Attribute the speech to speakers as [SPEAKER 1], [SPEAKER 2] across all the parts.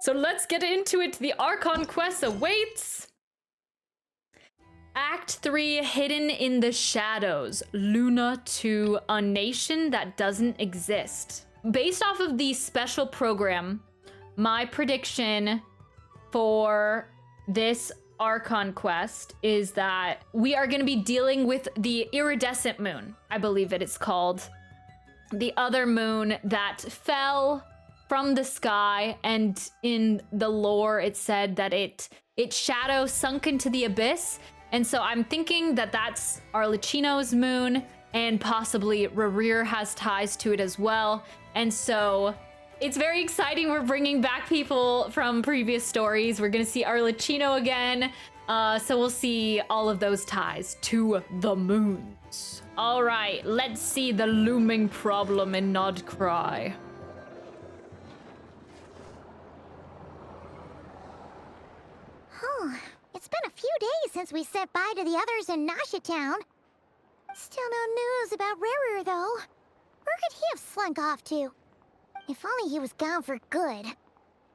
[SPEAKER 1] So let's get into it. The Archon Quest awaits. Act 3, Hidden in the Shadows, Luna II, a nation that doesn't exist. Based off of the special program, my prediction for this Archon Quest is that we are going to be dealing with the iridescent moon, I believe it is called. The other moon that fell from the sky, and in the lore it said that its shadow sunk into the abyss. And so I'm thinking that that's Arlecchino's moon, and possibly RERIR has ties to it as well. And so it's very exciting. We're bringing back people from previous stories. We're gonna see Arlecchino again. So we'll see all of those ties to the moons. All right, let's see the looming problem in Nod-Krai.
[SPEAKER 2] It's been a few days since we said bye to the others in Nasha Town. Still no news about RERIR, though. Where could he have slunk off to? If only he was gone for good.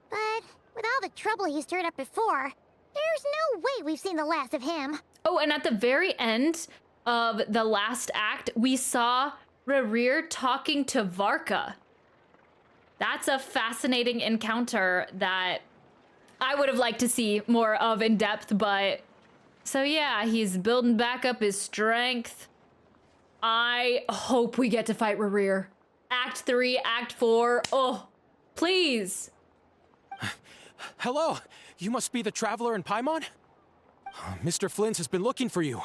[SPEAKER 2] But with all the trouble he stirred up before, there's no way we've seen the last of him.
[SPEAKER 1] Oh, and at the very end of the last act, we saw RERIR talking to Varka. That's a fascinating encounter that I would have liked to see more of in depth, but so yeah, he's building back up his strength. I hope we get to fight RERIR. Act 3, Act 4, oh, please.
[SPEAKER 3] Hello, you must be the traveler in Paimon? Mr. Flynn has been looking for you.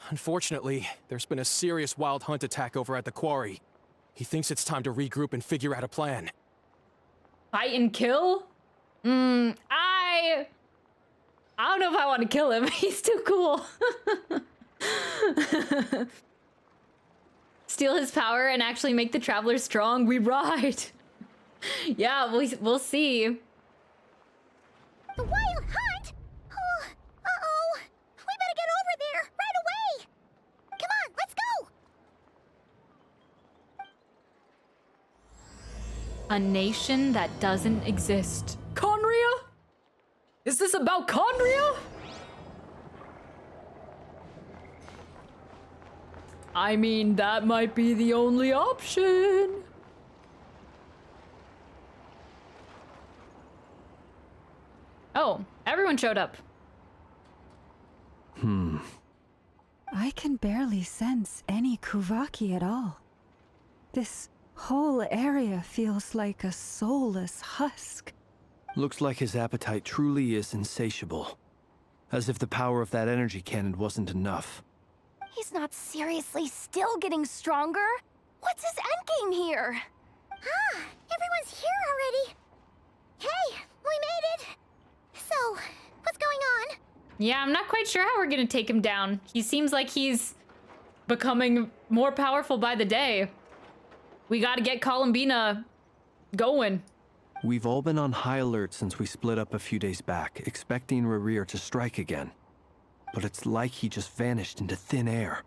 [SPEAKER 3] Unfortunately, there's been a serious wild hunt attack over at the quarry. He thinks it's time to regroup and figure out a plan.
[SPEAKER 1] Fight and kill? I don't know if I want to kill him. He's too cool. Steal his power and actually make the traveler strong. We ride. Yeah, we'll see.
[SPEAKER 2] The wild hunt? Oh, uh-oh. We better get over there right away. Come on, let's go.
[SPEAKER 1] A nation that doesn't exist. KHAENRI'AH? Is this about KHAENRI'AH? I mean, that might be the only option. Oh, everyone showed up.
[SPEAKER 4] I can barely sense any Kuvaki at all. This whole area feels like a soulless husk.
[SPEAKER 5] Looks like his appetite truly is insatiable. As if the power of that energy cannon wasn't enough.
[SPEAKER 6] He's not seriously still getting stronger? What's his endgame here?
[SPEAKER 2] Ah, everyone's here already. Hey, we made it. So, what's going on?
[SPEAKER 1] Yeah, I'm not quite sure how we're gonna take him down. He seems like he's becoming more powerful by the day. We gotta get Columbina going.
[SPEAKER 5] We've all been on high alert since we split up a few days back, expecting RERIR to strike again. But it's like he just vanished into thin air.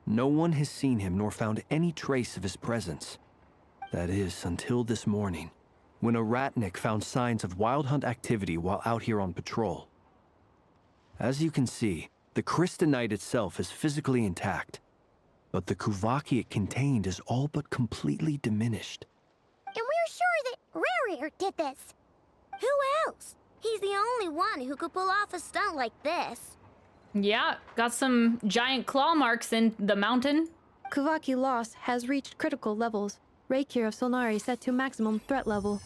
[SPEAKER 5] No one has seen him nor found any trace of his presence. That is, until this morning, when a ratnik found signs of wild hunt activity while out here on patrol. As you can see, the Crystonite itself is physically intact, but the Kuvaki it contained is all but completely diminished.
[SPEAKER 2] And we're sure that RERIR did this. Who else? He's the only one who could pull off a stunt like this.
[SPEAKER 1] Yeah, got some giant claw marks in the mountain.
[SPEAKER 7] Kuvaki loss has reached critical levels. Reikir of Solnari set to maximum threat level.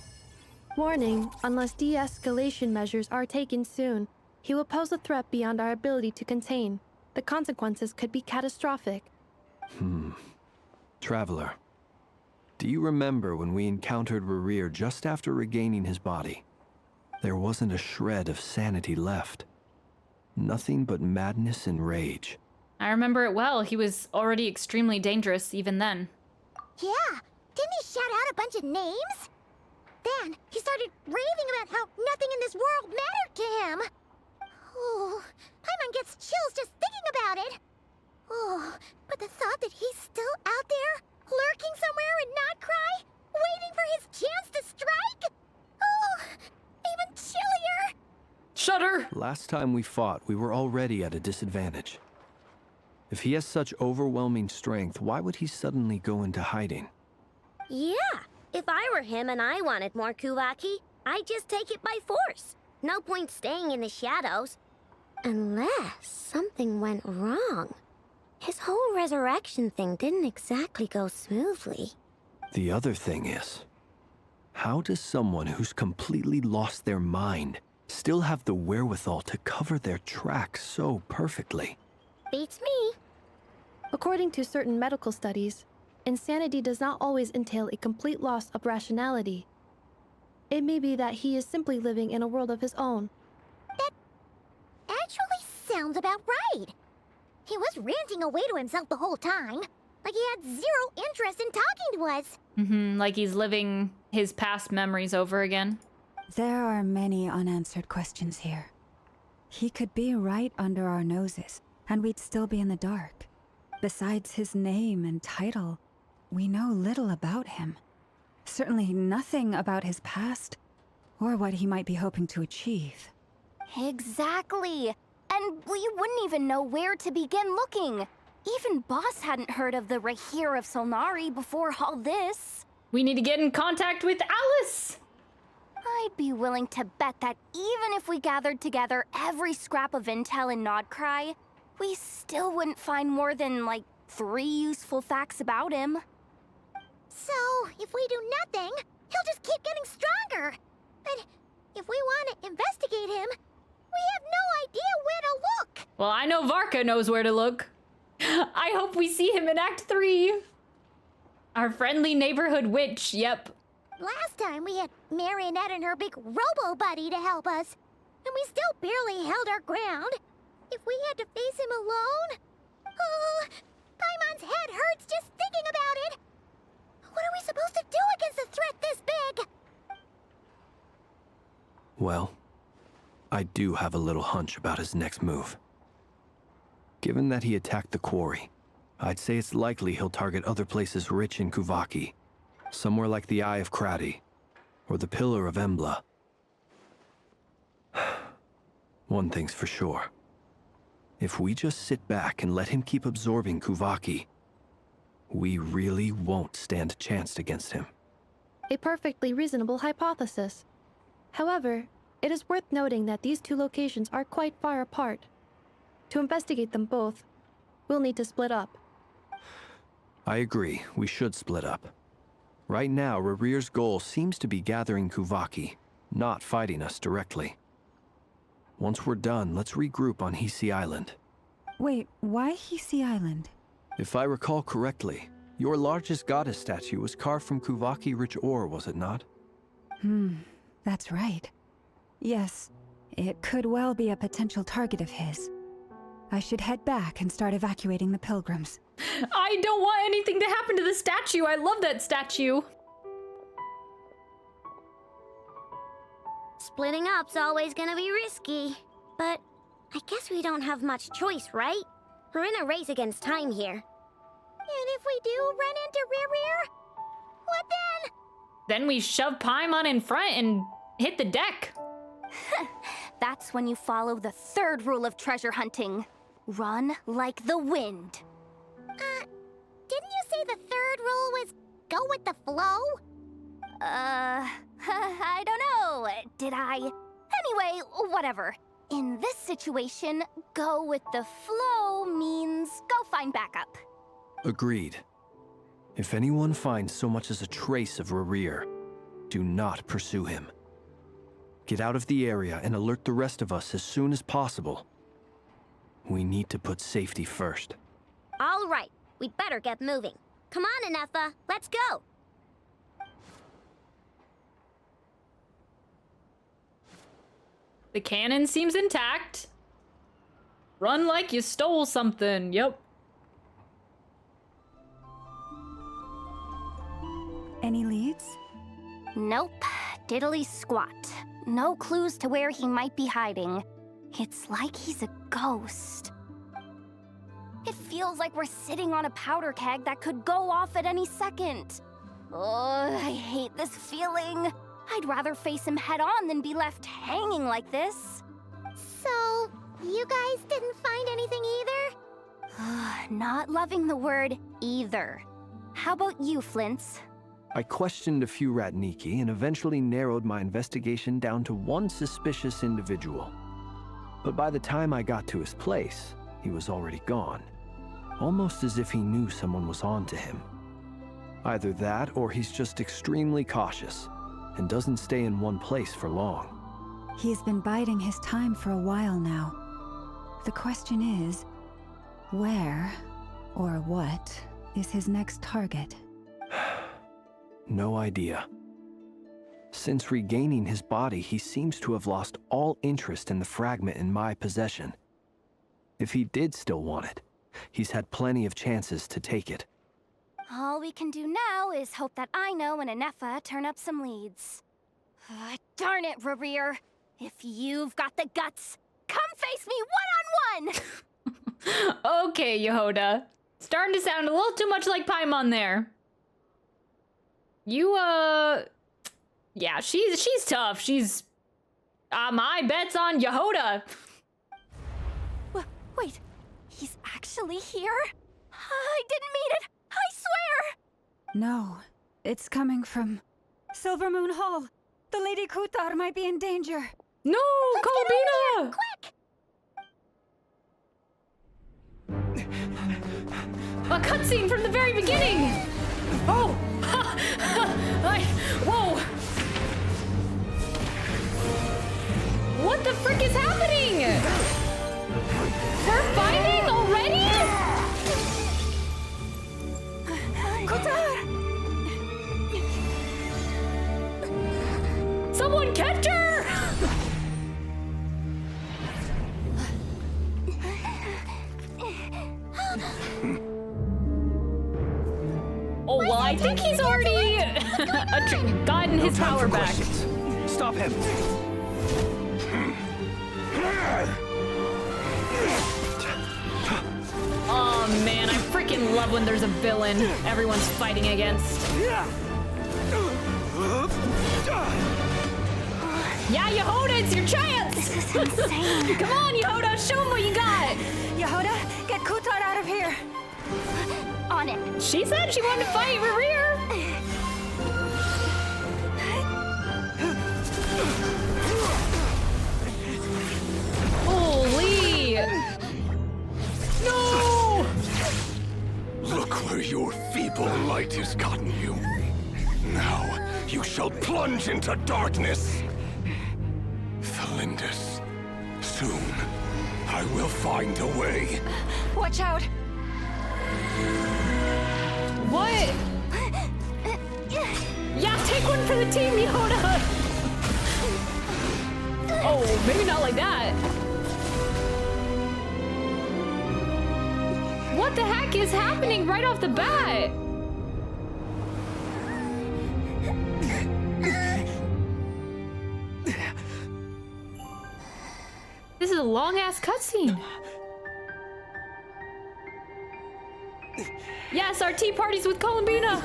[SPEAKER 7] Warning, unless de-escalation measures are taken soon, he will pose a threat beyond our ability to contain. The consequences could be catastrophic.
[SPEAKER 5] Traveler, do you remember when we encountered RERIR just after regaining his body? There wasn't a shred of sanity left. Nothing but madness and rage.
[SPEAKER 1] I remember it well. He was already extremely dangerous even then.
[SPEAKER 2] Yeah, didn't he shout out a bunch of names? Then he started raving about how nothing in this world mattered to him. Oh, Paimon gets chills just thinking about it. Oh, but the thought that he's still out there, lurking somewhere in Nod-Krai, waiting for his chance to strike? Oh,
[SPEAKER 1] shudder!
[SPEAKER 5] Last time we fought, we were already at a disadvantage. If he has such overwhelming strength, why would he suddenly go into hiding?
[SPEAKER 8] Yeah, if I were him and I wanted more Kuvaki, I'd just take it by force. No point staying in the shadows. Unless something went wrong. His whole resurrection thing didn't exactly go smoothly.
[SPEAKER 5] The other thing is, how does someone who's completely lost their mind still have the wherewithal to cover their tracks so perfectly?
[SPEAKER 8] Beats me.
[SPEAKER 7] According to certain medical studies, insanity does not always entail a complete loss of rationality. It may be that he is simply living in a world of his own.
[SPEAKER 2] That actually sounds about right. He was ranting away to himself the whole time, like he had zero interest in talking to us.
[SPEAKER 1] Like he's living his past memories over again.
[SPEAKER 4] There are many unanswered questions here. He could be right under our noses, and we'd still be in the dark. Besides his name and title, we know little about him. Certainly nothing about his past, or what he might be hoping to achieve.
[SPEAKER 6] Exactly. And we wouldn't even know where to begin looking. Even Boss hadn't heard of the Rahir of Solnari before all this.
[SPEAKER 1] We need to get in contact with Alice!
[SPEAKER 6] I'd be willing to bet that even if we gathered together every scrap of intel in Nod-Krai, we still wouldn't find more than, like, 3 useful facts about him.
[SPEAKER 2] So, if we do nothing, he'll just keep getting stronger. But if we want to investigate him, we have no idea where to look.
[SPEAKER 1] Well, I know Varka knows where to look. I hope we see him in Act 3. Our friendly neighborhood witch, yep.
[SPEAKER 2] Last time we had Marionette and her big robo-buddy to help us, and we still barely held our ground. If we had to face him alone... Oh, Paimon's head hurts just thinking about it. What are we supposed to do against a threat this big?
[SPEAKER 5] Well, I do have a little hunch about his next move. Given that he attacked the quarry, I'd say it's likely he'll target other places rich in Kuvaki. Somewhere like the Eye of Krati, or the Pillar of Embla. One thing's for sure. If we just sit back and let him keep absorbing Kuvaki, we really won't stand a chance against him.
[SPEAKER 7] A perfectly reasonable hypothesis. However, it is worth noting that these two locations are quite far apart. To investigate them both, we'll need to split up.
[SPEAKER 5] I agree, we should split up. Right now, RERIR'S goal seems to be gathering Kuvaki, not fighting us directly. Once we're done, let's regroup on Hisi Island.
[SPEAKER 4] Wait, why Hisi Island?
[SPEAKER 5] If I recall correctly, your largest goddess statue was carved from Kuvaki-rich ore, was it not?
[SPEAKER 4] That's right. Yes, it could well be a potential target of his. I should head back and start evacuating the pilgrims.
[SPEAKER 1] I don't want anything to happen to the statue. I love that statue.
[SPEAKER 8] Splitting up's always gonna be risky. But I guess we don't have much choice, right? We're in a race against time here.
[SPEAKER 2] And if we do run into RERIR, what then?
[SPEAKER 1] Then we shove Paimon in front and hit the deck.
[SPEAKER 6] That's when you follow the 3rd rule of treasure hunting. Run like the wind.
[SPEAKER 2] Didn't you say the 3rd rule was go with the flow?
[SPEAKER 6] I don't know. Did I? Anyway, whatever. In this situation, go with the flow means go find backup.
[SPEAKER 5] Agreed. If anyone finds so much as a trace of RERIR, do not pursue him. Get out of the area and alert the rest of us as soon as possible. We need to put safety first.
[SPEAKER 8] All right, we'd better get moving. Come on, Anefa, let's go.
[SPEAKER 1] The cannon seems intact. Run like you stole something. Yep.
[SPEAKER 4] Any leads?
[SPEAKER 6] Nope. Diddly squat. No clues to where he might be hiding. It's like he's a ghost. It feels like we're sitting on a powder keg that could go off at any second. Oh, I hate this feeling. I'd rather face him head on than be left hanging like this.
[SPEAKER 2] So, you guys didn't find anything either?
[SPEAKER 6] Not loving the word either. How about you, Flints?
[SPEAKER 5] I questioned a few Ratniki and eventually narrowed my investigation down to one suspicious individual. But by the time I got to his place, he was already gone. Almost as if he knew someone was on to him. Either that, or he's just extremely cautious and doesn't stay in one place for long.
[SPEAKER 4] He's been biding his time for a while now. The question is, where or what is his next target?
[SPEAKER 5] No idea. Since regaining his body, he seems to have lost all interest in the fragment in my possession. If he did still want it, he's had plenty of chances to take it.
[SPEAKER 6] All we can do now is hope that Ino and Anefa turn up some leads. Darn it, Rerir. If you've got the guts, come face me one-on-one!
[SPEAKER 1] Okay, Yehoda. Starting to sound a little too much like Paimon there. You, yeah, she's tough. She's, my bet's on Yehoda.
[SPEAKER 6] Wait, he's actually here? I didn't mean it, I swear!
[SPEAKER 4] No, it's coming from Silver Moon Hall. The Lady Kutar might be in danger.
[SPEAKER 1] No, Kolbina!
[SPEAKER 2] Quick!
[SPEAKER 1] A cutscene from the very beginning! Oh! Whoa! What the frick is happening? We're fighting already?
[SPEAKER 6] Kutar!
[SPEAKER 1] Someone catch her! Oh, well, I think he's already gotten his power back.
[SPEAKER 5] Stop him!
[SPEAKER 1] Oh man, I freaking love when there's a villain everyone's fighting against. Yeah, Yehoda, it's your chance!
[SPEAKER 6] This is insane.
[SPEAKER 1] Come on, Yehoda, show him what you got!
[SPEAKER 4] Yehoda, get Kutar out of here!
[SPEAKER 6] On it.
[SPEAKER 1] She said she wanted to fight Rerir! Holy! No!
[SPEAKER 9] Look where your feeble light has gotten you. Now you shall plunge into darkness. Thalindus, soon I will find a way.
[SPEAKER 4] Watch out!
[SPEAKER 1] What? Yeah, take one for the team, Yehoda! Oh, maybe not like that. What the heck is happening right off the bat? This is a long-ass cutscene. Yes, our tea parties with Columbina.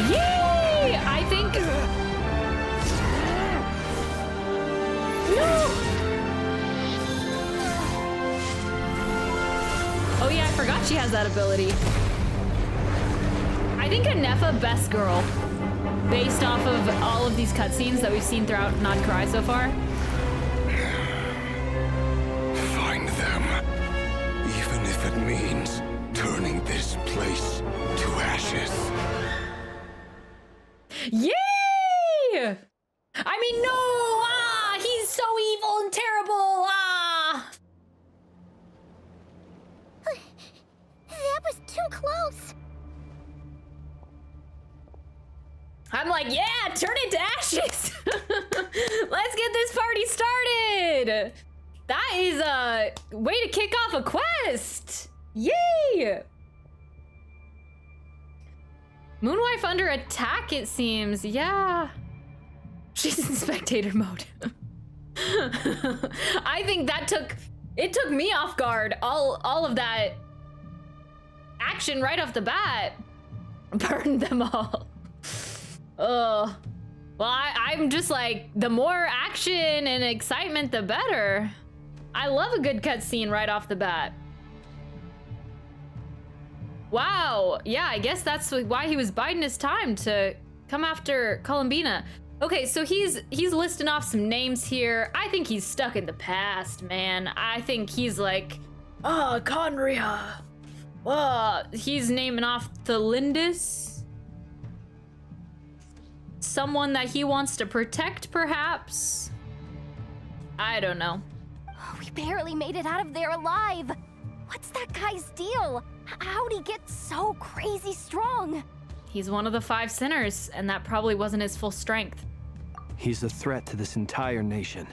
[SPEAKER 1] Yay! I think. No! Oh yeah, I forgot she has that ability. I think Anefa best girl, based off of all of these cutscenes that we've seen throughout Nod-Krai so far.
[SPEAKER 9] Find them, even if it means turning this place to ashes.
[SPEAKER 1] Yay! I mean, no! Ah! He's so evil and terrible! Ah!
[SPEAKER 2] That was too close.
[SPEAKER 1] I'm like, yeah, turn it to ashes! Let's get this party started! That is a way to kick off a quest! Yay! Moonwife under attack, it seems. Yeah. She's in spectator mode. I think that took It took me off guard. All of that action right off the bat. Burned them all. Ugh. Well, I'm just like, the more action and excitement, the better. I love a good cutscene right off the bat. Wow. Yeah, I guess that's why he was biding his time to come after Columbina. Okay, so he's listing off some names here. I think he's stuck in the past, man. I think he's like, KHAENRI'AH. He's naming off the Lindis. Someone that he wants to protect, perhaps? I don't know.
[SPEAKER 6] We barely made it out of there alive. What's that guy's deal? How'd he get so crazy strong?
[SPEAKER 1] He's one of the 5 sinners, and that probably wasn't his full strength.
[SPEAKER 5] He's a threat to this entire nation.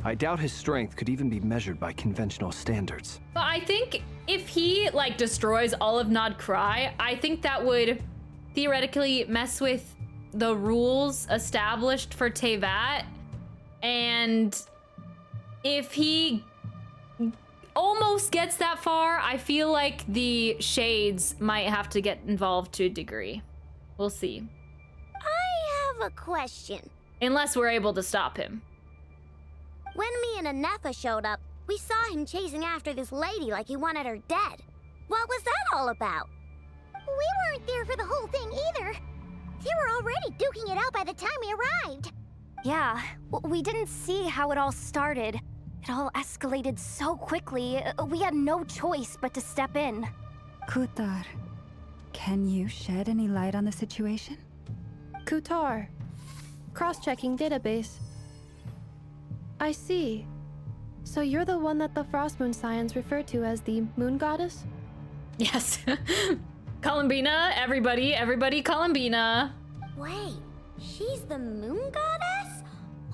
[SPEAKER 5] I doubt his strength could even be measured by conventional standards.
[SPEAKER 1] But I think if he, like, destroys all of Nod-Krai, I think that would theoretically mess with the rules established for Teyvat. And if he almost gets that far, I feel like the Shades might have to get involved to a degree. We'll see.
[SPEAKER 8] I have a question.
[SPEAKER 1] Unless we're able to stop him.
[SPEAKER 8] When me and Anefa showed up, we saw him chasing after this lady like he wanted her dead. What was that all about?
[SPEAKER 2] We weren't there for the whole thing either. They were already duking it out by the time we arrived.
[SPEAKER 6] Yeah, we didn't see how it all started. It all escalated so quickly, we had no choice but to step in.
[SPEAKER 4] Kutar, can you shed any light on the situation?
[SPEAKER 7] Kutar. Cross-checking database. I see. So you're the one that the Frost Moon Scions refer to as the Moon Goddess?
[SPEAKER 1] Yes. Columbina, everybody, Columbina.
[SPEAKER 8] Wait, she's the Moon Goddess?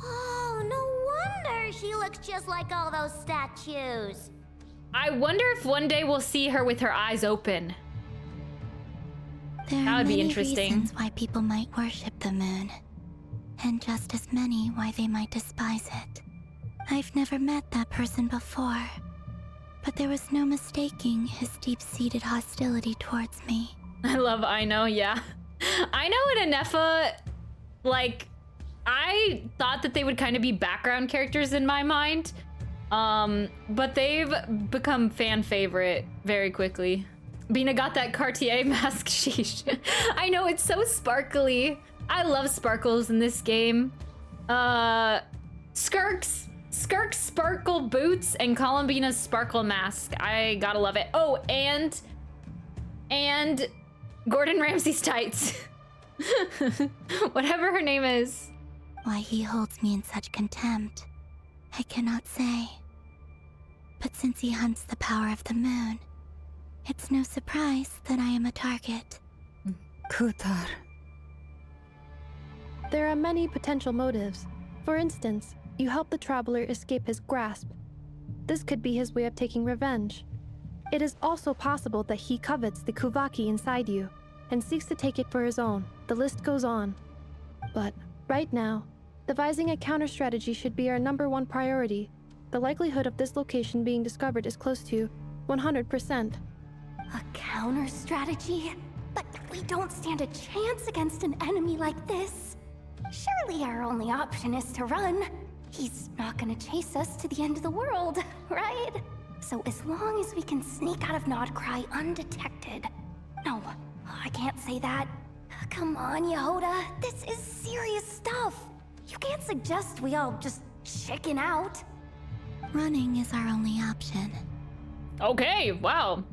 [SPEAKER 8] Oh, no wonder she looks just like all those statues.
[SPEAKER 1] I wonder if one day we'll see her with her eyes open.
[SPEAKER 2] There
[SPEAKER 1] That
[SPEAKER 2] are
[SPEAKER 1] would be
[SPEAKER 2] many
[SPEAKER 1] interesting.
[SPEAKER 2] reasons why people might worship the moon, and just as many why they might despise it. I've never met that person before, but there was no mistaking his deep-seated hostility towards me.
[SPEAKER 1] I know, yeah. I know in Anefa, like, I thought that they would kind of be background characters in my mind, but they've become fan favorite very quickly. Bina got that Cartier mask, sheesh. I know, it's so sparkly. I love sparkles in this game. Skirk's sparkle boots and Columbina's sparkle mask. I gotta love it. Oh, and Gordon Ramsay's tights. Whatever her name is.
[SPEAKER 2] Why he holds me in such contempt, I cannot say. But since he hunts the power of the moon, it's no surprise that I am a target.
[SPEAKER 4] Kutar.
[SPEAKER 7] There are many potential motives. For instance, you help the traveler escape his grasp. This could be his way of taking revenge. It is also possible that he covets the Kuvaki inside you and seeks to take it for his own. The list goes on. But right now, devising a counter strategy should be our #1 priority. The likelihood of this location being discovered is close to 100%.
[SPEAKER 6] A counter strategy? But we don't stand a chance against an enemy like this. Surely our only option is to run. He's not gonna chase us to the end of the world, right? So as long as we can sneak out of Nod-Krai undetected. No, I can't say that. Come on, Yehoda, this is serious stuff. You can't suggest we all just chicken out.
[SPEAKER 2] Running is our only option.
[SPEAKER 1] Okay, wow.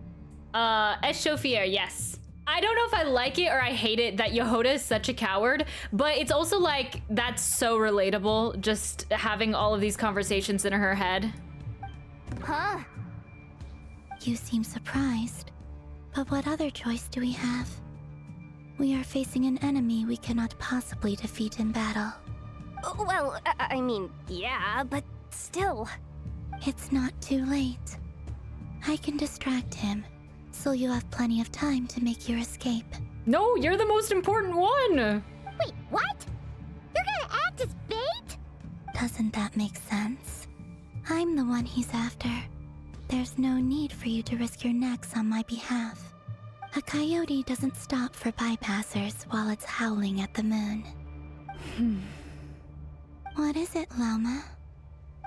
[SPEAKER 1] Eschauffier, yes. I don't know if I like it or I hate it that Yehoda is such a coward, but it's also like, that's so relatable, just having all of these conversations in her head.
[SPEAKER 6] Huh?
[SPEAKER 2] You seem surprised, but what other choice do we have? We are facing an enemy we cannot possibly defeat in battle.
[SPEAKER 6] Well, I mean, yeah, but still.
[SPEAKER 2] It's not too late. I can distract him, so you have plenty of time to make your escape.
[SPEAKER 1] No, you're the most important one!
[SPEAKER 2] Wait, what? You're gonna act as bait? Doesn't that make sense? I'm the one he's after, There's no need for you to risk your necks on my behalf. A coyote doesn't stop for bypassers while it's howling at the moon. What is it, Loma?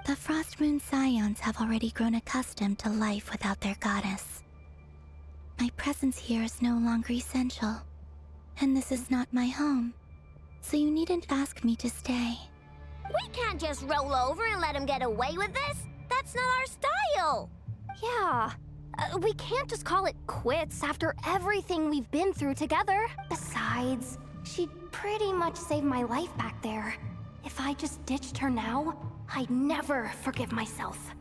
[SPEAKER 2] The Frost Moon Scions have already grown accustomed to life without their goddess. My presence here is no longer essential, and this is not my home, so you needn't ask me to stay.
[SPEAKER 8] We can't just roll over and let him get away with this. That's not our style.
[SPEAKER 6] Yeah, we can't just call it quits after everything we've been through together. Besides, she'd pretty much saved my life back there. If I just ditched her now, I'd never forgive myself.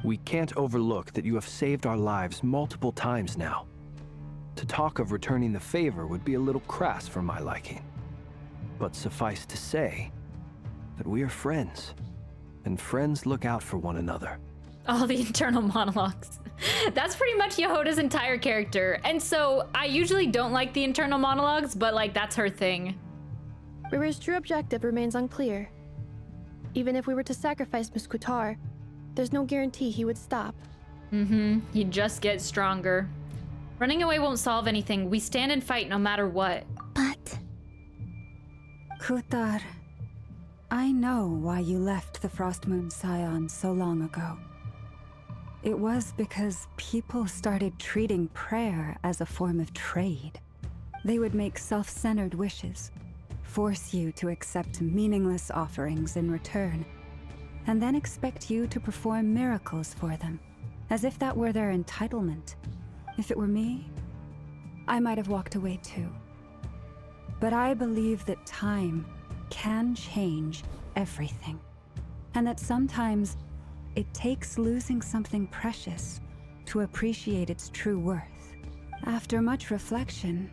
[SPEAKER 5] We can't overlook that you have saved our lives multiple times now. To talk of returning the favor would be a little crass for my liking. But suffice to say that we are friends, and friends look out for one another.
[SPEAKER 1] All the internal monologues. That's pretty much Yehoda's entire character. And so I usually don't like the internal monologues, but like that's her thing.
[SPEAKER 7] RERIR'S true objective remains unclear. Even if we were to sacrifice Muskutar, there's no guarantee he would stop.
[SPEAKER 1] He'd just get stronger. Running away won't solve anything. We stand and fight no matter what.
[SPEAKER 2] But...
[SPEAKER 4] Kutar, I know why you left the Frost Moon Scions so long ago. It was because people started treating prayer as a form of trade. They would make self-centered wishes, force you to accept meaningless offerings in return, and then expect you to perform miracles for them, as if that were their entitlement. If it were me, I might have walked away too. But I believe that time can change everything, and that sometimes it takes losing something precious to appreciate its true worth. After much reflection,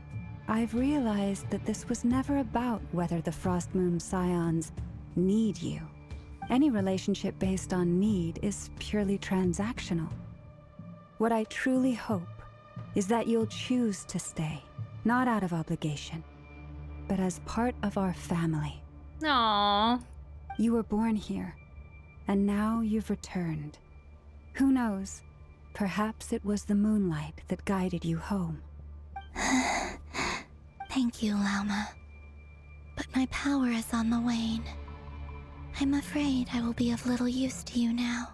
[SPEAKER 4] I've realized that this was never about whether the Frost Moon Scions need you. Any relationship based on need is purely transactional. What I truly hope is that you'll choose to stay, not out of obligation, but as part of our family.
[SPEAKER 1] Aww.
[SPEAKER 4] You were born here, and now you've returned. Who knows? Perhaps it was the moonlight that guided you home.
[SPEAKER 2] Thank you, Lauma. But my power is on the wane. I'm afraid I will be of little use to you now.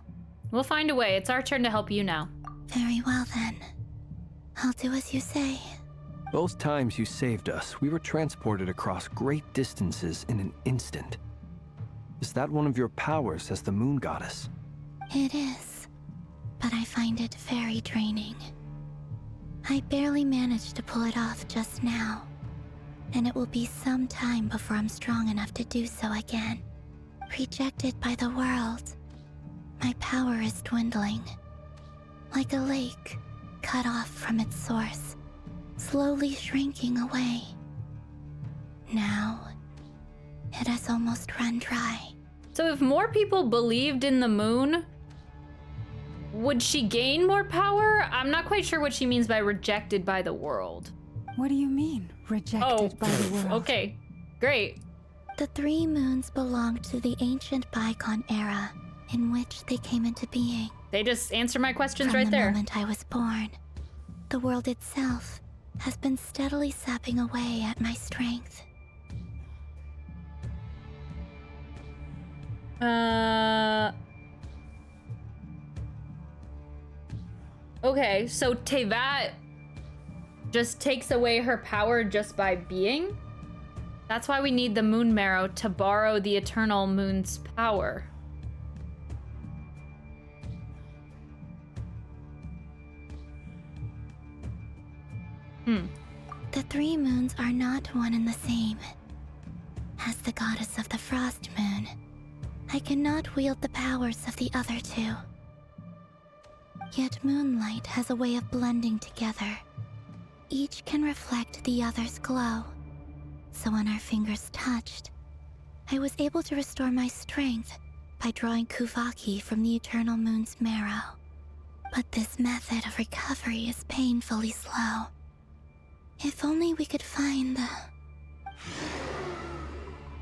[SPEAKER 1] We'll find a way. It's our turn to help you now.
[SPEAKER 2] Very well then. I'll do as you say.
[SPEAKER 5] Both times you saved us, we were transported across great distances in an instant. Is that one of your powers as the Moon Goddess?
[SPEAKER 2] It is, but I find it very draining. I barely managed to pull it off just now, and it will be some time before I'm strong enough to do so again. Rejected by the world, my power is dwindling. Like a lake, cut off from its source, slowly shrinking away. Now, it has almost run dry.
[SPEAKER 1] So if more people believed in the moon, would she gain more power? I'm not quite sure what she means by rejected by the world.
[SPEAKER 4] What do you mean, rejected by the world?
[SPEAKER 1] Okay, great.
[SPEAKER 2] The 3 moons belonged to the ancient bygone era in which they came into being.
[SPEAKER 1] They just answer my questions
[SPEAKER 2] From
[SPEAKER 1] right
[SPEAKER 2] the
[SPEAKER 1] there.
[SPEAKER 2] moment I was born, the world itself has been steadily sapping away at my strength.
[SPEAKER 1] Okay, so Tevat just takes away her power just by being? That's why we need the Moon Marrow to borrow the Eternal Moon's power.
[SPEAKER 2] The 3 moons are not one and the same. As the goddess of the Frost Moon, I cannot wield the powers of the other 2. Yet moonlight has a way of blending together. Each can reflect the other's glow. So when our fingers touched, I was able to restore my strength by drawing Kuvaki from the Eternal Moon's marrow. But this method of recovery is painfully slow. If only we could find the...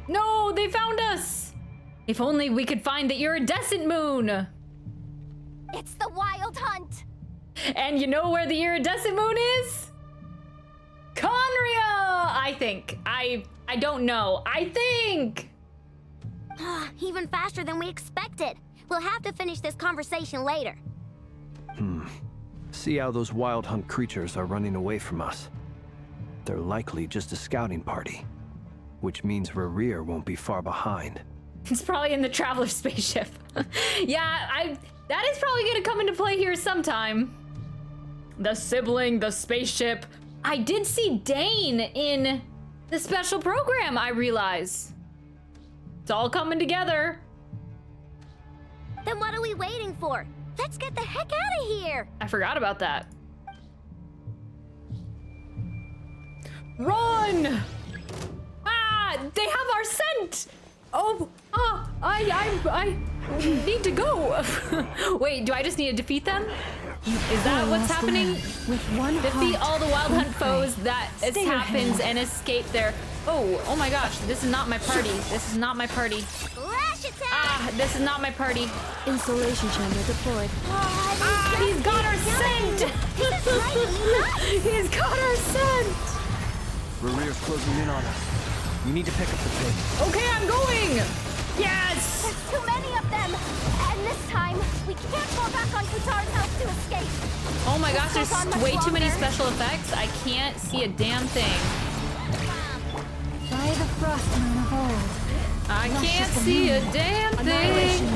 [SPEAKER 1] No, they found us! If only we could find the iridescent moon!
[SPEAKER 6] It's the Wild Hunt!
[SPEAKER 1] And you know where the iridescent moon is? KHAENRI'AH, I think. I don't know. I think.
[SPEAKER 8] Even faster than we expected. We'll have to finish this conversation later.
[SPEAKER 5] See how those Wild Hunt creatures are running away from us. They're likely just a scouting party, which means RERIR won't be far behind.
[SPEAKER 1] It's probably in the Traveler spaceship. Yeah, that is probably gonna come into play here sometime. The sibling, the spaceship. I did see Dane in the special program, I realize. It's all coming together.
[SPEAKER 8] Then what are we waiting for? Let's get the heck out of here!
[SPEAKER 1] I forgot about that. Run! Ah, they have our scent! I need to go. Wait, do I just need to defeat them? Is that what's happening?
[SPEAKER 4] With one
[SPEAKER 1] Defeat
[SPEAKER 4] heart,
[SPEAKER 1] all the Wild Hunt
[SPEAKER 4] one prey.
[SPEAKER 1] foes that
[SPEAKER 4] Stay your
[SPEAKER 1] happens
[SPEAKER 4] hand.
[SPEAKER 1] and escape their... Oh my gosh, this is not my party. This is not my party.
[SPEAKER 8] Flash attack!
[SPEAKER 1] Ah, this is not my party.
[SPEAKER 7] Installation chamber deployed.
[SPEAKER 1] Ah, he's got our scent! He's got our scent!
[SPEAKER 5] RERIR's closing in on us. We need to pick up the pace.
[SPEAKER 1] Okay, I'm going! Yes!
[SPEAKER 6] There's too many of them! And this time, we can't fall back on Kutar's help to escape!
[SPEAKER 1] Oh my gosh,
[SPEAKER 6] This goes on
[SPEAKER 1] there's
[SPEAKER 6] much
[SPEAKER 1] way too many
[SPEAKER 6] longer.
[SPEAKER 1] special effects. I can't see a damn thing.
[SPEAKER 4] By the frost moon of old.
[SPEAKER 1] I can't see a damn thing.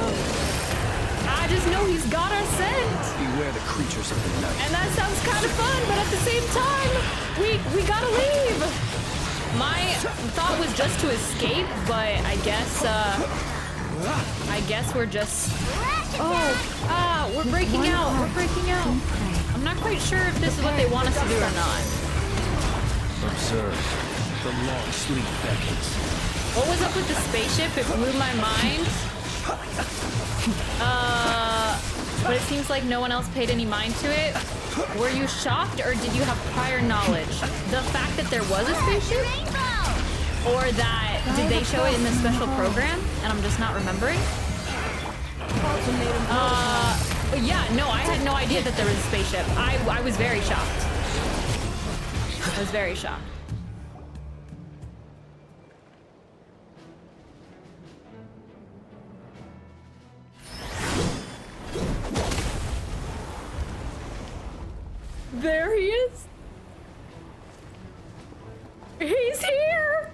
[SPEAKER 1] I just know he's got our scent.
[SPEAKER 5] Beware the creatures of the night.
[SPEAKER 1] And that sounds kind of fun, but at the same time, we gotta leave. My thought was just to escape, but I guess we're just... we're breaking out. We're breaking out. I'm not quite sure if this is what they want us to do or not.
[SPEAKER 5] Observe. The long sleep beckons.
[SPEAKER 1] What was up with the spaceship? It blew my mind. But it seems like no one else paid any mind to it. Were you shocked or did you have prior knowledge? The fact that there was a spaceship? Or that, did they show it in the special program and I'm just not remembering? Yeah, no, I had no idea that there was a spaceship. I was very shocked. I was very shocked. There he is. He's here.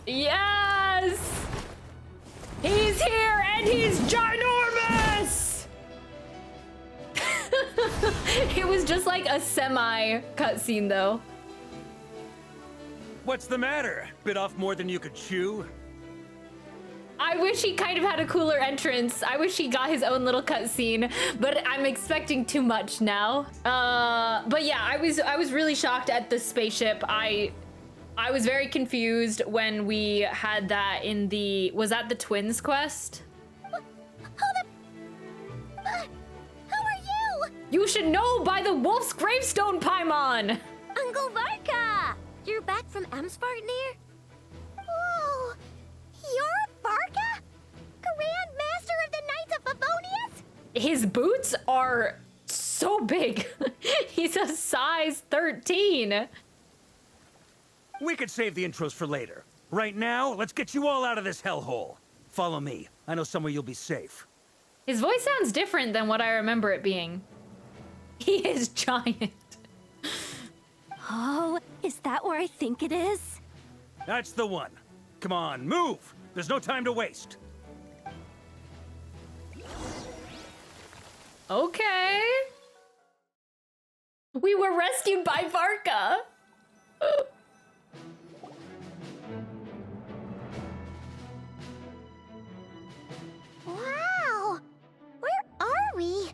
[SPEAKER 1] Yes. He's here and he's ginormous. It was just like a semi cutscene though.
[SPEAKER 10] What's the matter? Bit off more than you could chew?
[SPEAKER 1] I wish he kind of had a cooler entrance. I wish he got his own little cutscene, but I'm expecting too much now. But yeah, I was really shocked at the spaceship. I was very confused when we had that in the... Was that the Twins quest?
[SPEAKER 8] Who are you?
[SPEAKER 1] You should know by the Wolf's Gravestone, Paimon!
[SPEAKER 8] Uncle Varka! You're back from Amsvartnir? Whoa! You're Varka? Grand Master of the Knights of Favonius?
[SPEAKER 1] His boots are so big. He's a size 13.
[SPEAKER 10] We could save the intros for later. Right now, let's get you all out of this hellhole. Follow me. I know somewhere you'll be safe.
[SPEAKER 1] His voice sounds different than what I remember it being. He is giant.
[SPEAKER 6] Oh, is that where I think it is?
[SPEAKER 10] That's the one. Come on, move! There's no time to waste.
[SPEAKER 1] Okay. We were rescued by Varka.
[SPEAKER 2] Wow! Where are we?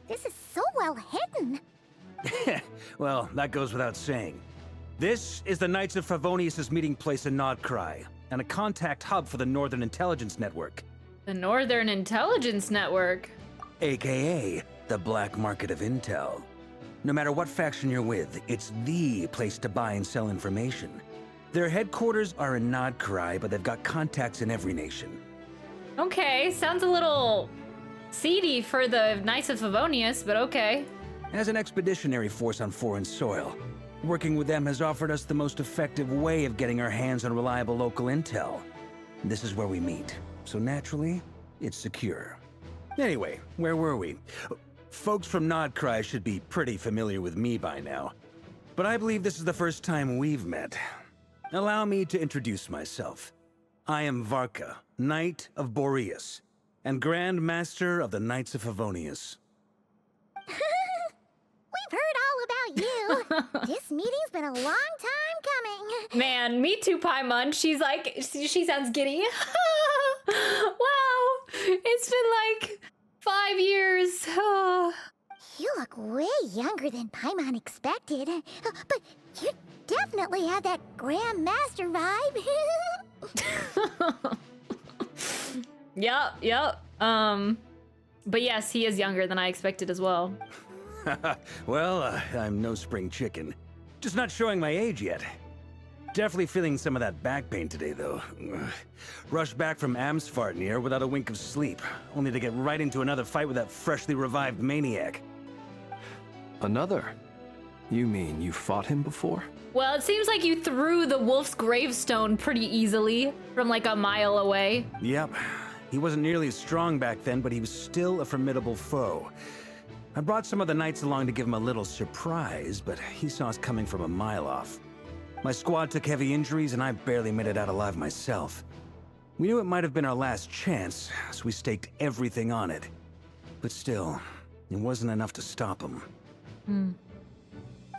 [SPEAKER 2] This is so well hidden.
[SPEAKER 10] Well, that goes without saying. This is the Knights of Favonius' meeting place in Nod-Krai, and a contact hub for the Northern Intelligence Network.
[SPEAKER 1] The Northern Intelligence Network.
[SPEAKER 10] AKA, the black market of intel. No matter what faction you're with, it's the place to buy and sell information. Their headquarters are in Nod-Krai, but they've got contacts in every nation.
[SPEAKER 1] Okay, sounds a little seedy for the Knights of Favonius, but okay.
[SPEAKER 10] As an expeditionary force on foreign soil, working with them has offered us the most effective way of getting our hands on reliable local intel. This is where we meet, so naturally, it's secure. Anyway, where were we? Folks from Nod-Krai should be pretty familiar with me by now, but I believe this is the first time we've met. Allow me to introduce myself. I am Varka, Knight of Boreas, and Grand Master of the Knights of Favonius.
[SPEAKER 2] We've heard all about you. This meeting's been a long time coming.
[SPEAKER 1] Man, me too, Paimon. She's like, she sounds giddy. Wow, it's been like 5 years.
[SPEAKER 2] You look way younger than Paimon expected, but you definitely have that Grand Master vibe.
[SPEAKER 1] Yep. But yes, he is younger than I expected as well.
[SPEAKER 10] Well, I'm no spring chicken. Just not showing my age yet. Definitely feeling some of that back pain today, though. Rushed back from Amsvartnir without a wink of sleep, only to get right into another fight with that freshly revived maniac.
[SPEAKER 5] Another? You mean you fought him before?
[SPEAKER 1] Well, it seems like you threw the wolf's gravestone pretty easily from like a mile away.
[SPEAKER 10] Yep. He wasn't nearly as strong back then, but he was still a formidable foe. I brought some of the knights along to give him a little surprise, but he saw us coming from a mile off. My squad took heavy injuries, and I barely made it out alive myself. We knew it might have been our last chance, so we staked everything on it. But still, it wasn't enough to stop him.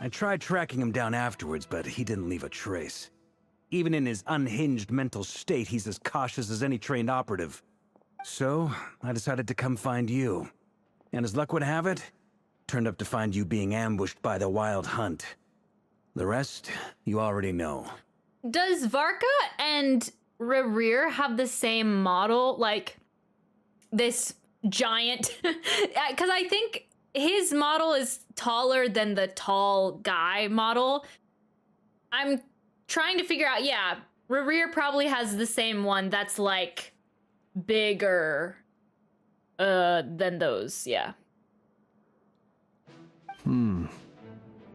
[SPEAKER 10] I tried tracking him down afterwards, but he didn't leave a trace. Even in his unhinged mental state, he's as cautious as any trained operative. So, I decided to come find you. And as luck would have it, turned up to find you being ambushed by the Wild Hunt. The rest, you already know.
[SPEAKER 1] Does Varka and RERIR have the same model? Like, this giant... Because I think his model is taller than the tall guy model. I'm trying to figure out, yeah, RERIR probably has the same one that's, like, bigger than those, yeah.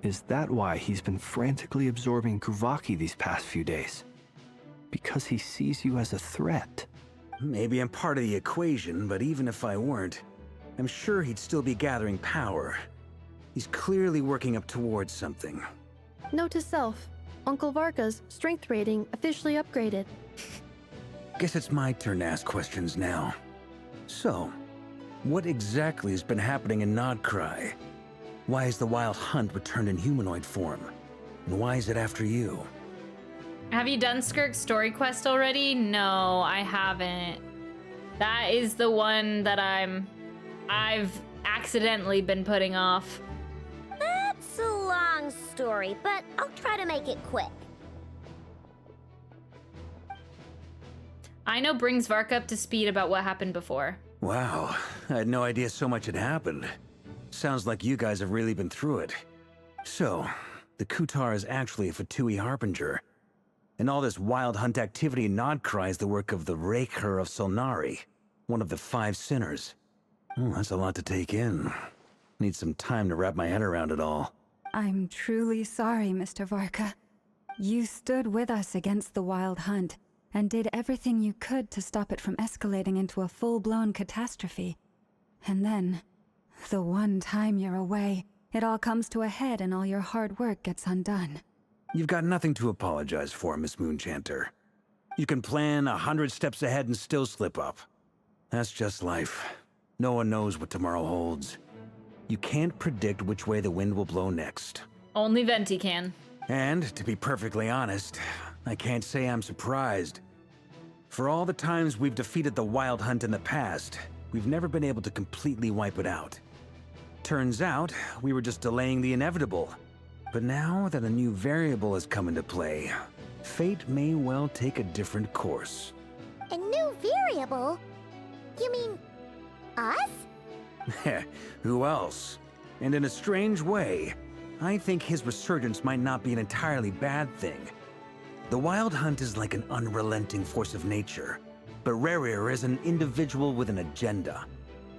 [SPEAKER 5] Is that why he's been frantically absorbing Kuvaki these past few days? Because he sees you as a threat?
[SPEAKER 10] Maybe I'm part of the equation, but even if I weren't, I'm sure he'd still be gathering power. He's clearly working up towards something.
[SPEAKER 7] Note to self, Uncle Varka's strength rating officially upgraded.
[SPEAKER 10] Guess it's my turn to ask questions now. So, what exactly has been happening in Nod-Krai? Why is the Wild Hunt returned in humanoid form? And why is it after you?
[SPEAKER 1] Have you done Skirk's story quest already? No, I haven't. That is the one that I've accidentally been putting off.
[SPEAKER 8] That's a long story, but I'll try to make it quick.
[SPEAKER 1] I know brings Varka up to speed about what happened before.
[SPEAKER 10] Wow, I had no idea so much had happened. Sounds like you guys have really been through it. So, the Kutar is actually a Fatui Harbinger. And all this Wild Hunt activity in Nod-Krai is the work of the RERIR'S of Solnari, one of the 5 sinners. That's a lot to take in. Need some time to wrap my head around it all.
[SPEAKER 4] I'm truly sorry, Mr. Varka. You stood with us against the Wild Hunt, and did everything you could to stop it from escalating into a full-blown catastrophe. And then, the one time you're away, it all comes to a head and all your hard work gets undone.
[SPEAKER 10] You've got nothing to apologize for, Miss Moonchanter. You can plan 100 steps ahead and still slip up. That's just life. No one knows what tomorrow holds. You can't predict which way the wind will blow next.
[SPEAKER 1] Only Venti can.
[SPEAKER 10] And, to be perfectly honest, I can't say I'm surprised. For all the times we've defeated the Wild Hunt in the past, we've never been able to completely wipe it out. Turns out, we were just delaying the inevitable. But now that a new variable has come into play, fate may well take a different course.
[SPEAKER 2] A new variable? You mean us?
[SPEAKER 10] Who else? And in a strange way, I think his resurgence might not be an entirely bad thing. The Wild Hunt is like an unrelenting force of nature. but RERIR'H is an individual with an agenda.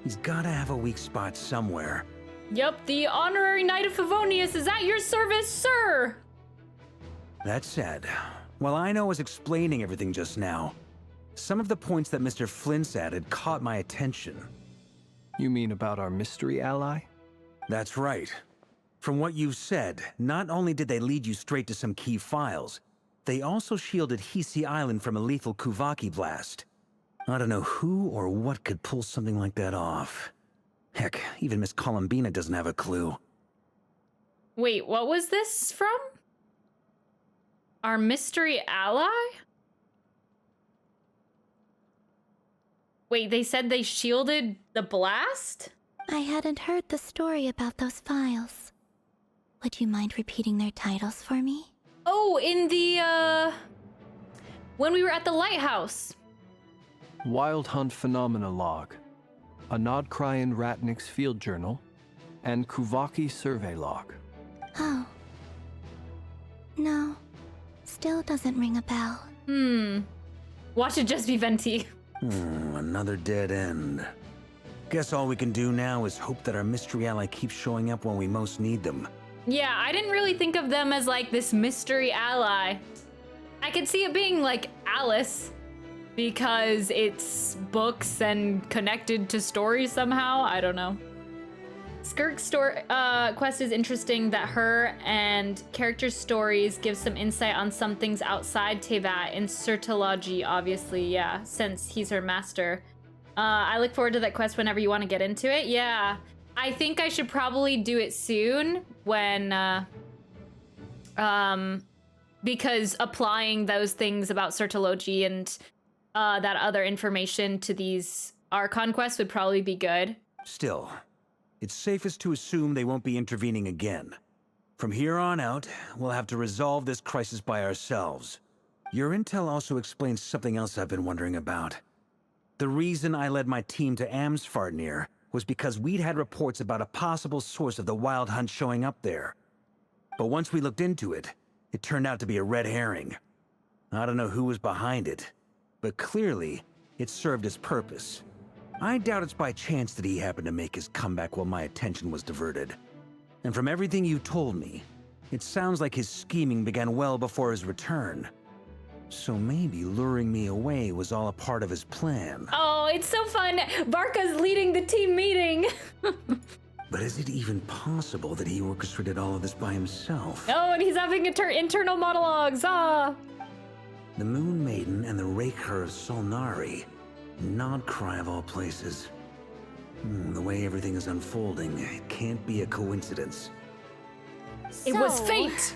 [SPEAKER 10] He's gotta have a weak spot somewhere.
[SPEAKER 1] Yep, the honorary Knight of Favonius is at your service, sir!
[SPEAKER 10] That said, while Ino was explaining everything just now, some of the points that Mr. Flint's added caught my attention.
[SPEAKER 5] You mean about our mystery ally?
[SPEAKER 10] That's right. From what you've said, not only did they lead you straight to some key files, they also shielded Hisi Island from a lethal Kuvaki blast. I don't know who or what could pull something like that off. Heck, even Miss Columbina doesn't have a clue.
[SPEAKER 1] Wait, what was this from? Our mystery ally? Wait, they said they shielded the blast?
[SPEAKER 2] I hadn't heard the story about those files. Would you mind repeating their titles for me?
[SPEAKER 1] Oh, in the, when we were at the lighthouse.
[SPEAKER 5] Wild Hunt Phenomena Log, a Nod-Krai Archon's Field Journal, and Kuvaki Survey Log.
[SPEAKER 2] Oh. No. Still doesn't ring a bell.
[SPEAKER 1] Watch it just be Venti.
[SPEAKER 10] Another dead end. Guess all we can do now is hope that our mystery ally keeps showing up when we most need them.
[SPEAKER 1] Yeah, I didn't really think of them as like this mystery ally. I could see it being like Alice, because it's books and connected to stories somehow. I don't know. Skirk's quest is interesting that her and character stories give some insight on some things outside Tevat in Certology, obviously, yeah, since he's her master. I look forward to that quest whenever you want to get into it. Yeah, I think I should probably do it soon when, because applying those things about Certology and that other information to these Archon quests would probably be good.
[SPEAKER 10] Still, it's safest to assume they won't be intervening again. From here on out, we'll have to resolve this crisis by ourselves. Your intel also explains something else I've been wondering about. The reason I led my team to Amsfarnir was because we'd had reports about a possible source of the Wild Hunt showing up there. But once we looked into it, it turned out to be a red herring. I don't know who was behind it, but clearly, it served its purpose. I doubt it's by chance that he happened to make his comeback while my attention was diverted. And from everything you told me, it sounds like his scheming began well before his return. So maybe luring me away was all a part of his plan.
[SPEAKER 1] Oh, it's so fun. Barca's leading the team meeting.
[SPEAKER 10] But is it even possible that he orchestrated all of this by himself?
[SPEAKER 1] Oh, and he's having internal monologues.
[SPEAKER 10] The Moon Maiden and the Raker of Solnari. Nod-Krai of all places. The way everything is unfolding, it can't be a coincidence.
[SPEAKER 1] It was fate!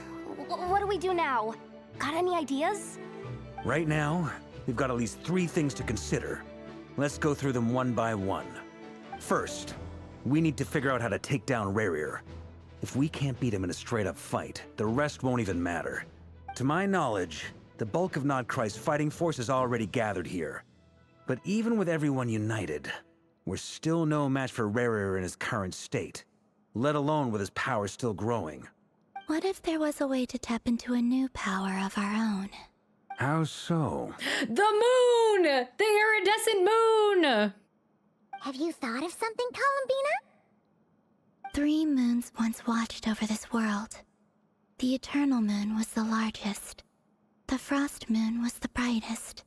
[SPEAKER 6] What do we do now? Got any ideas?
[SPEAKER 10] Right now, we've got at least 3 things to consider. Let's go through them one by one. First, we need to figure out how to take down RERIR'H. If we can't beat him in a straight-up fight, the rest won't even matter. To my knowledge, the bulk of Nod-Krai's fighting force is already gathered here. But even with everyone united, we're still no match for RERIR'H in his current state, let alone with his power still growing.
[SPEAKER 2] What if there was a way to tap into a new power of our own?
[SPEAKER 10] How so?
[SPEAKER 1] The moon! The iridescent moon!
[SPEAKER 2] Have you thought of something, Columbina? 3 moons once watched over this world. The Eternal Moon was the largest. The Frost Moon was the brightest.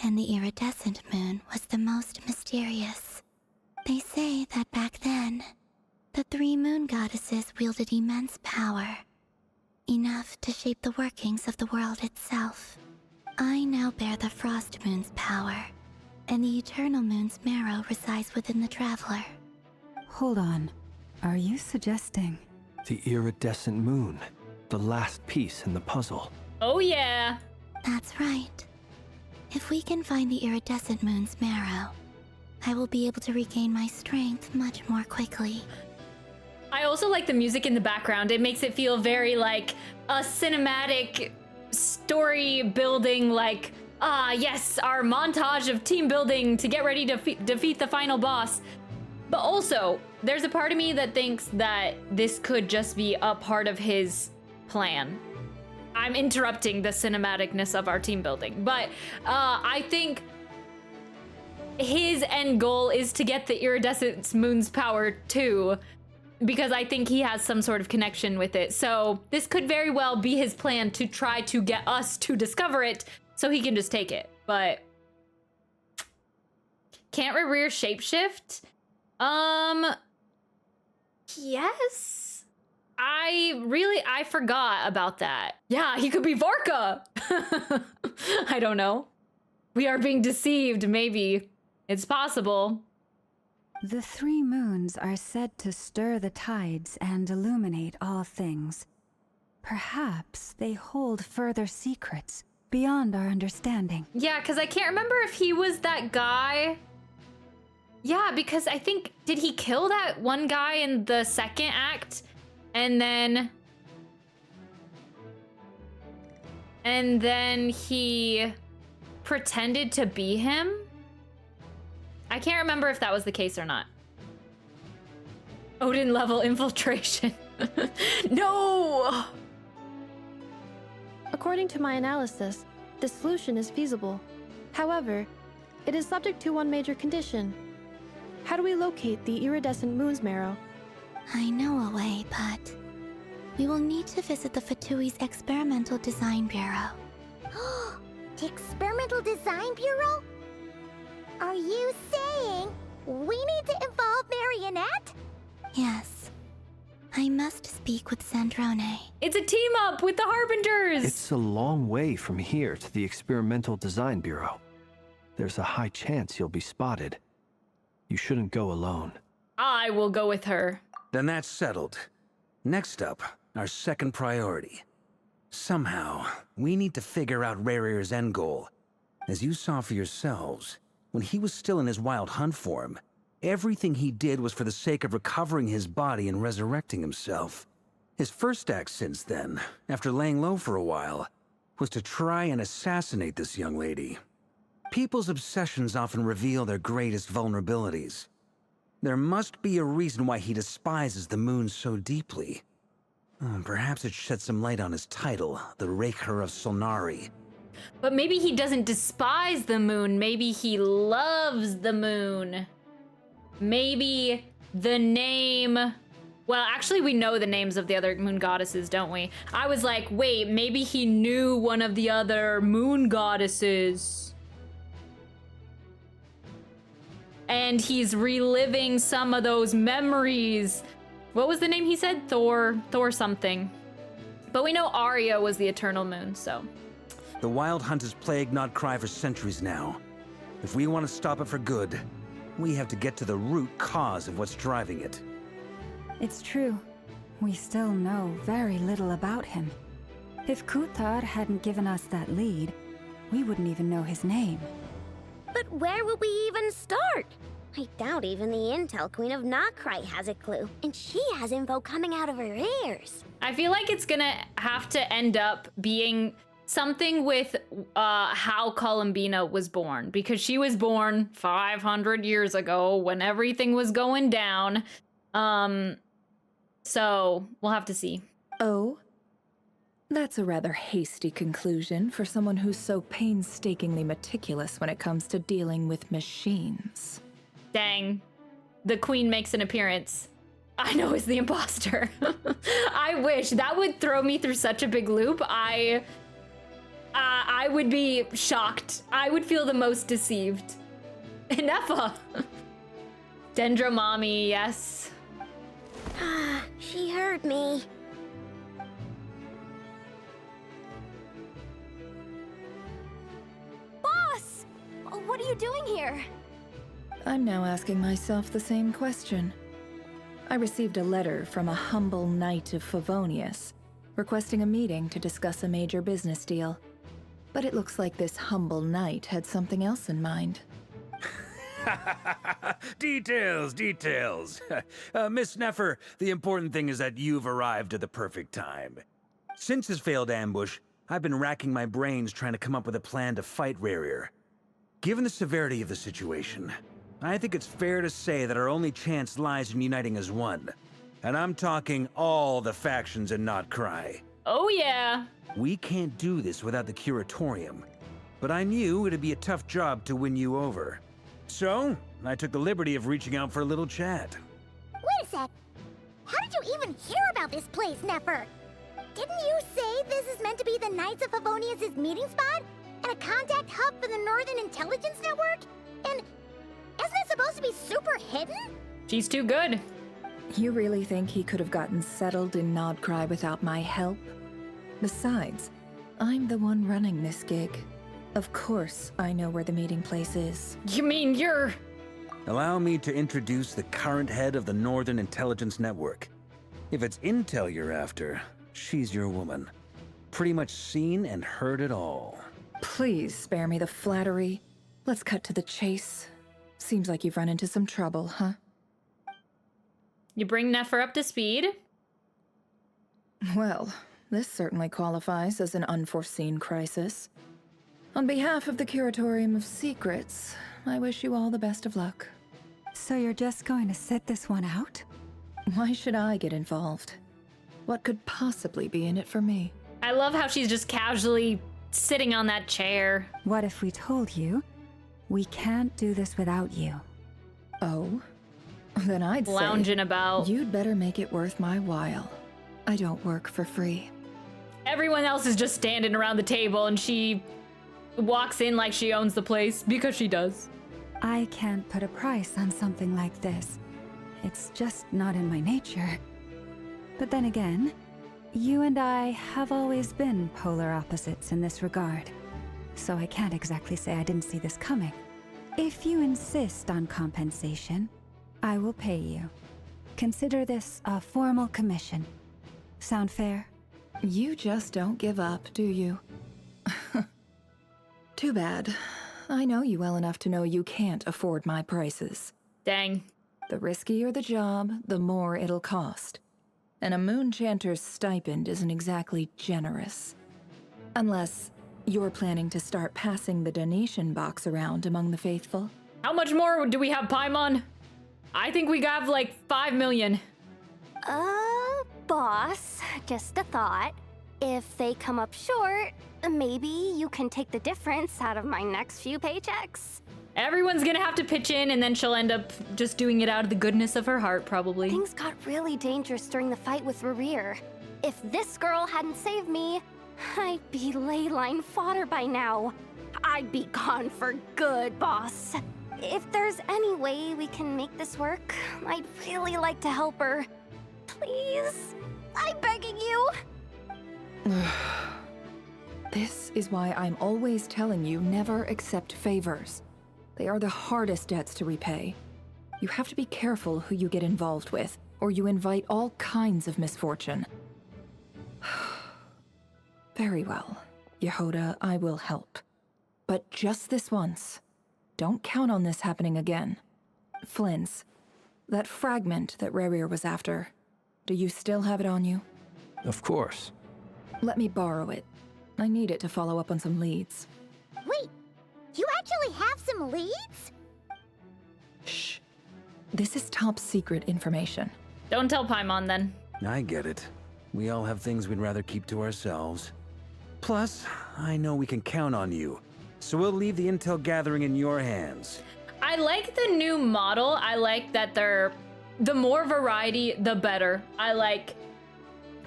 [SPEAKER 2] And the Iridescent Moon was the most mysterious. They say that back then, the 3 moon goddesses wielded immense power. Enough to shape the workings of the world itself. I now bear the Frost Moon's power, and the Eternal Moon's marrow resides within the Traveler.
[SPEAKER 4] Hold on. Are you suggesting?
[SPEAKER 5] The iridescent moon, the last piece in the puzzle.
[SPEAKER 1] Oh yeah.
[SPEAKER 2] That's right. If we can find the Iridescent Moon's marrow, I will be able to regain my strength much more quickly.
[SPEAKER 1] I also like the music in the background. It makes it feel very like a cinematic story building, like, yes, our montage of team building to get ready to defeat the final boss. But also, there's a part of me that thinks that this could just be a part of his plan. I'm interrupting the cinematicness of our team building, but I think his end goal is to get the iridescent moon's power too, because I think he has some sort of connection with it. So this could very well be his plan to try to get us to discover it so he can just take it. But can't RERIR'H shapeshift? Yes. I forgot about that. Yeah, he could be Vorka. I don't know. We are being deceived, maybe. It's possible.
[SPEAKER 4] The 3 moons are said to stir the tides and illuminate all things. Perhaps they hold further secrets beyond our understanding.
[SPEAKER 1] Yeah, because I can't remember if he was that guy. Yeah, because I think, did he kill that one guy in the second act? And then he pretended to be him? I can't remember if that was the case or not. Odin level infiltration. No!
[SPEAKER 7] According to my analysis, this solution is feasible. However, it is subject to one major condition. How do we locate the iridescent moon's marrow?
[SPEAKER 2] I know a way, but we will need to visit the Fatui's Experimental Design Bureau. The Experimental Design Bureau? Are you saying we need to involve Marionette? Yes. I must speak with Sandrone.
[SPEAKER 1] It's a team up with the Harbingers!
[SPEAKER 5] It's a long way from here to the Experimental Design Bureau. There's a high chance you'll be spotted. You shouldn't go alone.
[SPEAKER 1] I will go with her.
[SPEAKER 10] Then that's settled. Next up, our second priority. Somehow, we need to figure out RERIR'S end goal. As you saw for yourselves, when he was still in his wild hunt form, everything he did was for the sake of recovering his body and resurrecting himself. His first act since then, after laying low for a while, was to try and assassinate this young lady. People's obsessions often reveal their greatest vulnerabilities. There must be a reason why he despises the moon so deeply. Perhaps it sheds some light on his title, the Raker of Solnari.
[SPEAKER 1] But maybe he doesn't despise the moon. Maybe he loves the moon. Maybe the name... Well, actually, we know the names of the other moon goddesses, don't we? I was like, wait, maybe he knew one of the other moon goddesses. And he's reliving some of those memories. What was the name he said? Thor something. But we know Arya was the eternal moon, so.
[SPEAKER 10] The Wild Hunt has plagued Nod-Krai for centuries now. If we want to stop it for good, we have to get to the root cause of what's driving it.
[SPEAKER 4] It's true. We still know very little about him. If Kuthar hadn't given us that lead, we wouldn't even know his name.
[SPEAKER 8] But where would we even start? I doubt even the Intel Queen of Nod-Krai has a clue, and she has info coming out of her ears.
[SPEAKER 1] I feel like it's gonna have to end up being something with how Columbina was born, because she was born 500 years ago when everything was going down. So we'll have to see.
[SPEAKER 11] Oh? That's a rather hasty conclusion for someone who's so painstakingly meticulous when it comes to dealing with machines.
[SPEAKER 1] Dang. The queen makes an appearance. I know it's the imposter. I wish. That would throw me through such a big loop. I would be shocked. I would feel the most deceived. Nefa. Dendromami, yes.
[SPEAKER 8] She heard me.
[SPEAKER 6] Boss! What are you doing here?
[SPEAKER 11] I'm now asking myself the same question. I received a letter from a humble knight of Favonius, requesting a meeting to discuss a major business deal. But it looks like this humble knight had something else in mind.
[SPEAKER 10] Details. Miss Nefer, the important thing is that you've arrived at the perfect time. Since his failed ambush, I've been racking my brains trying to come up with a plan to fight RERIR. Given the severity of the situation, I think it's fair to say that our only chance lies in uniting as one. And I'm talking all the factions in Nod-Krai.
[SPEAKER 1] Oh yeah.
[SPEAKER 10] We can't do this without the Curatorium, but I knew it'd be a tough job to win you over. So, I took the liberty of reaching out for a little chat.
[SPEAKER 2] Wait a sec. How did you even hear about this place, Nefer? Didn't you say this is meant to be the Knights of Favonius' meeting spot? And a contact hub for the Northern Intelligence Network? And isn't it supposed to be super hidden?
[SPEAKER 1] She's too good.
[SPEAKER 11] You really think he could have gotten settled in Nod-Krai without my help? Besides, I'm the one running this gig. Of course I know where the meeting place is.
[SPEAKER 1] You mean you're...
[SPEAKER 10] Allow me to introduce the current head of the Northern Intelligence Network. If it's intel you're after, she's your woman. Pretty much seen and heard it all.
[SPEAKER 11] Please spare me the flattery. Let's cut to the chase. Seems like you've run into some trouble, huh?
[SPEAKER 1] You bring Nefer up to speed.
[SPEAKER 11] Well, this certainly qualifies as an unforeseen crisis. On behalf of the Curatorium of Secrets, I wish you all the best of luck.
[SPEAKER 4] So you're just going to sit this one out?
[SPEAKER 11] Why should I get involved? What could possibly be in it for me?
[SPEAKER 1] I love how she's just casually sitting on that chair.
[SPEAKER 4] What if we told you we can't do this without you?
[SPEAKER 11] Oh? Then I'd
[SPEAKER 1] Lounging
[SPEAKER 11] say
[SPEAKER 1] about.
[SPEAKER 11] you'd better make it worth my while. I don't work for free.
[SPEAKER 1] Everyone else is just standing around the table and she walks in like she owns the place, because she does.
[SPEAKER 4] I can't put a price on something like this. It's just not in my nature. But then again, you and I have always been polar opposites in this regard. So I can't exactly say I didn't see this coming. If you insist on compensation, I will pay you. Consider this a formal commission. Sound fair?
[SPEAKER 11] You just don't give up, do you? Too bad. I know you well enough to know you can't afford my prices.
[SPEAKER 1] Dang.
[SPEAKER 11] The riskier the job, the more it'll cost. And a moon chanter's stipend isn't exactly generous. Unless you're planning to start passing the donation box around among the faithful.
[SPEAKER 1] How much more do we have, Paimon? I think we got like 5 million.
[SPEAKER 6] Boss, just a thought. If they come up short, maybe you can take the difference out of my next few paychecks.
[SPEAKER 1] Everyone's gonna have to pitch in, and then she'll end up just doing it out of the goodness of her heart, probably.
[SPEAKER 6] Things got really dangerous during the fight with RERIR. If this girl hadn't saved me, I'd be ley line fodder by now. I'd be gone for good, boss. If there's any way we can make this work, I'd really like to help her. Please? I'm begging you.
[SPEAKER 11] This is why I'm always telling you never accept favors. They are the hardest debts to repay. You have to be careful who you get involved with, or you invite all kinds of misfortune. Very well, Yehoda, I will help. But just this once. Don't count on this happening again. Flynn's, that fragment that RERIR was after, do you still have it on you?
[SPEAKER 5] Of course.
[SPEAKER 11] Let me borrow it. I need it to follow up on some leads.
[SPEAKER 2] Wait, you actually have some leads?
[SPEAKER 11] Shh. This is top secret information.
[SPEAKER 1] Don't tell Paimon then.
[SPEAKER 10] I get it. We all have things we'd rather keep to ourselves. Plus, I know we can count on you. So we'll leave the intel gathering in your hands.
[SPEAKER 1] I like the new model. I like that the more variety, the better. I like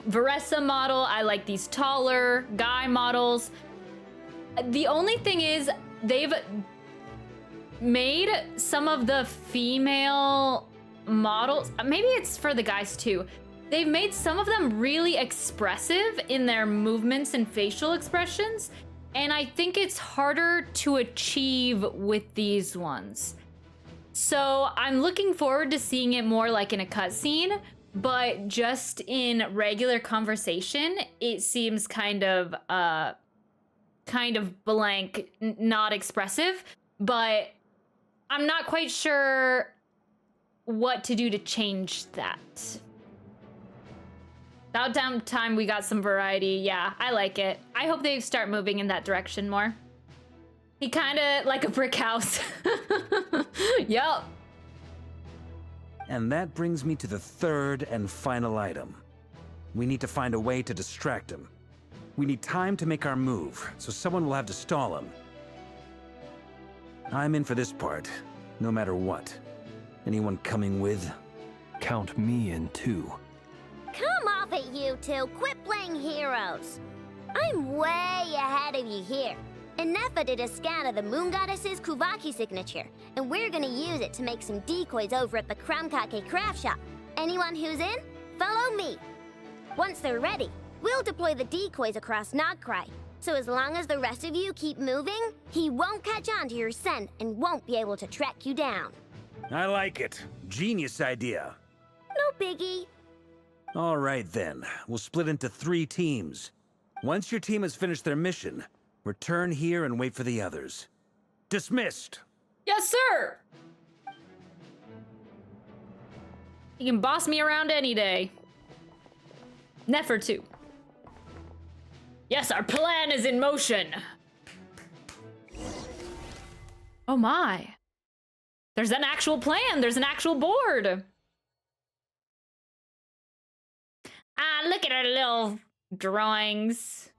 [SPEAKER 1] Veressa model. I like these taller guy models. The only thing is they've made some of the female models, maybe it's for the guys too. They've made some of them really expressive in their movements and facial expressions. And I think it's harder to achieve with these ones. So I'm looking forward to seeing it more like in a cutscene, but just in regular conversation, it seems kind of blank, not expressive, but I'm not quite sure what to do to change that. About damn time we got some variety. Yeah, I like it. I hope they start moving in that direction more. He kind of like a brick house. Yup.
[SPEAKER 10] And that brings me to the third and final item. We need to find a way to distract him. We need time to make our move, so someone will have to stall him. I'm in for this part. No matter what. Anyone coming with?
[SPEAKER 5] Count me in too.
[SPEAKER 8] Come off it, you two. Quit playing heroes. I'm way ahead of you here. Ineffa did a scan of the Moon Goddess's Kuvaki signature, and we're gonna use it to make some decoys over at the Krumkake craft shop. Anyone who's in, follow me. Once they're ready, we'll deploy the decoys across Nod-Krai. So as long as the rest of you keep moving, he won't catch on to your scent and won't be able to track you down.
[SPEAKER 10] I like it. Genius idea.
[SPEAKER 8] No biggie.
[SPEAKER 10] All right then. We'll split into 3 teams. Once your team has finished their mission, return here and wait for the others. Dismissed!
[SPEAKER 1] Yes, sir! You can boss me around any day. Never too. Yes, our plan is in motion. Oh my. There's an actual plan. There's an actual board. Ah, look at our little drawings.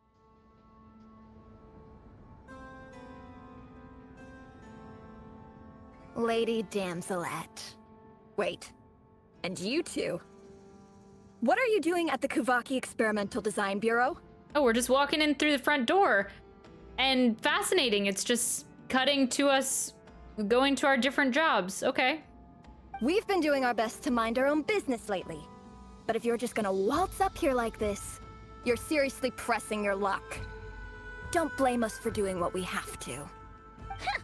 [SPEAKER 12] Lady Damselette. Wait, and you two? What are you doing at the Kuvaki Experimental Design Bureau?
[SPEAKER 1] Oh, we're just walking in through the front door. And fascinating, it's just cutting to us going to our different jobs. Okay.
[SPEAKER 12] We've been doing our best to mind our own business lately. But if you're just gonna waltz up here like this, you're seriously pressing your luck. Don't blame us for doing what we have to.
[SPEAKER 2] Huh.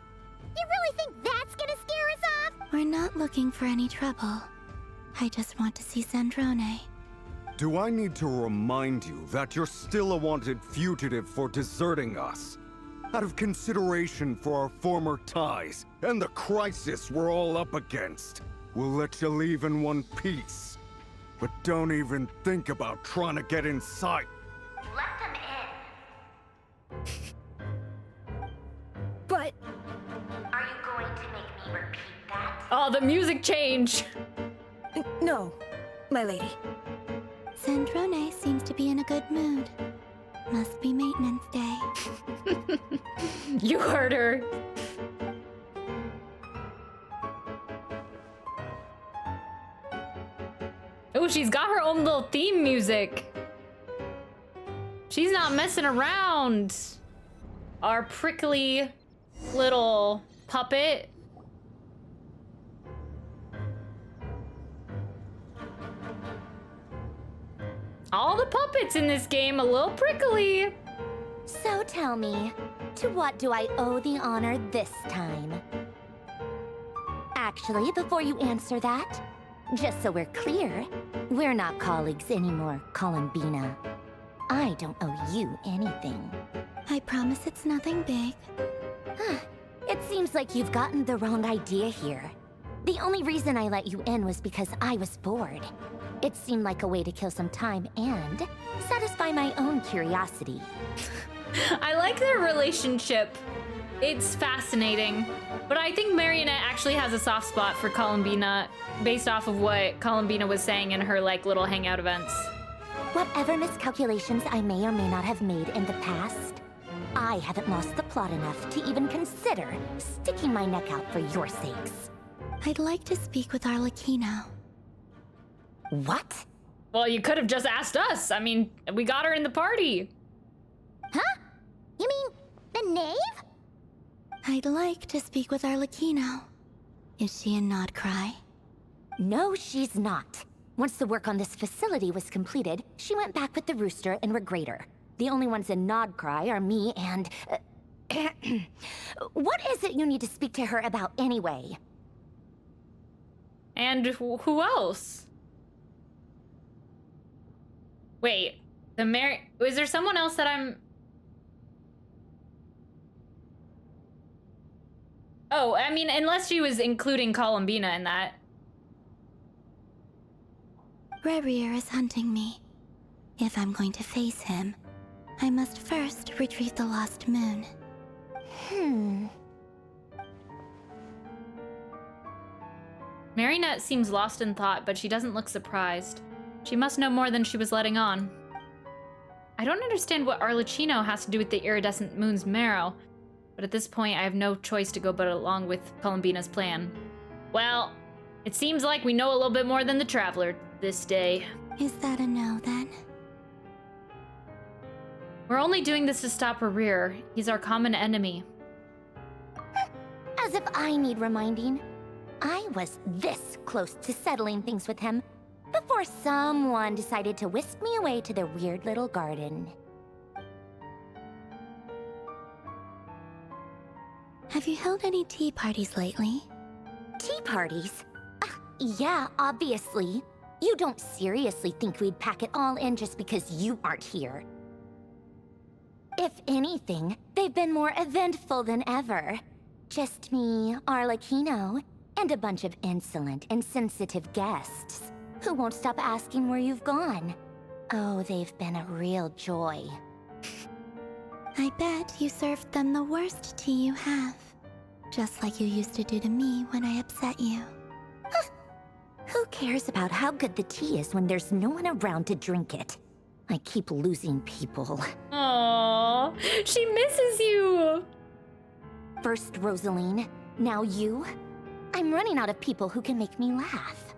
[SPEAKER 2] You really think that's gonna scare us off?
[SPEAKER 13] We're not looking for any trouble. I just want to see Zandrone.
[SPEAKER 14] Do I need to remind you that you're still a wanted fugitive for deserting us? Out of consideration for our former ties and the crisis we're all up against, we'll let you leave in one piece. But don't even think about trying to get inside.
[SPEAKER 8] Let them in.
[SPEAKER 12] But...
[SPEAKER 8] Are you going to make me repeat that?
[SPEAKER 1] Oh, the music change.
[SPEAKER 12] No, my lady.
[SPEAKER 13] Zandrone seems to be in a good mood. Must be maintenance day.
[SPEAKER 1] You heard her. Oh, she's got her own little theme music. She's not messing around. Our prickly little puppet. All the puppets in this game a little prickly.
[SPEAKER 6] So tell me, to what do I owe the honor this time? Actually, before you answer that, just so we're clear, we're not colleagues anymore, Columbina. I don't owe you anything.
[SPEAKER 13] I promise it's nothing big.
[SPEAKER 6] It seems like you've gotten the wrong idea here. The only reason I let you in was because I was bored. It seemed like a way to kill some time and satisfy my own curiosity.
[SPEAKER 1] I like their relationship. It's fascinating. But I think Marionette actually has a soft spot for Columbina based off of what Columbina was saying in her like little hangout events.
[SPEAKER 6] Whatever miscalculations I may or may not have made in the past, I haven't lost the plot enough to even consider sticking my neck out for your sakes.
[SPEAKER 13] I'd like to speak with Arlecchino.
[SPEAKER 6] What?
[SPEAKER 1] Well, you could have just asked us. I mean, we got her in the party.
[SPEAKER 2] Huh? You mean the knave?
[SPEAKER 13] I'd like to speak with Arlecchino. Is she in Nod-Krai?
[SPEAKER 6] No, she's not. Once the work on this facility was completed, she went back with the Rooster and Regrator. The only ones in Nod-Krai are me and... What is it you need to speak to her about anyway?
[SPEAKER 1] And who else? Wait, is there someone else that I'm... Oh, I mean, unless she was including Columbina in that.
[SPEAKER 13] RERIR'H is hunting me. If I'm going to face him, I must first retrieve the lost moon.
[SPEAKER 1] Marionette seems lost in thought, but she doesn't look surprised. She must know more than she was letting on. I don't understand what Arlecchino has to do with the iridescent moon's marrow, but at this point I have no choice to go but along with Columbina's plan. Well, it seems like we know a little bit more than the Traveler this day.
[SPEAKER 13] Is that a no, then?
[SPEAKER 1] We're only doing this to stop RERIR. He's our common enemy.
[SPEAKER 2] As if I need reminding. I was this close to settling things with him before someone decided to whisk me away to their weird little garden.
[SPEAKER 13] Have you held any tea parties lately?
[SPEAKER 2] Tea parties? Yeah, obviously. You don't seriously think we'd pack it all in just because you aren't here. If anything, they've been more eventful than ever. Just me, Arlecchino, and a bunch of insolent and sensitive guests who won't stop asking where you've gone. Oh, they've been a real joy.
[SPEAKER 13] I bet you served them the worst tea you have. Just like you used to do to me when I upset you.
[SPEAKER 2] Who cares about how good the tea is when there's no one around to drink it? I keep losing people.
[SPEAKER 1] Aww, she misses you!
[SPEAKER 2] First Rosaline, now you? I'm running out of people who can make me laugh.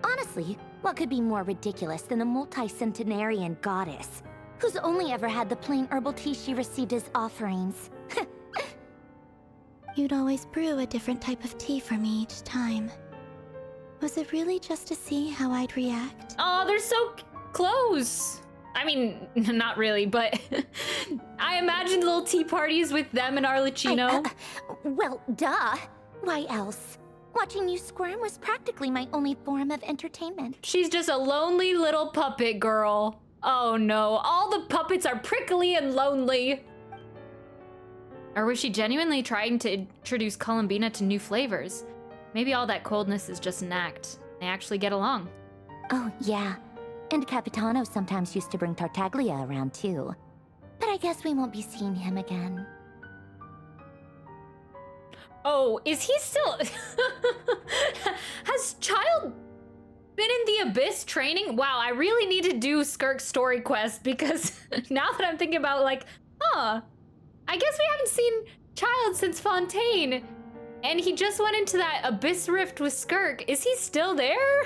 [SPEAKER 2] Honestly, what could be more ridiculous than a multi-centenarian goddess who's only ever had the plain herbal tea she received as offerings?
[SPEAKER 13] You'd always brew a different type of tea for me each time. Was it really just to see how I'd react?
[SPEAKER 1] Oh, they're so close. I mean, not really, but I imagined little tea parties with them and Arlecchino.
[SPEAKER 2] Well, duh. Why else? Watching you squirm was practically my only form of entertainment.
[SPEAKER 1] She's just a lonely little puppet girl. Oh no, all the puppets are prickly and lonely. Or was she genuinely trying to introduce Columbina to new flavors? Maybe all that coldness is just an act. They actually get along.
[SPEAKER 2] Oh, yeah. And Capitano sometimes used to bring Tartaglia around too. But I guess we won't be seeing him again.
[SPEAKER 1] Oh, is he still... Has Child been in the Abyss training? Wow, I really need to do Skirk's story quest because now that I'm thinking about like, I guess we haven't seen Child since Fontaine. And he just went into that Abyss Rift with Skirk. Is he still there?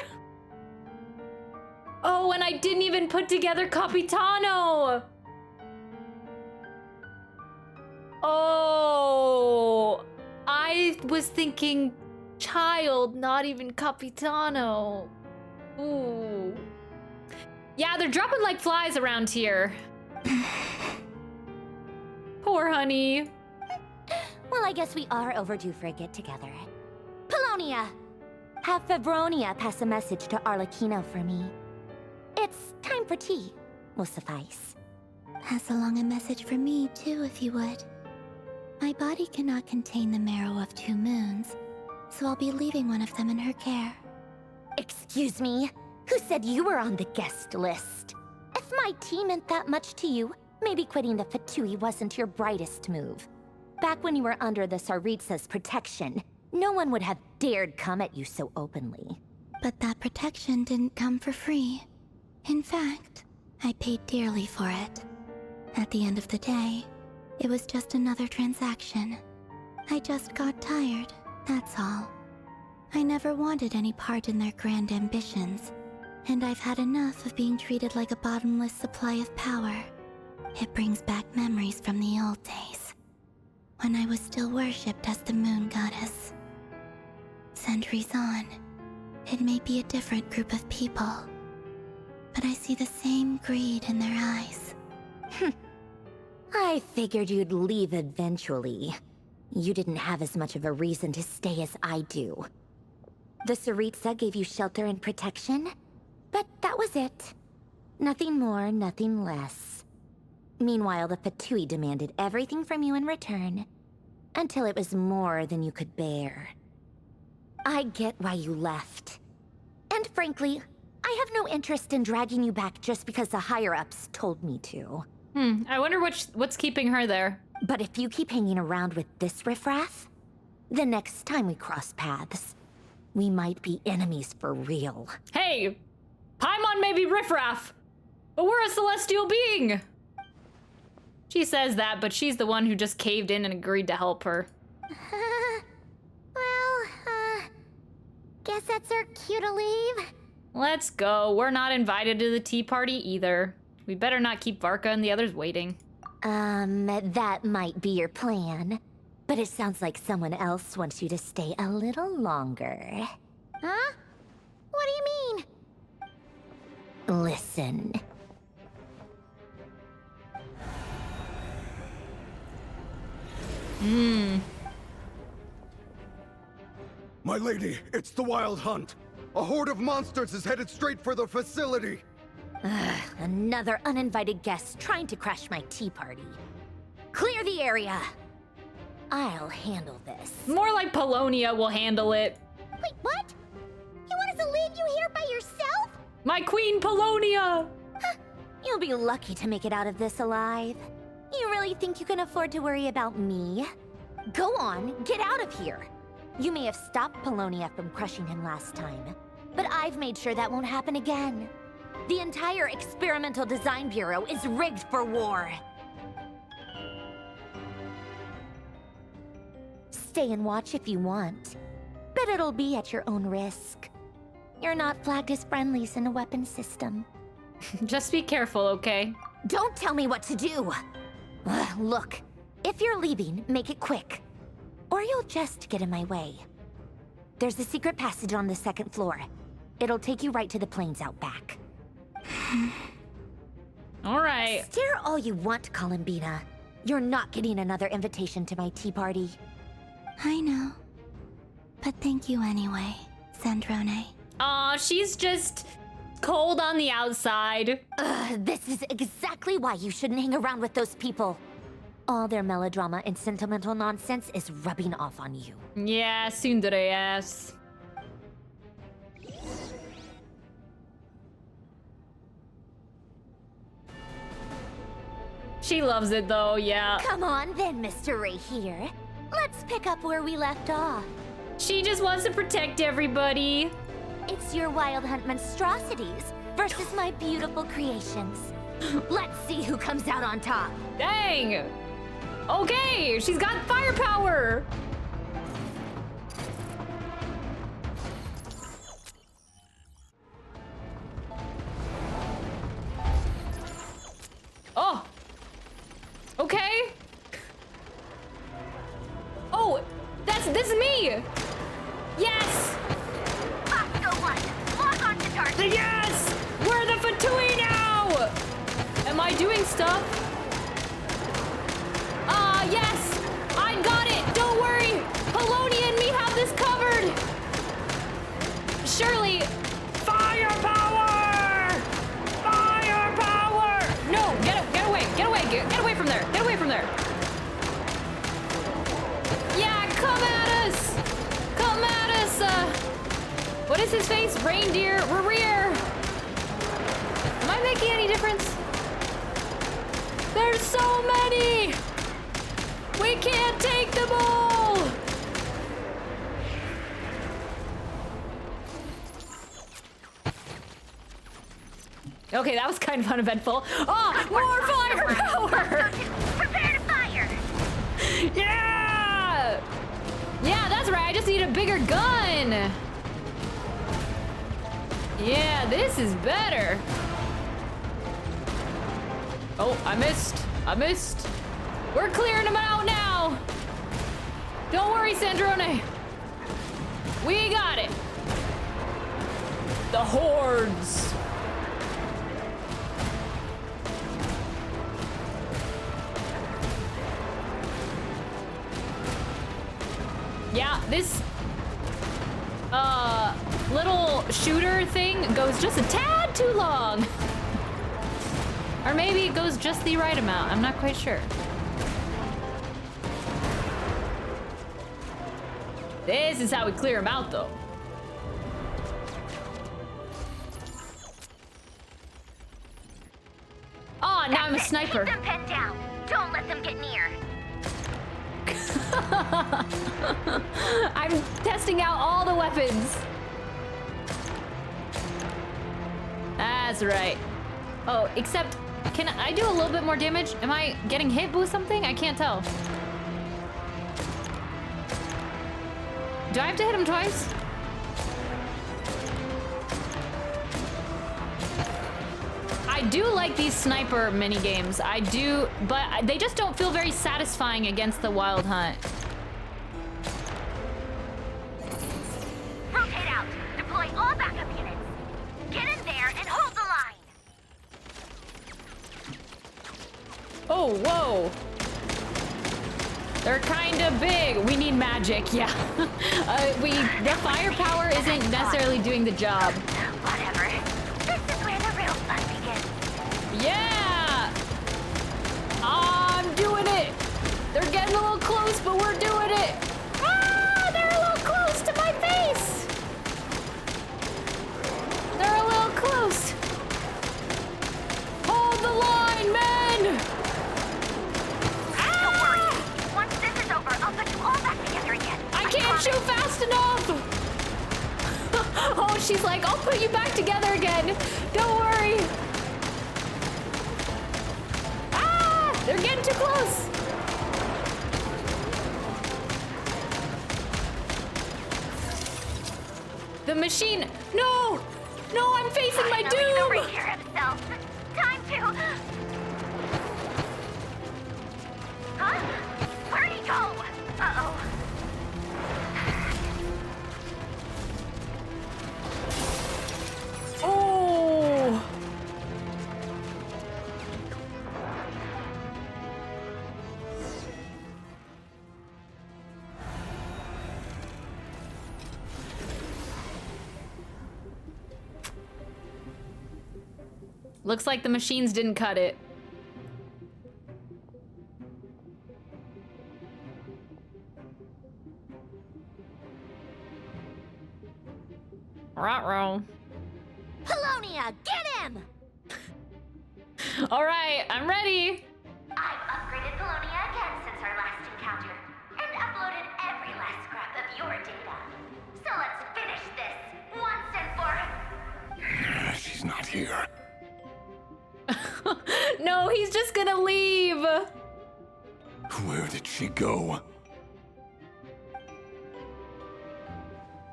[SPEAKER 1] Oh, and I didn't even put together Capitano. Oh, I was thinking Child, not even Capitano. Ooh. Yeah, they're dropping like flies around here. Poor honey.
[SPEAKER 2] Well, I guess we are overdue for a get-together. Polonia! Have Febronia pass a message to Arlecchino for me. It's time for tea. Will suffice.
[SPEAKER 13] Pass along a message for me, too, if you would. My body cannot contain the marrow of 2 moons, so I'll be leaving one of them in her care.
[SPEAKER 2] Excuse me? Who said you were on the guest list? If my tea meant that much to you, maybe quitting the Fatui wasn't your brightest move. Back when you were under the Tsaritsa's protection, no one would have dared come at you so openly.
[SPEAKER 13] But that protection didn't come for free. In fact, I paid dearly for it. At the end of the day, it was just another transaction. I just got tired, that's all. I never wanted any part in their grand ambitions, and I've had enough of being treated like a bottomless supply of power. It brings back memories from the old days, when I was still worshipped as the moon goddess. Centuries on, it may be a different group of people, but I see the same greed in their eyes.
[SPEAKER 2] I figured you'd leave eventually. You didn't have as much of a reason to stay as I do. The Tsaritsa gave you shelter and protection, but that was it. Nothing more, nothing less. Meanwhile, the Fatui demanded everything from you in return, until it was more than you could bear. I get why you left. And frankly, I have no interest in dragging you back just because the higher-ups told me to.
[SPEAKER 1] I wonder what's keeping her there.
[SPEAKER 2] But if you keep hanging around with this riffraff, the next time we cross paths, we might be enemies for real.
[SPEAKER 1] Hey! Paimon may be riffraff, but we're a celestial being! She says that, but she's the one who just caved in and agreed to help her.
[SPEAKER 2] guess that's our cue to leave.
[SPEAKER 1] Let's go. We're not invited to the tea party either. We better not keep Varka and the others waiting.
[SPEAKER 8] That might be your plan. But it sounds like someone else wants you to stay a little longer.
[SPEAKER 2] Huh? What do you mean?
[SPEAKER 8] Listen.
[SPEAKER 14] My lady, it's the Wild Hunt. A horde of monsters is headed straight for the facility.
[SPEAKER 8] Another uninvited guest trying to crash my tea party. Clear the area. I'll handle this.
[SPEAKER 1] More like Polonia will handle it.
[SPEAKER 2] Wait, what? You want us to leave you here by yourself?
[SPEAKER 1] My queen, Polonia!
[SPEAKER 8] Huh. You'll be lucky to make it out of this alive. You really think you can afford to worry about me? Go on, get out of here. You may have stopped Polonia from crushing him last time, but I've made sure that won't happen again. The entire Experimental Design Bureau is rigged for war. Stay and watch if you want, but it'll be at your own risk. You're not flagged as friendlies in a weapon system.
[SPEAKER 1] Just be careful, okay?
[SPEAKER 8] Don't tell me what to do! Look, if you're leaving, make it quick. Or you'll just get in my way. There's a secret passage on the 2nd floor. It'll take you right to the plains out back.
[SPEAKER 1] Alright.
[SPEAKER 8] Stare all you want, Columbina. You're not getting another invitation to my tea party.
[SPEAKER 13] I know. But thank you anyway, Sandrone.
[SPEAKER 1] Aw, she's just cold on the outside.
[SPEAKER 8] This is exactly why you shouldn't hang around with those people. All their melodrama and sentimental nonsense is rubbing off on you.
[SPEAKER 1] Yeah, tsundere ass. She loves it though, yeah.
[SPEAKER 8] Come on then, Mr. Ray here. Let's pick up where we left off.
[SPEAKER 1] She just wants to protect everybody.
[SPEAKER 8] It's your Wild Hunt monstrosities versus my beautiful creations. Let's see who comes out on top.
[SPEAKER 1] Dang! Okay, she's got firepower! Oh! Okay! Oh! This is me! Yes!
[SPEAKER 8] Go on! Log on to target!
[SPEAKER 1] Yes! We're the Fatui now! Am I doing stuff? Yes! I got it! Don't worry! Polonia and me have this covered! Surely... Firepower! Firepower! No! Get away! Get away! Get away from there! Get away from there! Yeah! Come at us! Come at us! What is his face? Reindeer? RERIR! Am I making any difference? There's so many! We can't take them all! Okay, that was kind of uneventful. Oh, more firepower!
[SPEAKER 8] Prepare to fire!
[SPEAKER 1] Yeah! Yeah, that's right. I just need a bigger gun. Yeah, this is better. Oh, I missed. I missed. We're clearing them out now. Don't worry, Sandrone. We got it. The hordes. Yeah, this little shooter thing goes just a tad too long. Or maybe it goes just the right amount. I'm not quite sure. This is how we clear them out, though. Oh, now I'm a sniper.
[SPEAKER 8] Keep them pinned down. Don't let them get near.
[SPEAKER 1] I'm testing out all the weapons. That's right. Oh, except, can I do a little bit more damage? Am I getting hit with something? I can't tell. Do I have to hit him twice? I do like these sniper mini games. I do, but they just don't feel very satisfying against the Wild Hunt.
[SPEAKER 8] Rotate out. Deploy all backup units. Get in there and hold the line.
[SPEAKER 1] Oh, whoa. They're kind of big. We need magic, yeah. The firepower isn't necessarily doing the job.
[SPEAKER 8] Whatever. This is where the real fun begins.
[SPEAKER 1] Yeah! I'm doing it. They're getting a little close, but we're doing it. Ah, they're a little close to my face. They're a little close. Hold the line, men.
[SPEAKER 8] Don't worry. Once this is over, I'll put you all back together again.
[SPEAKER 1] I can't shoot fast enough! Oh, she's like, I'll put you back together again. Don't worry. Ah! They're getting too close. The machine. No! No, I'm facing my doom!
[SPEAKER 8] Repair himself. Time to... Huh? Where'd he go? Uh-oh.
[SPEAKER 1] Oh! Looks like the machines didn't cut it. Ruh-roh.
[SPEAKER 8] Polonia, get him!
[SPEAKER 1] All right, I'm ready.
[SPEAKER 8] I've upgraded Polonia again since our last encounter, and uploaded every last scrap of your data. So let's finish this once and for...
[SPEAKER 9] She's not here.
[SPEAKER 1] No, he's just gonna leave.
[SPEAKER 9] Where did she go?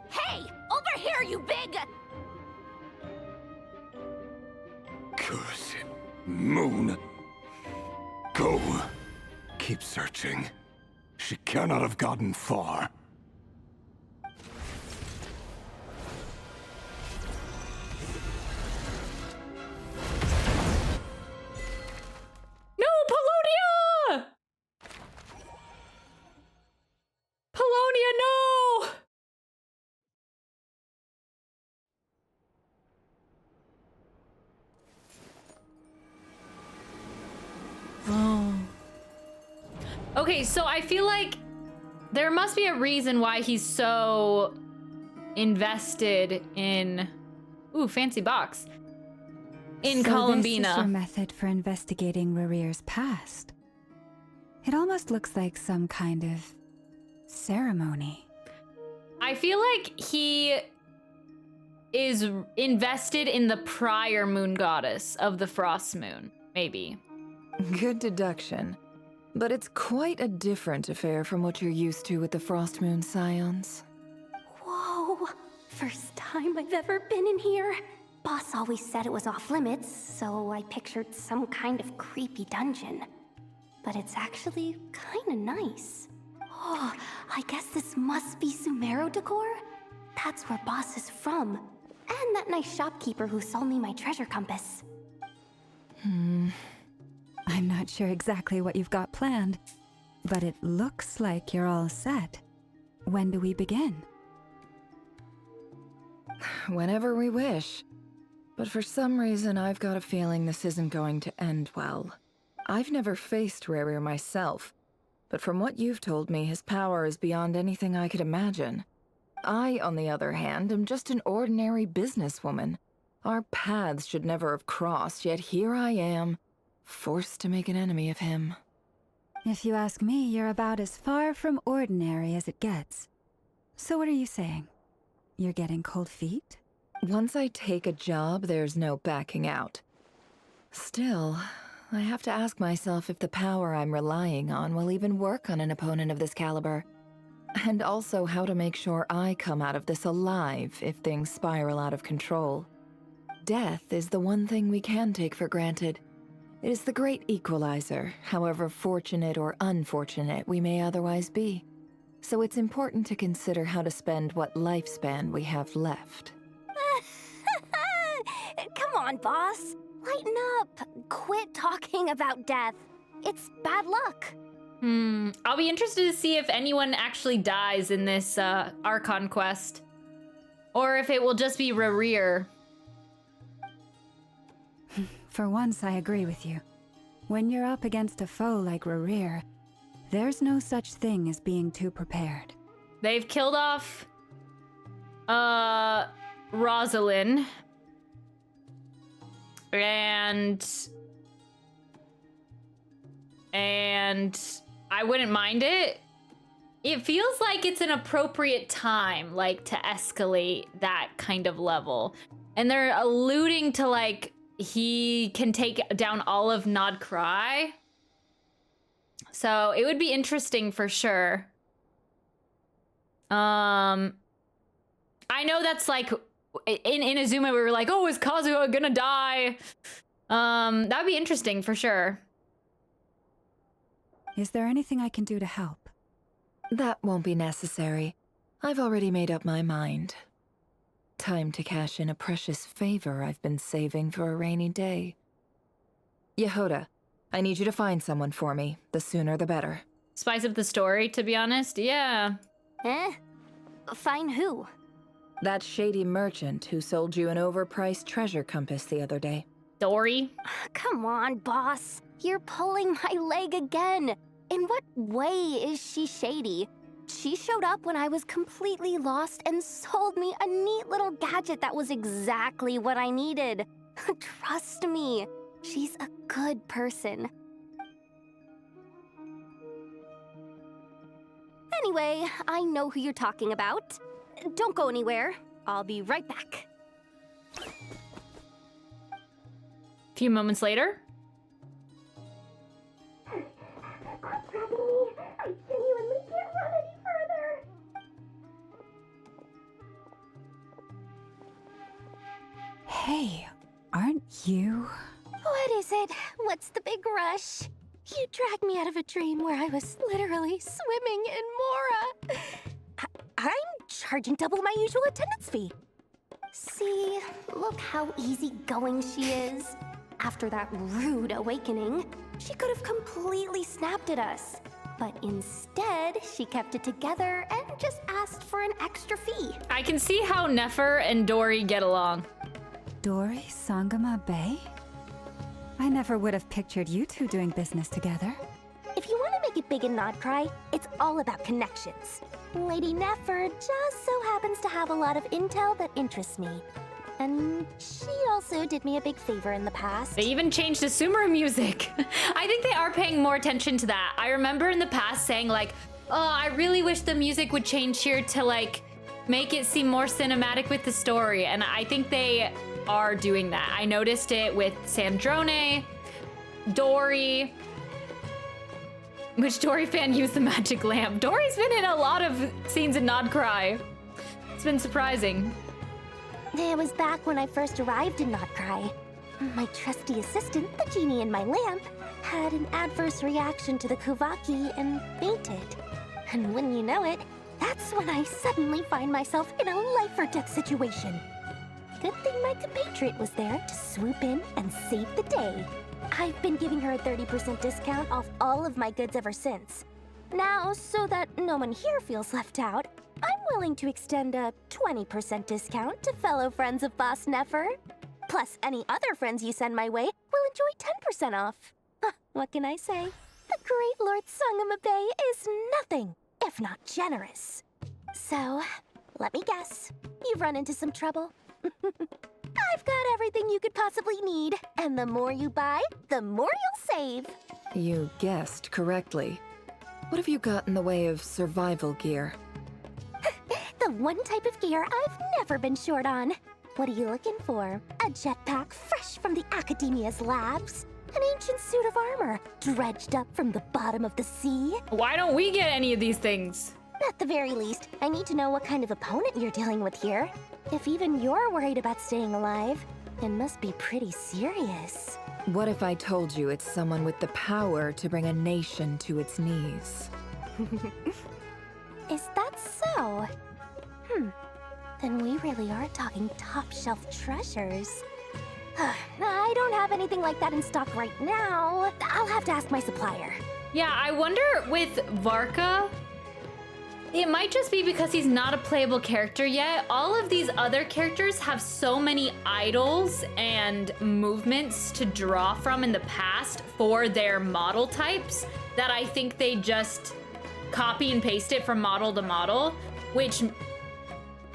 [SPEAKER 8] Hey! Over here, you big...
[SPEAKER 9] Cursed moon. Go. Keep searching. She cannot have gotten far.
[SPEAKER 1] No, Polonia! Polonia, no! Oh. Okay, so I feel like there must be a reason why he's so invested in... Ooh, fancy box. In Columbina.
[SPEAKER 4] This is your method for investigating RERIR'S past. It almost looks like some kind of ceremony.
[SPEAKER 1] I feel like he is invested in the prior moon goddess of the Frost Moon, maybe.
[SPEAKER 11] Good deduction. But it's quite a different affair from what you're used to with the Frost Moon Scions.
[SPEAKER 6] Whoa! First time I've ever been in here. Boss always said it was off limits, so I pictured some kind of creepy dungeon. But it's actually kinda nice. Oh, I guess this must be Sumero decor? That's where Boss is from. And that nice shopkeeper who sold me my treasure compass.
[SPEAKER 4] I'm not sure exactly what you've got planned, but it looks like you're all set. When do we begin?
[SPEAKER 11] Whenever we wish. But for some reason, I've got a feeling this isn't going to end well. I've never faced RERIR myself, but from what you've told me, his power is beyond anything I could imagine. I, on the other hand, am just an ordinary businesswoman. Our paths should never have crossed, yet here I am, forced to make an enemy of him.
[SPEAKER 4] If you ask me, you're about as far from ordinary as it gets. So what are you saying? You're getting cold feet?
[SPEAKER 11] Once I take a job, there's no backing out. Still, I have to ask myself if the power I'm relying on will even work on an opponent of this caliber. And also how to make sure I come out of this alive if things spiral out of control. Death is the one thing we can take for granted. It is the great equalizer, however fortunate or unfortunate we may otherwise be. So it's important to consider how to spend what lifespan we have left.
[SPEAKER 6] Come on, boss. Lighten up. Quit talking about death. It's bad luck.
[SPEAKER 1] I'll be interested to see if anyone actually dies in this Archon Quest. Or if it will just be RERIR.
[SPEAKER 4] For once, I agree with you. When you're up against a foe like RERIR, there's no such thing as being too prepared.
[SPEAKER 1] They've killed off Rosalind. And I wouldn't mind it. It feels like it's an appropriate time, like, to escalate that kind of level. And they're alluding to, like, he can take down all of Nod-Krai. So it would be interesting for sure. I know that's like in Inazuma we were like, oh, is Kazuha gonna die? That would be interesting for sure.
[SPEAKER 4] Is there anything I can do to help?
[SPEAKER 11] That won't be necessary. I've already made up my mind. Time to cash in a precious favor I've been saving for a rainy day. Yehoda, I need you to find someone for me. The sooner the better.
[SPEAKER 1] Spice up the story, to be honest. Yeah.
[SPEAKER 6] Find who?
[SPEAKER 11] That shady merchant who sold you an overpriced treasure compass the other day.
[SPEAKER 1] Dory?
[SPEAKER 6] Come on, boss. You're pulling my leg again. In what way is she shady? She showed up when I was completely lost and sold me a neat little gadget that was exactly what I needed. Trust me, she's a good person. Anyway, I know who you're talking about. Don't go anywhere. I'll be right back.
[SPEAKER 1] A few moments later.
[SPEAKER 6] I genuinely can't run any further.
[SPEAKER 4] Hey, aren't you?
[SPEAKER 6] What is it? What's the big rush? You dragged me out of a dream where I was literally swimming in Mora. I'm charging double my usual attendance fee. See, look how easygoing she is. After that rude awakening, she could have completely snapped at us. But instead, she kept it together and just asked for an extra fee.
[SPEAKER 1] I can see how Nefer and Dory get along.
[SPEAKER 4] Dory, Sangama, Bay? I never would have pictured you two doing business together.
[SPEAKER 6] If you want to make it big in Nod-Krai, it's all about connections. Lady Nefer just so happens to have a lot of intel that interests me. And she also did me a big favor in the past.
[SPEAKER 1] They even changed the Sumeru music. I think they are paying more attention to that. I remember in the past saying like, oh, I really wish the music would change here to like make it seem more cinematic with the story. And I think they are doing that. I noticed it with Sandrone, Dory. Which Dory fan used the magic lamp? Dory's been in a lot of scenes in Nod-Krai. It's been surprising.
[SPEAKER 6] It was back when I first arrived in Nod-Krai. My trusty assistant, the genie in my lamp, had an adverse reaction to the Kuvaki and fainted. And wouldn't you know it, that's when I suddenly find myself in a life-or-death situation. Good thing my compatriot was there to swoop in and save the day. I've been giving her a 30% discount off all of my goods ever since. Now, so that no one here feels left out, I'm willing to extend a 20% discount to fellow friends of Boss Nefer. Plus, any other friends you send my way will enjoy 10% off. What can I say? The great Lord Sangama Bay is nothing if not generous. So, let me guess. You've run into some trouble. I've got everything you could possibly need. And the more you buy, the more you'll save.
[SPEAKER 11] You guessed correctly. What have you got in the way of survival gear?
[SPEAKER 6] The one type of gear I've never been short on. What are you looking for? A jetpack fresh from the Academia's labs? An ancient suit of armor dredged up from the bottom of the sea?
[SPEAKER 1] Why don't we get any of these things?
[SPEAKER 6] At the very least, I need to know what kind of opponent you're dealing with here. If even you're worried about staying alive, It must be pretty serious.
[SPEAKER 11] What if I told you it's someone with the power to bring a nation to its knees?
[SPEAKER 6] Is that so? Then we really are talking top-shelf treasures. I don't have anything like that in stock right now. I'll have to ask my supplier.
[SPEAKER 1] Yeah, I wonder with Varka, it might just be because he's not a playable character yet. All of these other characters have so many idols and movements to draw from in the past for their model types that I think they just copy and paste it from model to model, which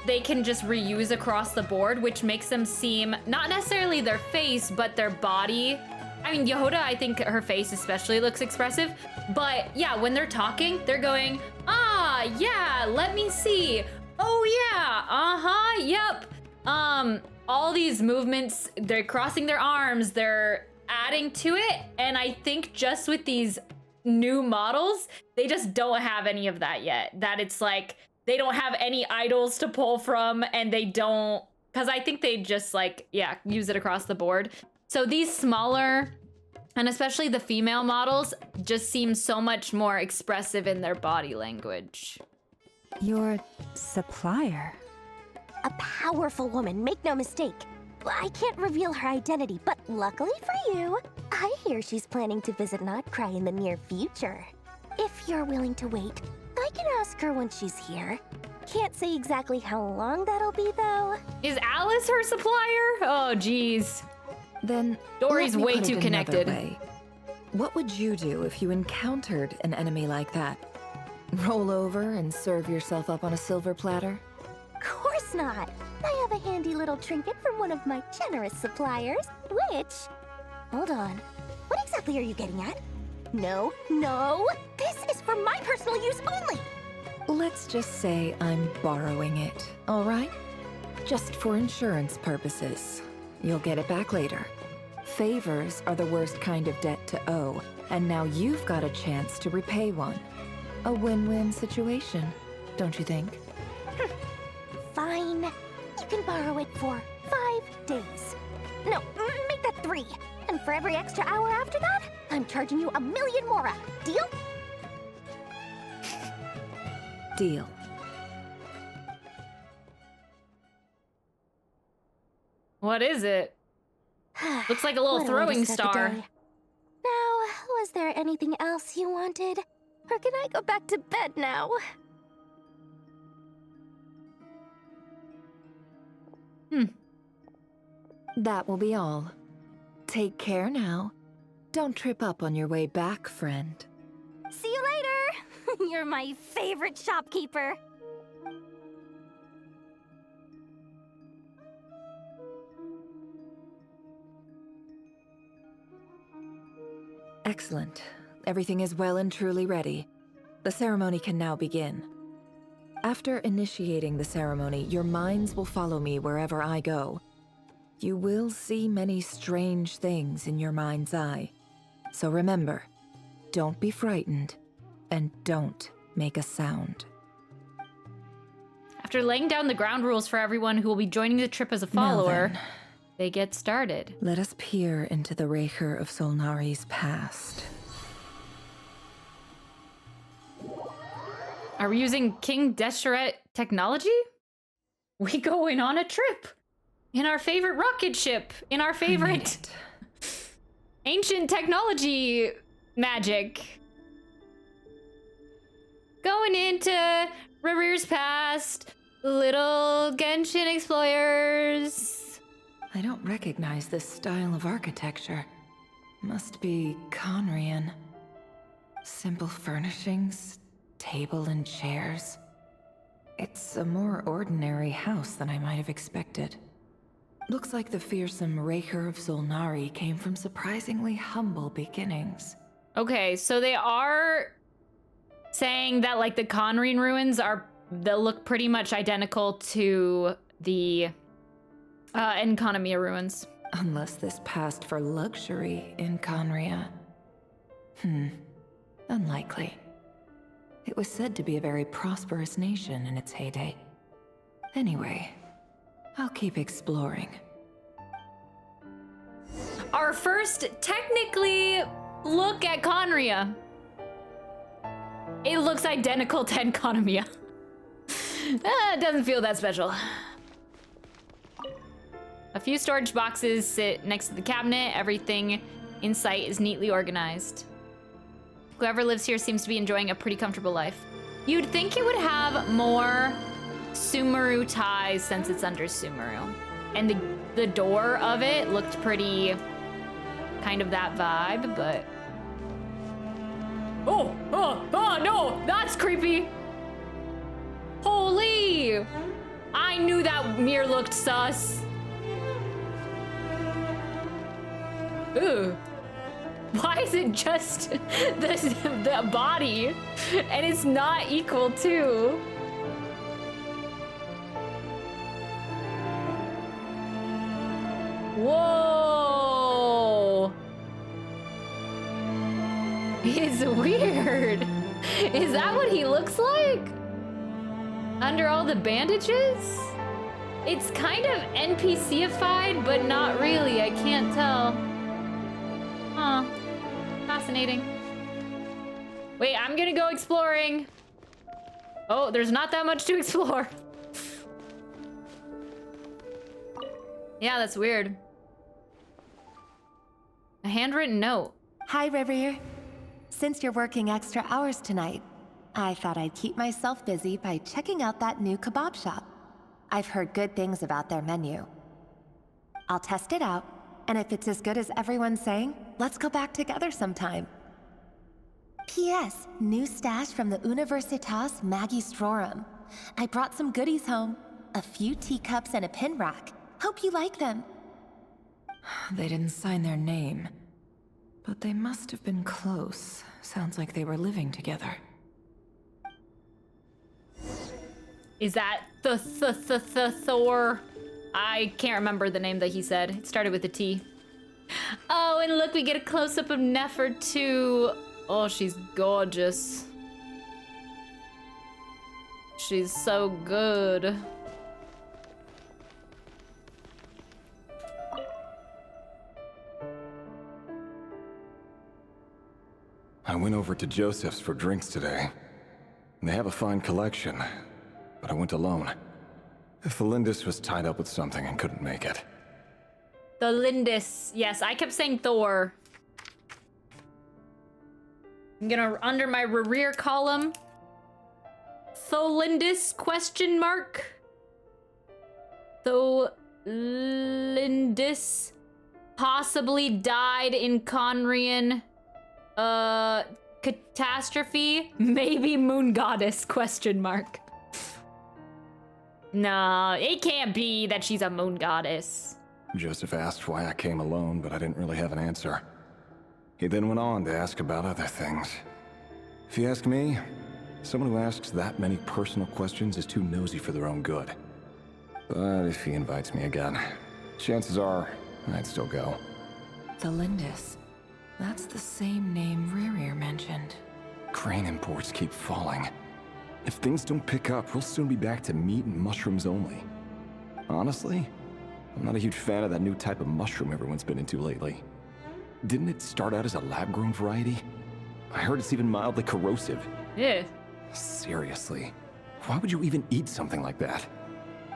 [SPEAKER 1] they can just reuse across the board, which makes them seem not necessarily their face, but their body. I mean, Yehoda, I think her face especially looks expressive, but yeah, when they're talking, they're going, ah, yeah, let me see. Oh yeah, yep. All these movements, they're crossing their arms, they're adding to it, and I think just with these new models, they just don't have any of that yet. That it's like, they don't have any idols to pull from, and they don't, because I think they just like, yeah, use it across the board. So these smaller, and especially the female models, just seem so much more expressive in their body language.
[SPEAKER 4] Your supplier?
[SPEAKER 6] A powerful woman, make no mistake. I can't reveal her identity, but luckily for you, I hear she's planning to visit Nod-Krai in the near future. If you're willing to wait, I can ask her when she's here. Can't say exactly how long that'll be, though.
[SPEAKER 1] Is Alice her supplier? Oh, geez.
[SPEAKER 11] Then
[SPEAKER 1] Dory's
[SPEAKER 11] let me
[SPEAKER 1] way
[SPEAKER 11] put it
[SPEAKER 1] too
[SPEAKER 11] another
[SPEAKER 1] connected.
[SPEAKER 11] way. What would you do if you encountered an enemy like that? Roll over and serve yourself up on a silver platter?
[SPEAKER 6] Of course not. I have a handy little trinket from one of my generous suppliers, which... Hold on. What exactly are you getting at? No, this is for my personal use only!
[SPEAKER 11] Let's just say I'm borrowing it, all right? Just for insurance purposes. You'll get it back later. Favors are the worst kind of debt to owe, and now you've got a chance to repay one. A win-win situation, don't you think?
[SPEAKER 6] Fine. You can borrow it for 5 days. No, make that 3. And for every extra hour after that, I'm charging you 1,000,000 mora. Deal?
[SPEAKER 11] Deal.
[SPEAKER 1] What is it? Looks like a little
[SPEAKER 6] What way to
[SPEAKER 1] throwing
[SPEAKER 6] start the
[SPEAKER 1] star.
[SPEAKER 6] day. Now, was there anything else you wanted? Or can I go back to bed now?
[SPEAKER 11] That will be all. Take care now. Don't trip up on your way back, friend.
[SPEAKER 6] See you later! You're my favorite shopkeeper.
[SPEAKER 11] Excellent. Everything is well and truly ready. The ceremony can now begin. After initiating the ceremony, your minds will follow me wherever I go. You will see many strange things in your mind's eye. So remember, don't be frightened, and don't make a sound.
[SPEAKER 1] After laying down the ground rules for everyone who will be joining the trip as a follower,
[SPEAKER 11] Now then,
[SPEAKER 1] they get started.
[SPEAKER 11] let us peer into the Recher of Solnari's past.
[SPEAKER 1] Are we using King Deshret technology? We going on a trip in our favorite rocket ship, in our favorite ancient technology magic. Going into RERIR'S Past, little Genshin explorers.
[SPEAKER 11] I don't recognize this style of architecture. Must be Khäenri'AH. Simple furnishings, table and chairs. It's a more ordinary house than I might have expected. Looks like the fearsome Recher of Solnari came from surprisingly humble beginnings.
[SPEAKER 1] Okay, so they are saying that like the Khäenri'AH ruins they'll look pretty much identical to the Enkanomiya ruins.
[SPEAKER 11] Unless this passed for luxury in Khäenri'AH. Unlikely. It was said to be a very prosperous nation in its heyday. Anyway, I'll keep exploring.
[SPEAKER 1] our first technically look at Khaenri'ah. It looks identical to Enkanomiya. It doesn't feel that special. A few storage boxes sit next to the cabinet. Everything in sight is neatly organized. Whoever lives here seems to be enjoying a pretty comfortable life. You'd think it would have more Sumeru ties since it's under Sumeru. And the door of it looked pretty kind of that vibe, but... Oh, no, that's creepy. Holy! I knew that mirror looked sus. Ooh. Why is it just the body and it's not equal to? Whoa. It's weird. Is that what he looks like? Under all the bandages? It's kind of NPC-ified, but not really. I can't tell. Huh. Fascinating. Wait, I'm gonna go exploring. Oh, there's not that much to explore. Yeah, that's weird. A handwritten note.
[SPEAKER 15] Hi, Rerir. Since you're working extra hours tonight, I thought I'd keep myself busy by checking out that new kebab shop. I've heard good things about their menu. I'll test it out, and if it's as good as everyone's saying, let's go back together sometime. P.S. New stash from the Universitas Magistrorum. I brought some goodies home. A few teacups and a pin rack. Hope you like them.
[SPEAKER 11] They didn't sign their name, but they must have been close. Sounds like they were living together.
[SPEAKER 1] Is that the Thor? I can't remember the name that he said. It started with a T. Oh, and look, we get a close-up of Nefertiti. Oh, she's gorgeous. She's so good.
[SPEAKER 9] I went over to Joseph's for drinks today. They have a fine collection, but I went alone. Felindis was tied up with something and couldn't make it.
[SPEAKER 1] The Lindis. Yes, I kept saying Thor. I'm gonna, under my Rerir column, Tholindis question mark. Tholindis possibly died in Khaenri'ah catastrophe. Maybe moon goddess question mark. No, it can't be that she's a moon goddess.
[SPEAKER 9] Joseph asked why I came alone, but I didn't really have an answer. He then went on to ask about other things. If you ask me, someone who asks that many personal questions is too nosy for their own good. But if he invites me again, chances are I'd still go.
[SPEAKER 11] Tholindis. That's the same name Rerir mentioned.
[SPEAKER 9] Crane imports keep falling. If things don't pick up, we'll soon be back to meat and mushrooms only. Honestly, I'm not a huge fan of that new type of mushroom everyone's been into lately. Didn't it start out as a lab-grown variety? I heard it's even mildly corrosive.
[SPEAKER 1] Yeah.
[SPEAKER 9] Seriously, why would you even eat something like that?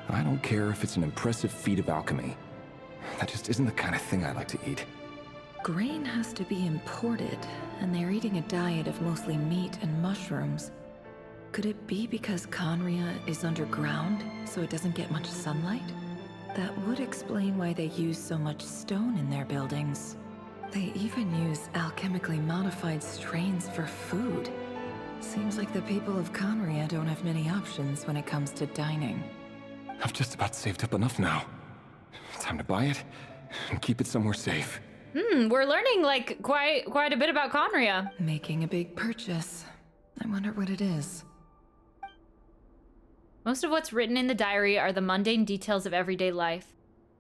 [SPEAKER 9] I don't care if it's an impressive feat of alchemy. That just isn't the kind of thing I like to eat.
[SPEAKER 11] Grain has to be imported, and they're eating a diet of mostly meat and mushrooms. Could it be because Khaenri'ah is underground, so it doesn't get much sunlight? That would explain why they use so much stone in their buildings. They even use alchemically modified strains for food. Seems like the people of Khaenri'ah don't have many options when it comes to dining.
[SPEAKER 9] I've just about saved up enough now. Time to buy it and keep it somewhere safe.
[SPEAKER 1] We're learning like quite a bit about Khaenri'ah.
[SPEAKER 11] Making a big purchase. I wonder what it is.
[SPEAKER 1] Most of what's written in the diary are the mundane details of everyday life.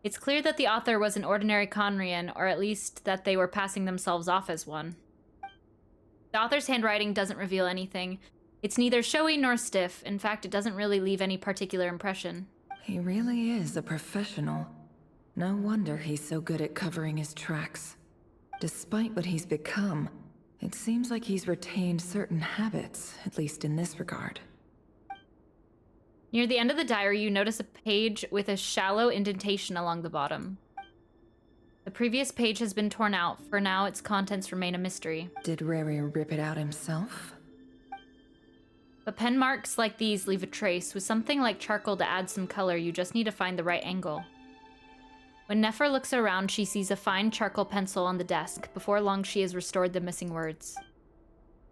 [SPEAKER 1] It's clear that the author was an ordinary Khaenri'an, or at least that they were passing themselves off as one. The author's handwriting doesn't reveal anything. It's neither showy nor stiff. In fact, it doesn't really leave any particular impression.
[SPEAKER 11] He really is a professional. No wonder he's so good at covering his tracks. Despite what he's become, it seems like he's retained certain habits, at least in this regard.
[SPEAKER 1] Near the end of the diary, you notice a page with a shallow indentation along the bottom. The previous page has been torn out. For now, its contents remain a mystery.
[SPEAKER 11] Did RERIR rip it out himself?
[SPEAKER 1] But pen marks like these leave a trace. With something like charcoal to add some color, you just need to find the right angle. When Nefer looks around, she sees a fine charcoal pencil on the desk. Before long, she has restored the missing words.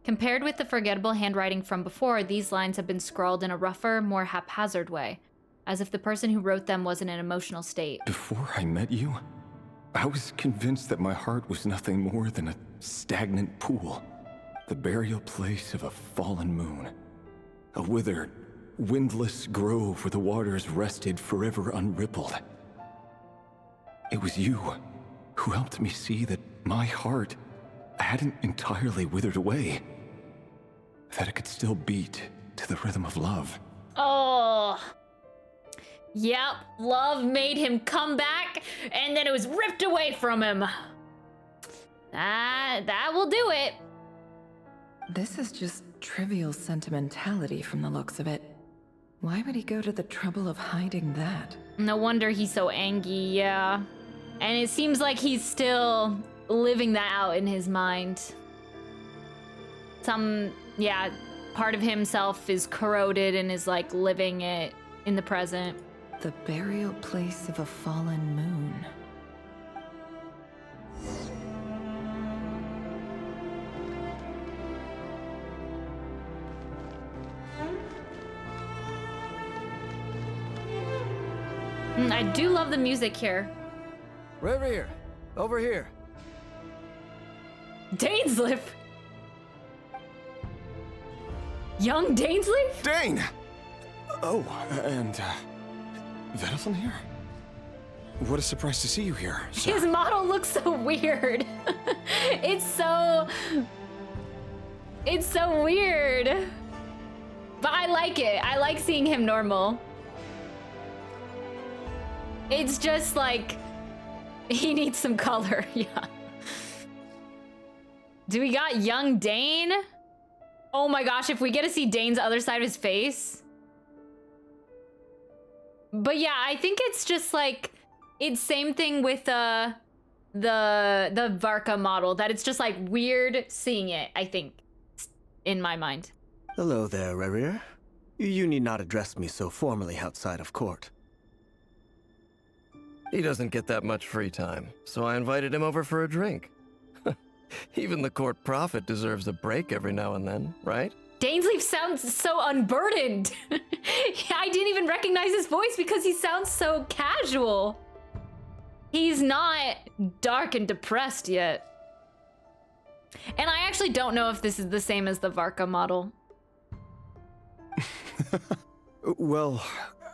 [SPEAKER 1] Compared with the forgettable handwriting from before, these lines have been scrawled in a rougher, more haphazard way, as if the person who wrote them was in an emotional state.
[SPEAKER 9] Before I met you, I was convinced that my heart was nothing more than a stagnant pool, the burial place of a fallen moon, a withered, windless grove where the waters rested forever unrippled. It was you who helped me see that my heart hadn't entirely withered away, that it could still beat to the rhythm of love.
[SPEAKER 1] Oh. Yep, love made him come back, and then it was ripped away from him. That will do it.
[SPEAKER 11] This is just trivial sentimentality from the looks of it. Why would he go to the trouble of hiding that?
[SPEAKER 1] No wonder he's so angry, yeah. And it seems like he's still living that out in his mind. Part of himself is corroded and is like living it in the present.
[SPEAKER 11] The burial place of a fallen moon.
[SPEAKER 1] I do love the music here.
[SPEAKER 5] RERIR, over here.
[SPEAKER 1] Dainsleif! Young Dainsleif?
[SPEAKER 9] Dane! Oh, and, Vedelson here? What a surprise to see you here.
[SPEAKER 1] His model looks so weird. It's so weird. But I like it. I like seeing him normal. It's just like, he needs some color, yeah. Do we got young Dane? Oh my gosh, if we get to see Dane's other side of his face. But yeah, I think it's just like, it's same thing with the Varka model, that it's just like weird seeing it, I think, in my mind.
[SPEAKER 16] Hello there, RERIR. You need not address me so formally outside of court.
[SPEAKER 5] He doesn't get that much free time, so I invited him over for a drink. Even the court prophet deserves a break every now and then, right?
[SPEAKER 1] Dainsleif sounds so unburdened. I didn't even recognize his voice because he sounds so casual. He's not dark and depressed yet. And I actually don't know if this is the same as the Varka model.
[SPEAKER 9] Well,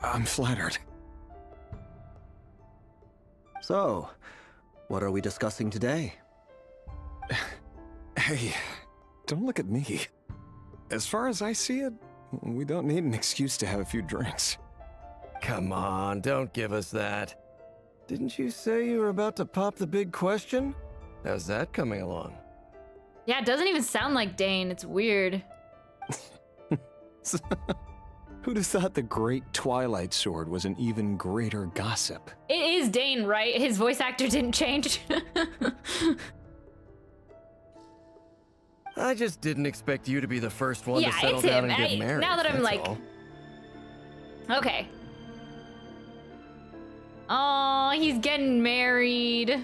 [SPEAKER 9] I'm flattered.
[SPEAKER 16] So, what are we discussing today?
[SPEAKER 9] Hey, don't look at me. As far as I see it, we don't need an excuse to have a few drinks.
[SPEAKER 5] Come on, don't give us that. Didn't you say you were about to pop the big question? How's that coming along?
[SPEAKER 1] Yeah, it doesn't even sound like Dane. It's weird.
[SPEAKER 3] Who'd have thought the great Twilight Sword was an even greater gossip?
[SPEAKER 1] It is Dane, right? His voice actor didn't change.
[SPEAKER 5] I just didn't expect you to be the first one to settle
[SPEAKER 1] it's
[SPEAKER 5] down
[SPEAKER 1] him.
[SPEAKER 5] and get married.
[SPEAKER 1] Now that I'm like...
[SPEAKER 5] all.
[SPEAKER 1] Okay. Oh, he's getting married.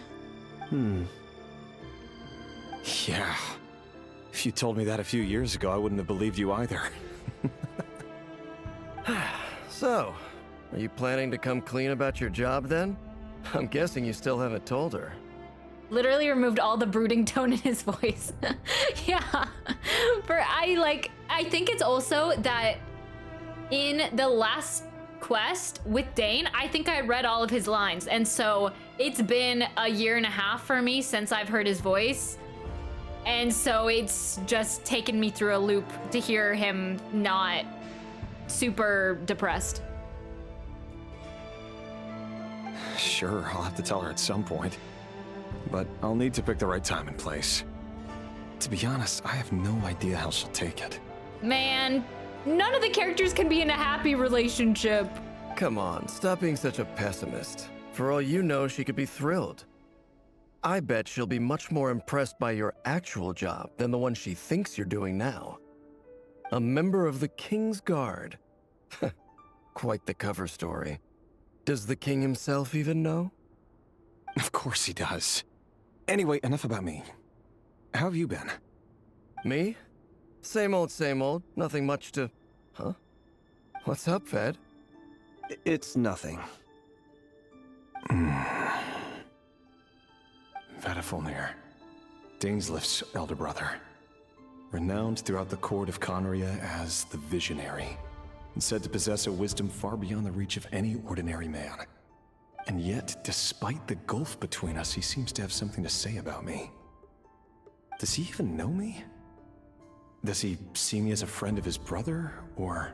[SPEAKER 3] Yeah. If you told me that a few years ago, I wouldn't have believed you either.
[SPEAKER 5] So, are you planning to come clean about your job then? I'm guessing you still haven't told her.
[SPEAKER 1] Literally removed all the brooding tone in his voice. Yeah. I think it's also that in the last quest with Dane, I think I read all of his lines. And so it's been a year and a half for me since I've heard his voice. And so it's just taken me through a loop to hear him not super depressed.
[SPEAKER 9] Sure, I'll have to tell her at some point. But I'll need to pick the right time and place. To be honest, I have no idea how she'll take it.
[SPEAKER 1] Man, none of the characters can be in a happy relationship.
[SPEAKER 16] Come on, stop being such a pessimist. For all you know, she could be thrilled. I bet she'll be much more impressed by your actual job than the one she thinks you're doing now. A member of the King's Guard. Quite the cover story. Does the king himself even know?
[SPEAKER 9] Of course he does. Anyway, enough about me. How have you been?
[SPEAKER 16] Me? Same old, same old. Nothing much to... Huh? What's up, Fed?
[SPEAKER 14] It's nothing.
[SPEAKER 9] Vedifulnir, Dainslif's elder brother. Renowned throughout the court of KHAENRI'AH as the Visionary, and said to possess a wisdom far beyond the reach of any ordinary man. And yet, despite the gulf between us, he seems to have something to say about me. Does he even know me? Does he see me as a friend of his brother, or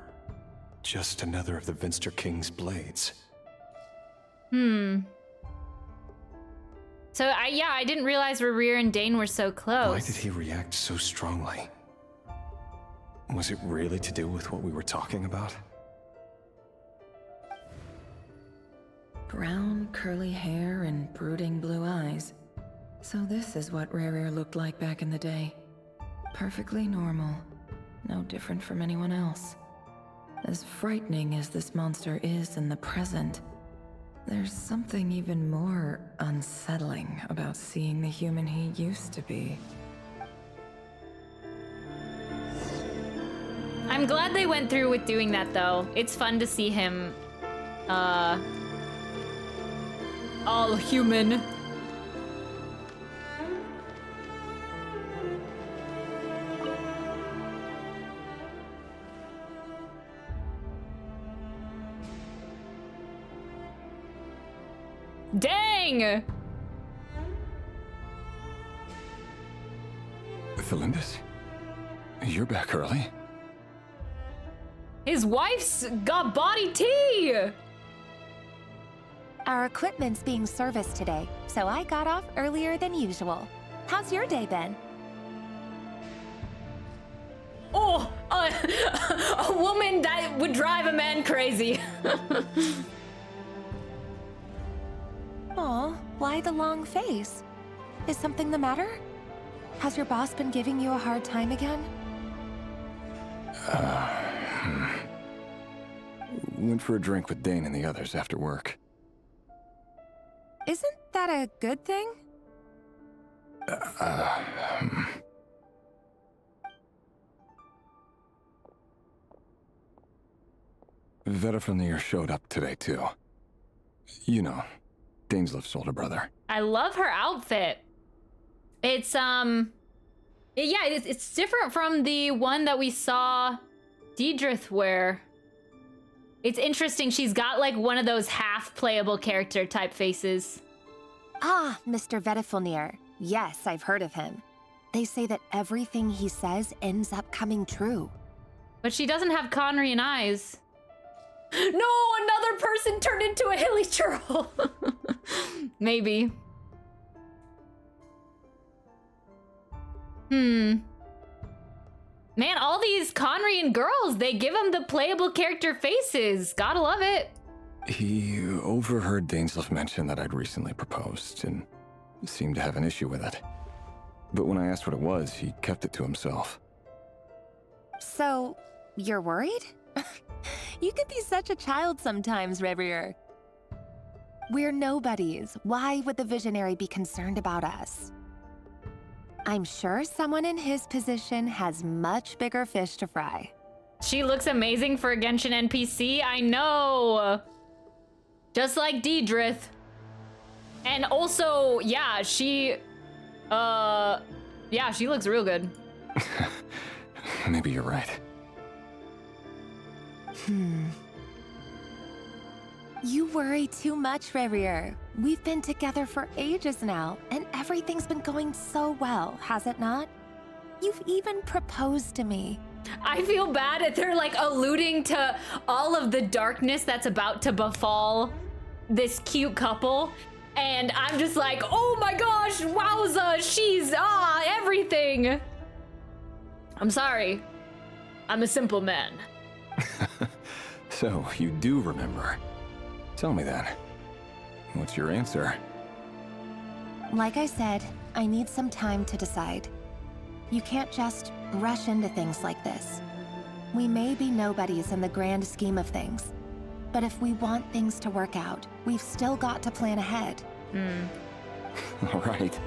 [SPEAKER 9] just another of the Vinster King's blades?
[SPEAKER 1] So, I didn't realize RERIR and Dane were so close.
[SPEAKER 9] Why did he react so strongly? Was it really to do with what we were talking about?
[SPEAKER 11] Brown, curly hair and brooding blue eyes. So this is what RERIR looked like back in the day. Perfectly normal. No different from anyone else. As frightening as this monster is in the present, there's something even more unsettling about seeing the human he used to be.
[SPEAKER 1] I'm glad they went through with doing that, though. It's fun to see him, all human. Dang!
[SPEAKER 9] Felindus? You're back early?
[SPEAKER 1] His wife's got body tea!
[SPEAKER 15] Our equipment's being serviced today, so I got off earlier than usual. How's your day been?
[SPEAKER 1] Oh, a woman that would drive a man crazy.
[SPEAKER 15] Aw, why the long face? Is something the matter? Has your boss been giving you a hard time again?
[SPEAKER 9] Went for a drink with Dane and the others after work.
[SPEAKER 15] Isn't that a good thing?
[SPEAKER 9] Vedifulnir showed up today, too. You know, Dainslif's older brother.
[SPEAKER 1] I love her outfit. It's, it's different from the one that we saw Deidrith wear. It's interesting, she's got like one of those half-playable character type faces.
[SPEAKER 15] Ah, Mr. Vedifulnir. Yes, I've heard of him. They say that everything he says ends up coming true.
[SPEAKER 1] But she doesn't have Khäenri'ahn eyes. No, another person turned into a hilly churl. Maybe. Man, all these Khäenri'ahn girls, they give them the playable character faces. Gotta love it.
[SPEAKER 9] He overheard Dainslif mention that I'd recently proposed and seemed to have an issue with it. But when I asked what it was, he kept it to himself.
[SPEAKER 15] So, you're worried? You could be such a child sometimes, RERIR. We're nobodies. Why would the Visionary be concerned about us? I'm sure someone in his position has much bigger fish to fry.
[SPEAKER 1] She looks amazing for a Genshin NPC, I know. Just like Deidrith. And also, yeah, she looks real good.
[SPEAKER 9] Maybe you're right.
[SPEAKER 15] You worry too much, RERIR. We've been together for ages now, and everything's been going so well, has it not? You've even proposed to me.
[SPEAKER 1] I feel bad that they're like alluding to all of the darkness that's about to befall this cute couple, and I'm just like, oh my gosh, wowza, she's everything. I'm sorry. I'm a simple man.
[SPEAKER 9] So, you do remember. Tell me then. What's your answer?
[SPEAKER 15] Like I said, I need some time to decide. You can't just rush into things like this. We may be nobodies in the grand scheme of things, but if we want things to work out, we've still got to plan ahead.
[SPEAKER 9] All right.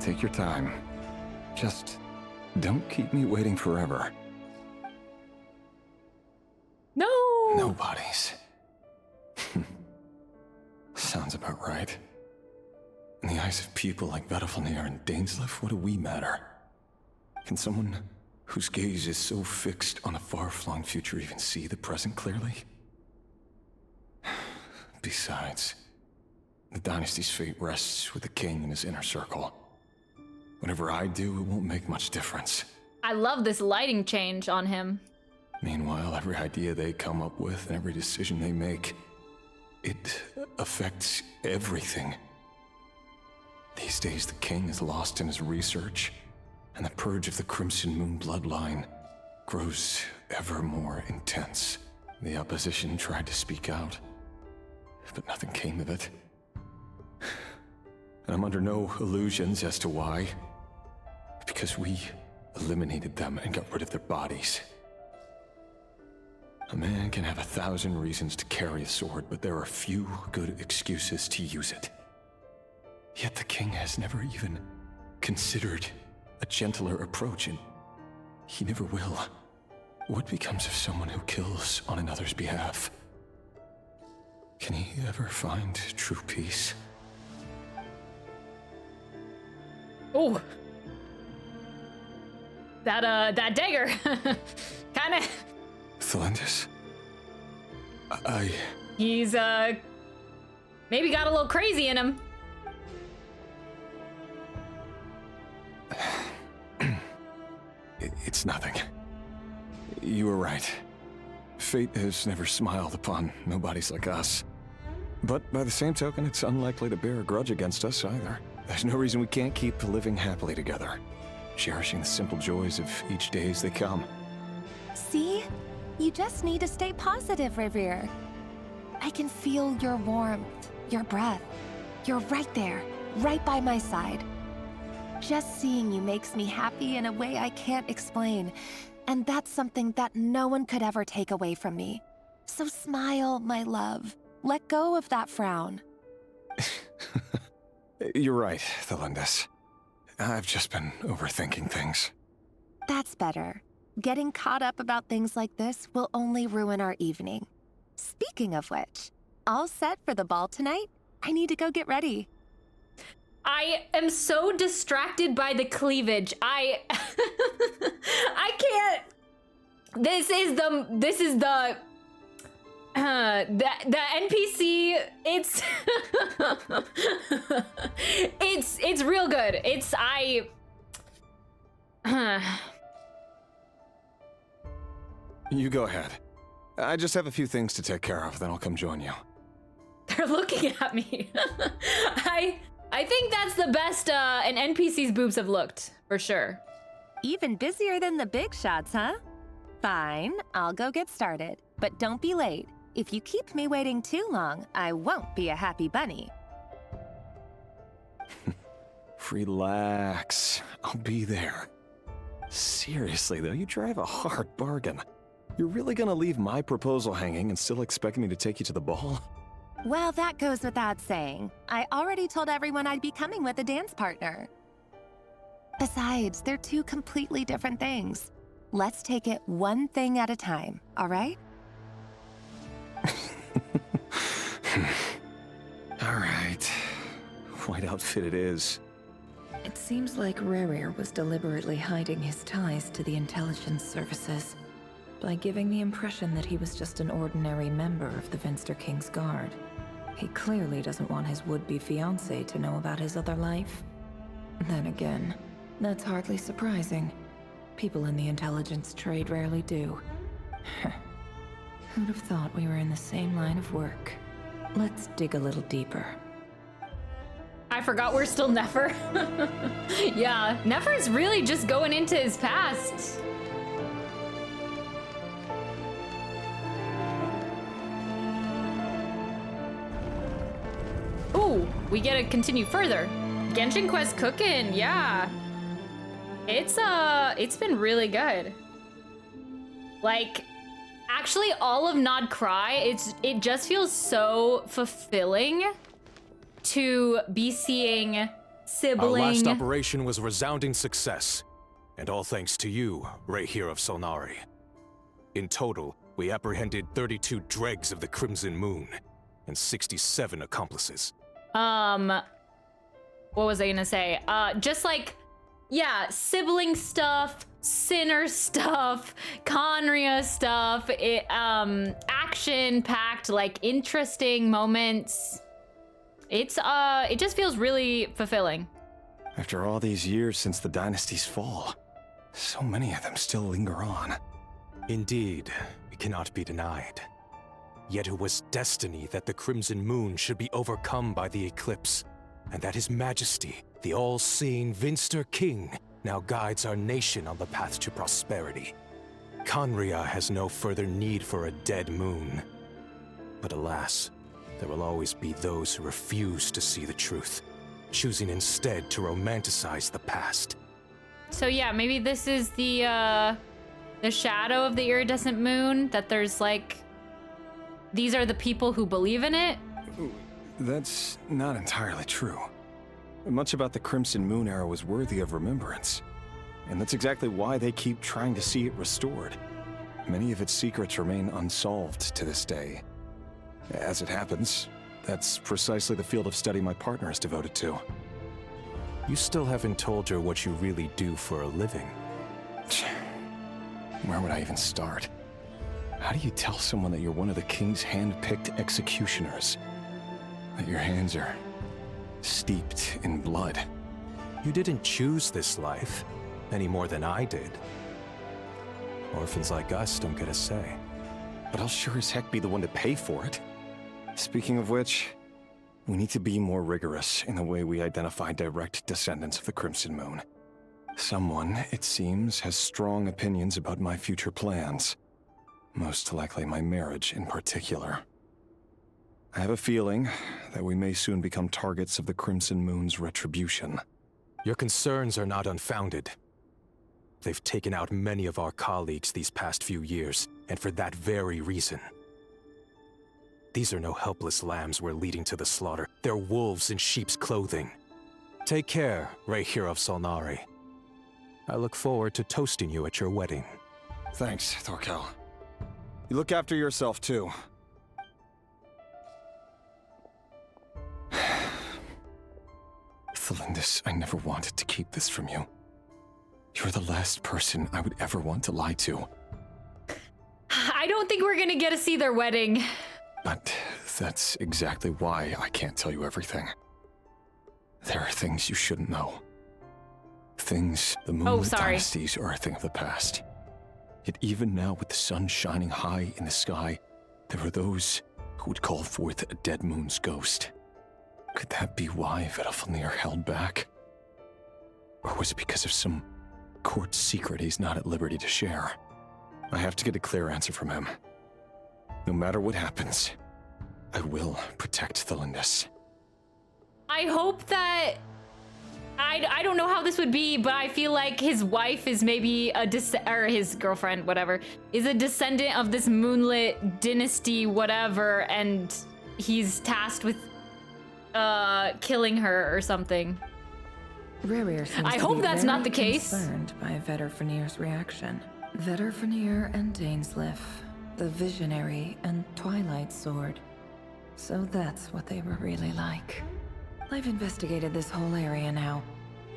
[SPEAKER 9] Take your time. Just don't keep me waiting forever.
[SPEAKER 1] No!
[SPEAKER 9] Nobodies. Sounds about right. In the eyes of people like Vedalfnir and Dainsleif, what do we matter? Can someone whose gaze is so fixed on a far-flung future even see the present clearly? Besides, the dynasty's fate rests with the king and his inner circle. Whatever I do, it won't make much difference.
[SPEAKER 1] I love this lighting change on him.
[SPEAKER 9] Meanwhile, every idea they come up with and every decision they make, it affects everything. These days, the king is lost in his research, and the purge of the Crimson Moon bloodline grows ever more intense. The opposition tried to speak out, but nothing came of it. And I'm under no illusions as to why. Because we eliminated them and got rid of their bodies. A man can have 1,000 reasons to carry a sword, but there are few good excuses to use it. Yet the king has never even considered a gentler approach, and he never will. What becomes of someone who kills on another's behalf? Can he ever find true peace?
[SPEAKER 1] Oh. That dagger. Kinda.
[SPEAKER 9] Thelindis?
[SPEAKER 1] He's, maybe got a little crazy in him.
[SPEAKER 9] It's nothing. You were right. Fate has never smiled upon nobodies like us. But by the same token, it's unlikely to bear a grudge against us either. There's no reason we can't keep living happily together, cherishing the simple joys of each day as they come.
[SPEAKER 15] See? You just need to stay positive, Rerir. I can feel your warmth, your breath. You're right there, right by my side. Just seeing you makes me happy in a way I can't explain. And that's something that no one could ever take away from me. So smile, my love. Let go of that frown.
[SPEAKER 9] You're right, Thelindis. I've just been overthinking things.
[SPEAKER 15] That's better. Getting caught up about things like this will only ruin our evening. Speaking of which, all set for the ball tonight? I need to go get ready.
[SPEAKER 1] I am so distracted by the cleavage. I can't. This is the NPC. It's real good.
[SPEAKER 9] You go ahead. I just have a few things to take care of, then I'll come join you.
[SPEAKER 1] They're looking at me. I think that's the best an NPC's boobs have looked, for sure.
[SPEAKER 15] Even busier than the big shots, huh? Fine, I'll go get started. But don't be late. If you keep me waiting too long, I won't be a happy bunny.
[SPEAKER 9] Relax. I'll be there. Seriously, though, you drive a hard bargain. You're really gonna leave my proposal hanging and still expect me to take you to the ball?
[SPEAKER 15] Well, that goes without saying. I already told everyone I'd be coming with a dance partner. Besides, they're two completely different things. Let's take it one thing at a time, all right?
[SPEAKER 9] All right. White outfit it is.
[SPEAKER 11] It seems like RERIR was deliberately hiding his ties to the intelligence services by giving the impression that he was just an ordinary member of the Venster King's Guard. He clearly doesn't want his would-be fiancée to know about his other life. Then again, that's hardly surprising. People in the intelligence trade rarely do. Who'd have thought we were in the same line of work? Let's dig a little deeper.
[SPEAKER 1] I forgot we're still Nefer. Yeah, Nefer's really just going into his past. Ooh, we get to continue further. Genshin Quest cooking, yeah. It's been really good. Like, actually all of Nod-Krai, it just feels so fulfilling to be seeing sibling.
[SPEAKER 3] Our last operation was a resounding success, and all thanks to you, RERIR of Solnari. In total, we apprehended 32 dregs of the Crimson Moon, and 67 accomplices.
[SPEAKER 1] What was I gonna say? Just like, yeah, sibling stuff, sinner stuff, KHAENRI'AH stuff, action-packed, like, interesting moments. It just feels really fulfilling.
[SPEAKER 9] After all these years since the dynasty's fall, so many of them still linger on.
[SPEAKER 3] Indeed, it cannot be denied. Yet it was destiny that the Crimson Moon should be overcome by the eclipse, and that His Majesty, the all-seeing Vinster King, now guides our nation on the path to prosperity. KHAENRI'AH has no further need for a dead moon. But alas, there will always be those who refuse to see the truth, choosing instead to romanticize the past.
[SPEAKER 1] So yeah, maybe this is the shadow of the iridescent moon, that there's like, these are the people who believe in it?
[SPEAKER 9] That's not entirely true. Much about the Crimson Moon era was worthy of remembrance, and that's exactly why they keep trying to see it restored. Many of its secrets remain unsolved to this day. As it happens, that's precisely the field of study my partner is devoted to.
[SPEAKER 3] You still haven't told her what you really do for a living.
[SPEAKER 9] Where would I even start? How do you tell someone that you're one of the king's hand-picked executioners? That your hands are steeped in blood?
[SPEAKER 3] You didn't choose this life, any more than I did. Orphans like us don't get a say.
[SPEAKER 9] But I'll sure as heck be the one to pay for it. Speaking of which, we need to be more rigorous in the way we identify direct descendants of the Crimson Moon. Someone, it seems, has strong opinions about my future plans. Most likely my marriage in particular. I have a feeling that we may soon become targets of the Crimson Moon's retribution.
[SPEAKER 3] Your concerns are not unfounded. They've taken out many of our colleagues these past few years, and for that very reason. These are no helpless lambs we're leading to the slaughter. They're wolves in sheep's clothing. Take care, RERIR of Solnari. I look forward to toasting you at your wedding.
[SPEAKER 9] Thanks, Thorkel. You look after yourself, too. Thelindis, I never wanted to keep this from you. You're the last person I would ever want to lie to.
[SPEAKER 1] I don't think we're gonna get to see their wedding.
[SPEAKER 9] But that's exactly why I can't tell you everything. There are things you shouldn't know. Things the moonlit dynasties are a thing of the past. Yet even now, with the sun shining high in the sky, there are those who would call forth a dead moon's ghost. Could that be why Vedalfnir held back? Or was it because of some court secret he's not at liberty to share? I have to get a clear answer from him. No matter what happens, I will protect Thelindis.
[SPEAKER 1] I hope that... I don't know how this would be, but I feel like his wife is maybe or his girlfriend, whatever, is a descendant of this moonlit dynasty, whatever, and he's tasked with killing her or something.
[SPEAKER 11] RERIR seems
[SPEAKER 1] I
[SPEAKER 11] to
[SPEAKER 1] hope
[SPEAKER 11] be
[SPEAKER 1] that's not the
[SPEAKER 11] very
[SPEAKER 1] case.
[SPEAKER 11] Concerned by Vedalfnir's reaction. Vedalfnir and Dainsleif, the Visionary and Twilight Sword. So that's what they were really like. I've investigated this whole area now.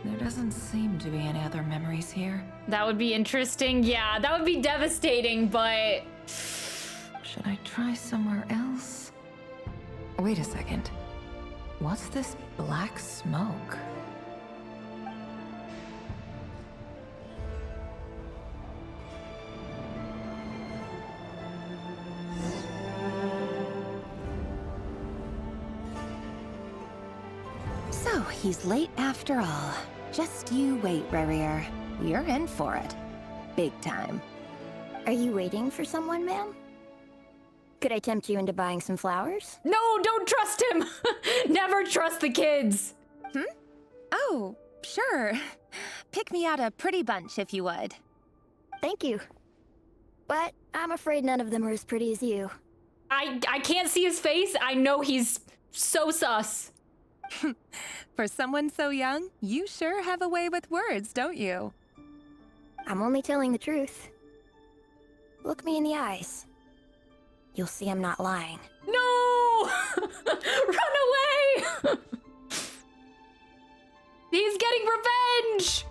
[SPEAKER 11] There doesn't seem to be any other memories here.
[SPEAKER 1] That would be interesting. Yeah, that would be devastating, but...
[SPEAKER 11] Should I try somewhere else? Wait a second. What's this black smoke?
[SPEAKER 15] So, he's late after all. Just you wait, RERIR. You're in for it. Big time.
[SPEAKER 12] Are you waiting for someone, ma'am? Could I tempt you into buying some flowers?
[SPEAKER 1] No, don't trust him! Never trust the kids!
[SPEAKER 15] Oh, sure. Pick me out a pretty bunch if you would.
[SPEAKER 12] Thank you. But I'm afraid none of them are as pretty as you.
[SPEAKER 1] I can't see his face. I know he's so sus.
[SPEAKER 15] For someone so young, you sure have a way with words, don't you?
[SPEAKER 12] I'm only telling the truth. Look me in the eyes. You'll see I'm not lying.
[SPEAKER 1] No! Run away! He's getting revenge!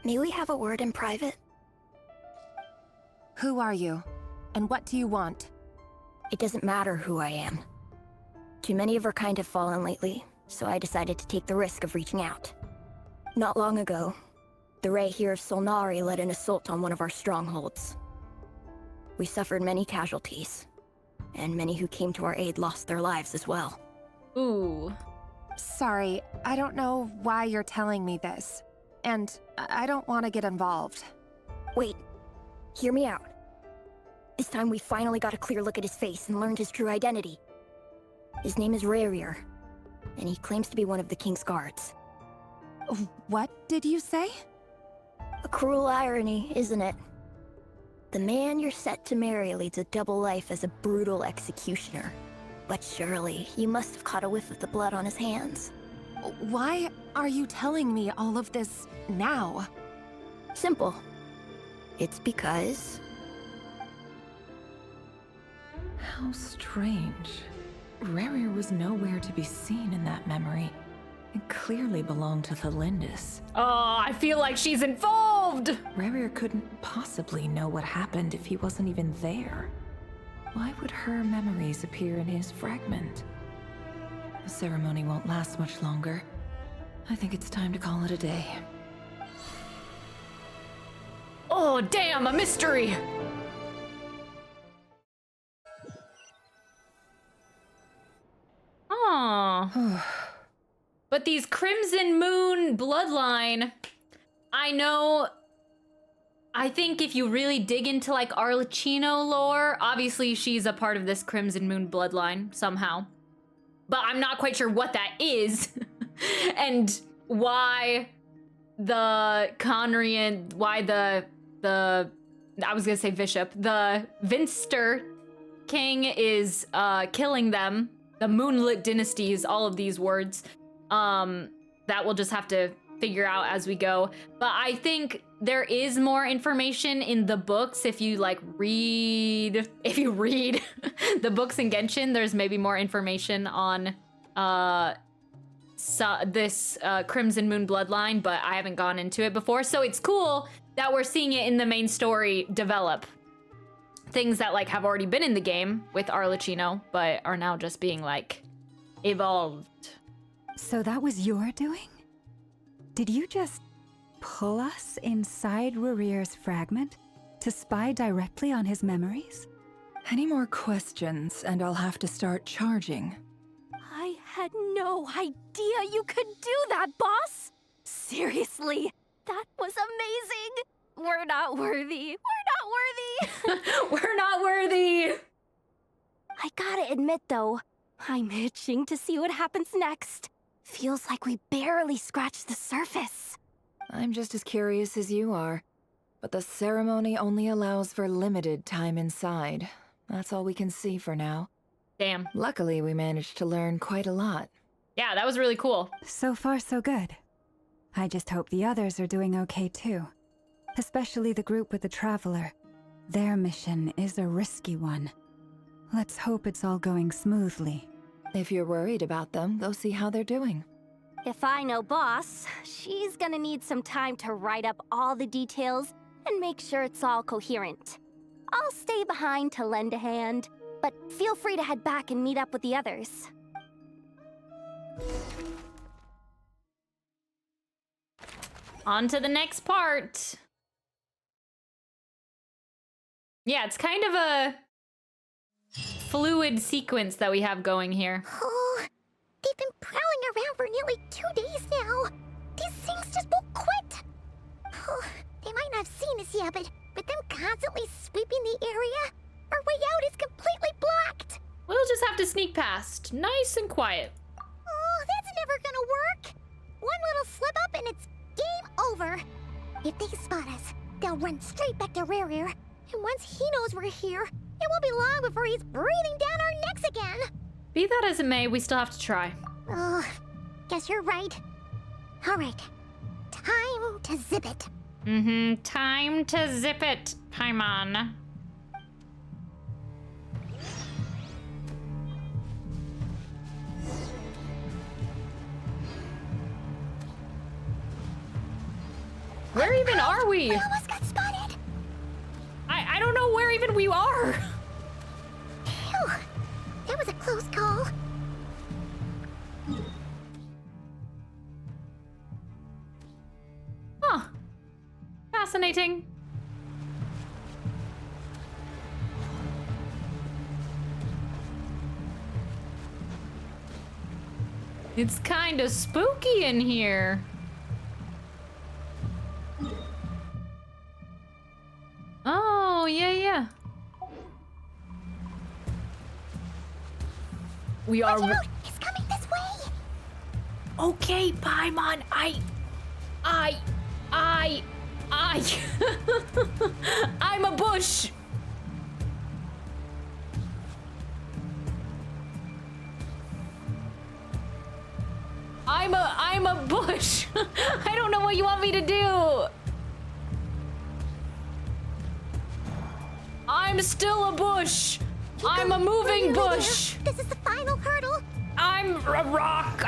[SPEAKER 12] May we have a word in private?
[SPEAKER 15] Who are you? And what do you want?
[SPEAKER 12] It doesn't matter who I am. Too many of our kind have fallen lately, so I decided to take the risk of reaching out. Not long ago, the Ray here of Solnari led an assault on one of our strongholds. We suffered many casualties, and many who came to our aid lost their lives as well.
[SPEAKER 1] Ooh.
[SPEAKER 15] Sorry, I don't know why you're telling me this. And I don't want to get involved.
[SPEAKER 12] Wait, hear me out. This time we finally got a clear look at his face and learned his true identity. His name is RERIR, and he claims to be one of the King's guards.
[SPEAKER 15] What did you say?
[SPEAKER 12] A cruel irony, isn't it? The man you're set to marry leads a double life as a brutal executioner. But surely, you must have caught a whiff of the blood on his hands.
[SPEAKER 15] Why are you telling me all of this now?
[SPEAKER 12] Simple. It's because...
[SPEAKER 11] How strange. RERIR was nowhere to be seen in that memory. It clearly belonged to Thelindis.
[SPEAKER 1] Oh, I feel like she's involved!
[SPEAKER 11] RERIR couldn't possibly know what happened if he wasn't even there. Why would her memories appear in his fragment? The ceremony won't last much longer. I think it's time to call it a day.
[SPEAKER 1] Oh, damn, a mystery! Oh. But these Crimson Moon bloodline, I think if you really dig into like Arlecchino lore, obviously she's a part of this Crimson Moon bloodline somehow. But I'm not quite sure what that is and why the Khaenri'ah, why the I was gonna say bishop, the Vinster king is killing them. The Moonlit dynasties, all of these words. That we'll just have to figure out as we go. But I think there is more information in the books if you read the books in Genshin. There's maybe more information on this Crimson Moon bloodline, but I haven't gone into it before. So it's cool that we're seeing it in the main story develop. Things that have already been in the game with Arlecchino, but are now just being evolved.
[SPEAKER 4] So that was your doing? Did you just pull us inside RERIR'S fragment to spy directly on his memories?
[SPEAKER 11] Any more questions, and I'll have to start charging.
[SPEAKER 6] I had no idea you could do that, boss! Seriously, that was amazing! We're not worthy. We're not worthy!
[SPEAKER 1] We're not worthy!
[SPEAKER 6] I gotta admit, though, I'm itching to see what happens next. Feels like we barely scratched the surface.
[SPEAKER 11] I'm just as curious as you are. But the ceremony only allows for limited time inside. That's all we can see for now.
[SPEAKER 1] Damn.
[SPEAKER 11] Luckily, we managed to learn quite a lot.
[SPEAKER 1] Yeah, that was really cool.
[SPEAKER 4] So far, so good. I just hope the others are doing okay too. Especially the group with the Traveler. Their mission is a risky one. Let's hope it's all going smoothly.
[SPEAKER 11] If you're worried about them, go see how they're doing.
[SPEAKER 6] If I know boss, she's gonna need some time to write up all the details and make sure it's all coherent. I'll stay behind to lend a hand, but feel free to head back and meet up with the others.
[SPEAKER 1] On to the next part. Yeah, it's kind of a fluid sequence that we have going here.
[SPEAKER 2] Oh, They've been prowling around for nearly 2 days now. These things just won't quit. They might not have seen us yet, but them constantly sweeping the area, our way out is completely blocked.
[SPEAKER 1] We'll just have to sneak past, nice and quiet.
[SPEAKER 2] Oh, that's never gonna work. One little slip up and it's game over. If they spot us, they'll run straight back to RERIR. And once he knows we're here, it won't be long before he's breathing down our necks again.
[SPEAKER 1] Be that as it may, we still have to try.
[SPEAKER 2] Oh, guess you're right. All right, time to zip it.
[SPEAKER 1] Time to zip it, Paimon. Where even are we?
[SPEAKER 2] We almost got spotted.
[SPEAKER 1] I don't know where even we are.
[SPEAKER 2] Phew, that was a close call.
[SPEAKER 1] Huh. Fascinating. It's kind of spooky in here. Oh, yeah. We are.
[SPEAKER 2] Watch out, he's coming this way.
[SPEAKER 1] Okay, Paimon, I'm a bush. I'm a bush. I don't know what you want me to do. I'm still a bush. I'm a moving bush.
[SPEAKER 2] This is the final hurdle.
[SPEAKER 1] I'm a rock.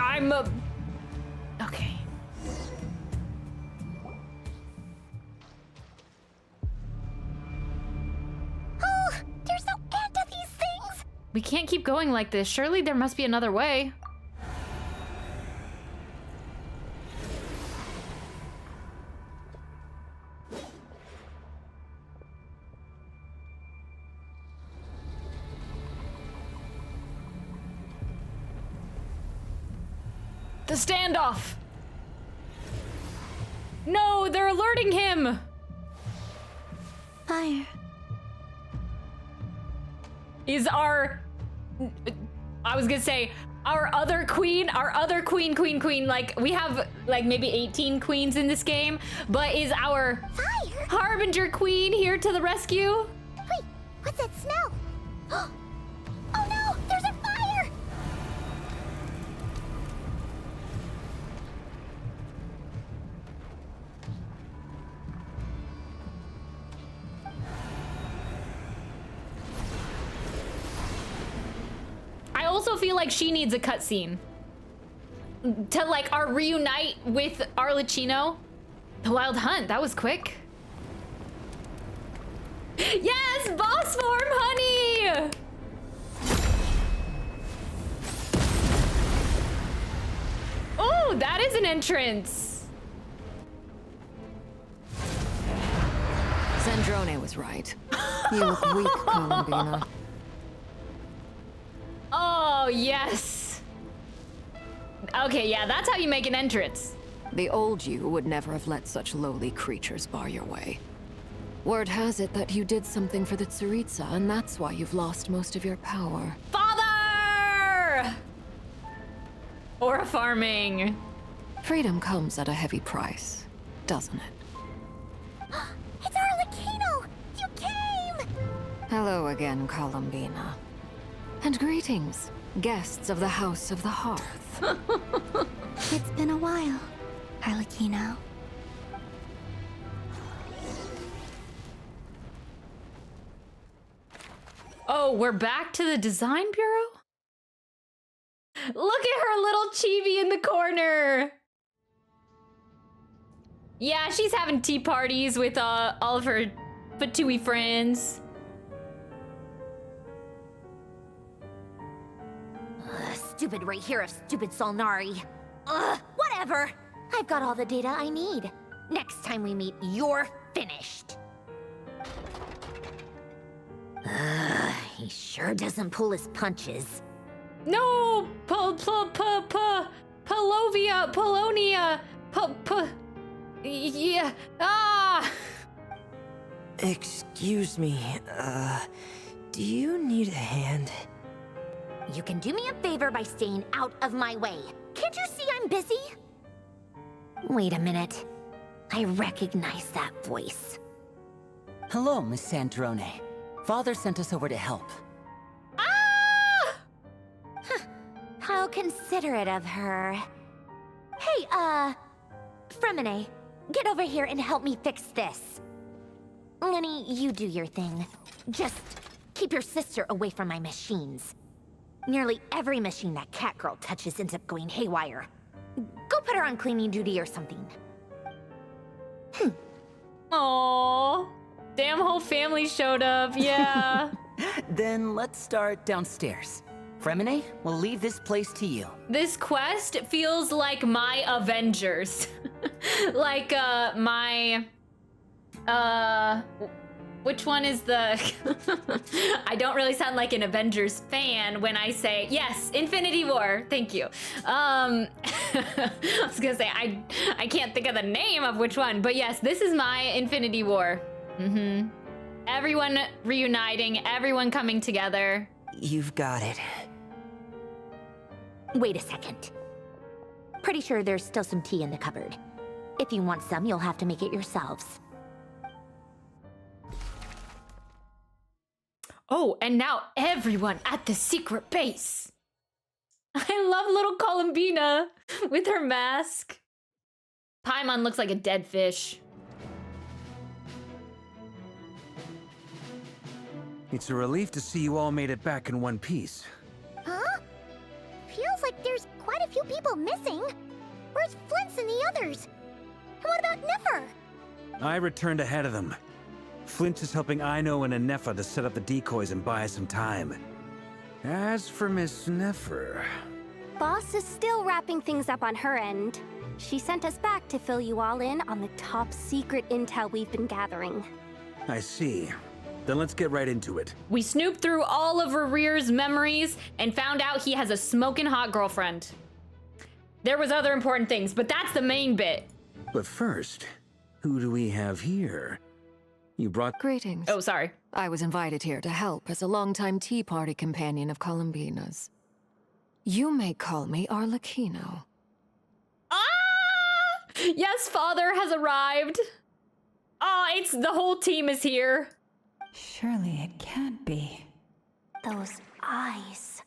[SPEAKER 1] Okay.
[SPEAKER 2] Oh, there's no end to these things.
[SPEAKER 1] We can't keep going like this. Surely there must be another way. The standoff! No, they're alerting him!
[SPEAKER 13] Fire.
[SPEAKER 1] Is our... I was gonna say, our other queen, like, we have, like, maybe 18 queens in this game, but is our
[SPEAKER 2] Fire?
[SPEAKER 1] Harbinger queen here to the rescue?
[SPEAKER 2] Wait, what's that smell? Oh no, there's a fire!
[SPEAKER 1] I also feel like she needs a cutscene to like our reunite with Arlecchino. The Wild Hunt, that was quick. Yes, boss form, honey! Oh, that is an entrance.
[SPEAKER 17] Zandrone was right. You look weak, Columbina.
[SPEAKER 1] Oh, yes. Okay, yeah, that's how you make an entrance.
[SPEAKER 17] The old you would never have let such lowly creatures bar your way. Word has it that you did something for the Tsaritsa, and that's why you've lost most of your power.
[SPEAKER 1] Father! Or farming.
[SPEAKER 17] Freedom comes at a heavy price, doesn't it?
[SPEAKER 2] It's Arlecchino! You came!
[SPEAKER 17] Hello again, Columbina. And greetings, guests of the House of the Hearth.
[SPEAKER 13] It's been a while, Arlecchino.
[SPEAKER 1] Oh, we're back to the design bureau? Look at her little chibi in the corner. Yeah, she's having tea parties with all of her Fatui friends.
[SPEAKER 8] Stupid right here of stupid Solnari. Whatever. I've got all the data I need. Next time we meet, you're finished. He sure doesn't pull his punches.
[SPEAKER 1] No! Polonia! Yeah. Ah!
[SPEAKER 18] Excuse me, do you need a hand?
[SPEAKER 8] You can do me a favor by staying out of my way. Can't you see I'm busy? Wait a minute. I recognize that voice.
[SPEAKER 19] Hello, Miss Sandrone. Father sent us over to help.
[SPEAKER 8] Ah! How considerate of her. Hey, Fremine, get over here and help me fix this. Lenny, you do your thing. Just keep your sister away from my machines. Nearly every machine that Catgirl touches ends up going haywire. Go put her on cleaning duty or something.
[SPEAKER 1] Aww. Damn, whole family showed up, yeah.
[SPEAKER 19] Then let's start downstairs. Fremine, we'll leave this place to you.
[SPEAKER 1] This quest feels like my Avengers. Like, which one is the... I don't really sound like an Avengers fan when I say, yes, Infinity War, thank you. I was gonna say, I can't think of the name of which one, but yes, this is my Infinity War. Mm-hmm. Everyone reuniting, everyone coming together.
[SPEAKER 19] You've got it.
[SPEAKER 8] Wait a second. Pretty sure there's still some tea in the cupboard. If you want some, you'll have to make it yourselves.
[SPEAKER 1] Oh, and now everyone at the secret base. I love little Columbina with her mask. Paimon looks like a dead fish.
[SPEAKER 10] It's a relief to see you all made it back in one piece.
[SPEAKER 2] Huh? Feels like there's quite a few people missing. Where's Flint's and the others? And what about Nefer?
[SPEAKER 10] I returned ahead of them. Flint is helping Aino and Anefa to set up the decoys and buy some time. As for Miss Nefer...
[SPEAKER 6] Boss is still wrapping things up on her end. She sent us back to fill you all in on the top secret intel we've been gathering.
[SPEAKER 10] I see. Then let's get right into it.
[SPEAKER 1] We snooped through all of RERIR'S memories and found out he has a smoking hot girlfriend. There was other important things, but that's the main bit.
[SPEAKER 10] But first, who do we have here? You brought...
[SPEAKER 17] Greetings.
[SPEAKER 1] Oh, sorry.
[SPEAKER 17] I was invited here to help as a longtime tea party companion of Columbina's. You may call me Arlecchino.
[SPEAKER 1] Ah! Yes, father has arrived. Oh, it's the whole team is here.
[SPEAKER 4] Surely it can't be.
[SPEAKER 6] Those eyes.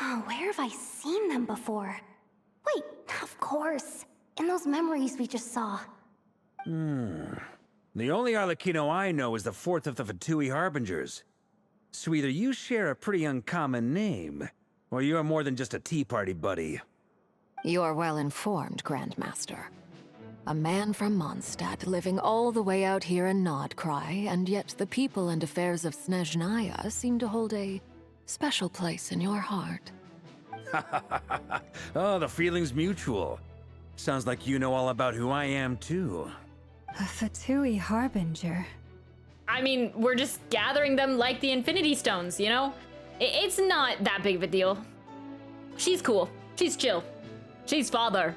[SPEAKER 6] Oh, where have I seen them before? Wait, of course. In those memories we just saw.
[SPEAKER 10] The only Arlecchino I know is the fourth of the Fatui Harbingers. So either you share a pretty uncommon name, or you're more than just a tea party buddy.
[SPEAKER 17] You're well informed, Grandmaster. A man from Mondstadt living all the way out here in Nod-Krai, and yet the people and affairs of Snezhnaya seem to hold a special place in your heart.
[SPEAKER 10] Oh, the feeling's mutual. Sounds like you know all about who I am, too.
[SPEAKER 4] A Fatui Harbinger.
[SPEAKER 1] I mean, we're just gathering them like the Infinity Stones, you know? It's not that big of a deal. She's cool. She's chill. She's father.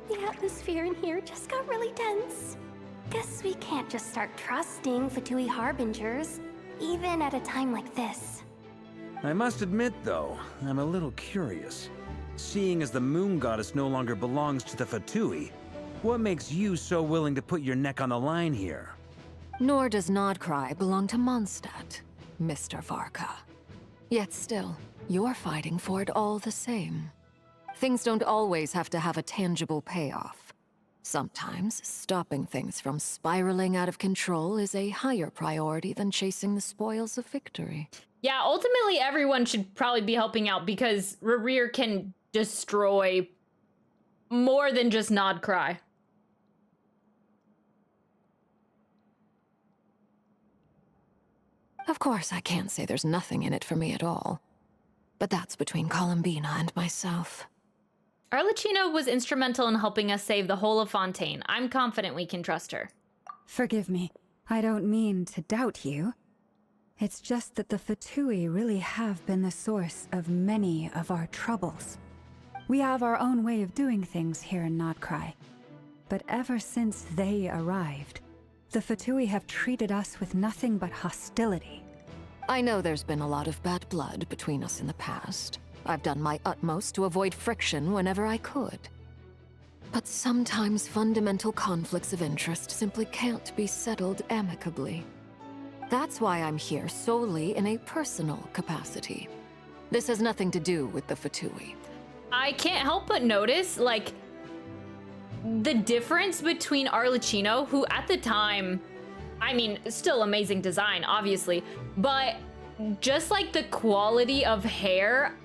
[SPEAKER 6] The atmosphere in here just got really tense. Guess we can't just start trusting Fatui Harbingers, even at a time like this.
[SPEAKER 10] I must admit, though, I'm a little curious. Seeing as the Moon Goddess no longer belongs to the Fatui, what makes you so willing to put your neck on the line here?
[SPEAKER 17] Nor does Nod-Krai belong to Mondstadt, Mr. Varka. Yet still, you're fighting for it all the same. Things don't always have to have a tangible payoff. Sometimes, stopping things from spiraling out of control is a higher priority than chasing the spoils of victory.
[SPEAKER 1] Yeah, ultimately everyone should probably be helping out because RERIR can destroy more than just Nod-Krai.
[SPEAKER 17] Of course, I can't say there's nothing in it for me at all. But that's between Columbina and myself.
[SPEAKER 1] Arlecchino was instrumental in helping us save the whole of Fontaine. I'm confident we can trust her.
[SPEAKER 4] Forgive me. I don't mean to doubt you. It's just that the Fatui really have been the source of many of our troubles. We have our own way of doing things here in Nod-Krai. But ever since they arrived, the Fatui have treated us with nothing but hostility.
[SPEAKER 17] I know there's been a lot of bad blood between us in the past. I've done my utmost to avoid friction whenever I could. But sometimes fundamental conflicts of interest simply can't be settled amicably. That's why I'm here solely in a personal capacity. This has nothing to do with the Fatui.
[SPEAKER 1] I can't help but notice, like, the difference between Arlecchino, who at the time, I mean, still amazing design, obviously, but just like the quality of hair,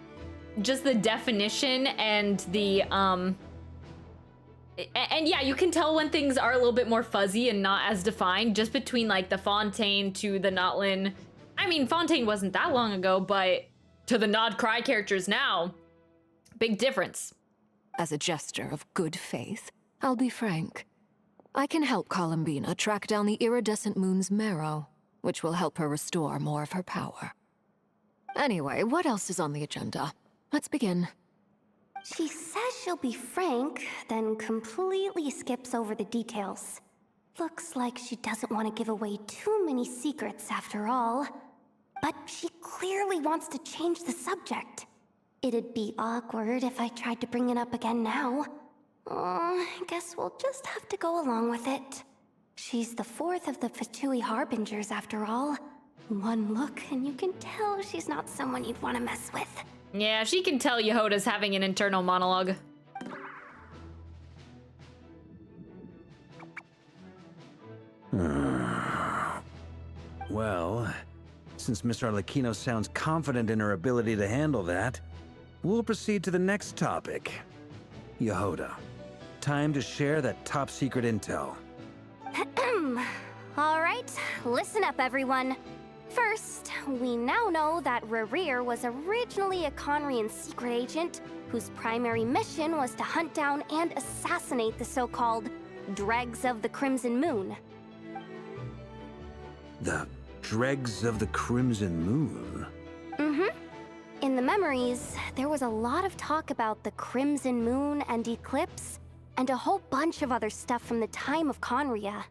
[SPEAKER 1] just the definition and the, and yeah, you can tell when things are a little bit more fuzzy and not as defined, just between like the Fontaine to the Notlin. I mean, Fontaine wasn't that long ago, but to the Nod-Krai characters now, big difference.
[SPEAKER 17] As a gesture of good faith, I'll be frank. I can help Columbina track down the iridescent moon's marrow, which will help her restore more of her power. Anyway, what else is on the agenda? Let's begin.
[SPEAKER 6] She says she'll be frank, then completely skips over the details. Looks like she doesn't want to give away too many secrets after all. But she clearly wants to change the subject. It'd be awkward if I tried to bring it up again now. I guess we'll just have to go along with it. She's the fourth of the Fatui Harbingers after all. One look and you can tell she's not someone you'd want to mess with.
[SPEAKER 1] Yeah, she can tell Yehoda's having an internal monologue.
[SPEAKER 10] Well, since Miss Arlecchino sounds confident in her ability to handle that, we'll proceed to the next topic. Yehoda, time to share that top secret intel.
[SPEAKER 6] All right, listen up everyone. First, we now know that RERIR was originally a Khaenri'ahn secret agent whose primary mission was to hunt down and assassinate the so-called Dregs of the Crimson Moon.
[SPEAKER 10] The Dregs of the Crimson Moon?
[SPEAKER 6] Mm-hmm. In the memories, there was a lot of talk about the Crimson Moon and Eclipse, and a whole bunch of other stuff from the time of Khaenri'ah.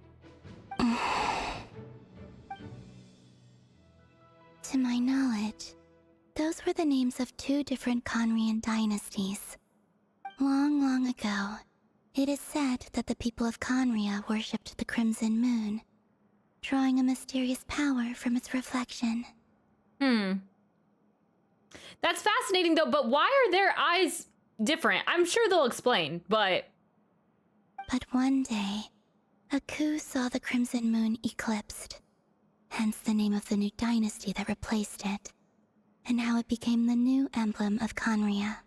[SPEAKER 13] To my knowledge, those were the names of two different Khaenri'ahn dynasties. Long, long ago, it is said that the people of Khaenri'ah worshipped the Crimson Moon, drawing a mysterious power from its reflection.
[SPEAKER 1] That's fascinating though, but why are their eyes different? I'm sure they'll explain, but...
[SPEAKER 13] But one day, a coup saw the Crimson Moon eclipsed, hence the name of the new dynasty that replaced it, and how it became the new emblem of Khaenri'ah.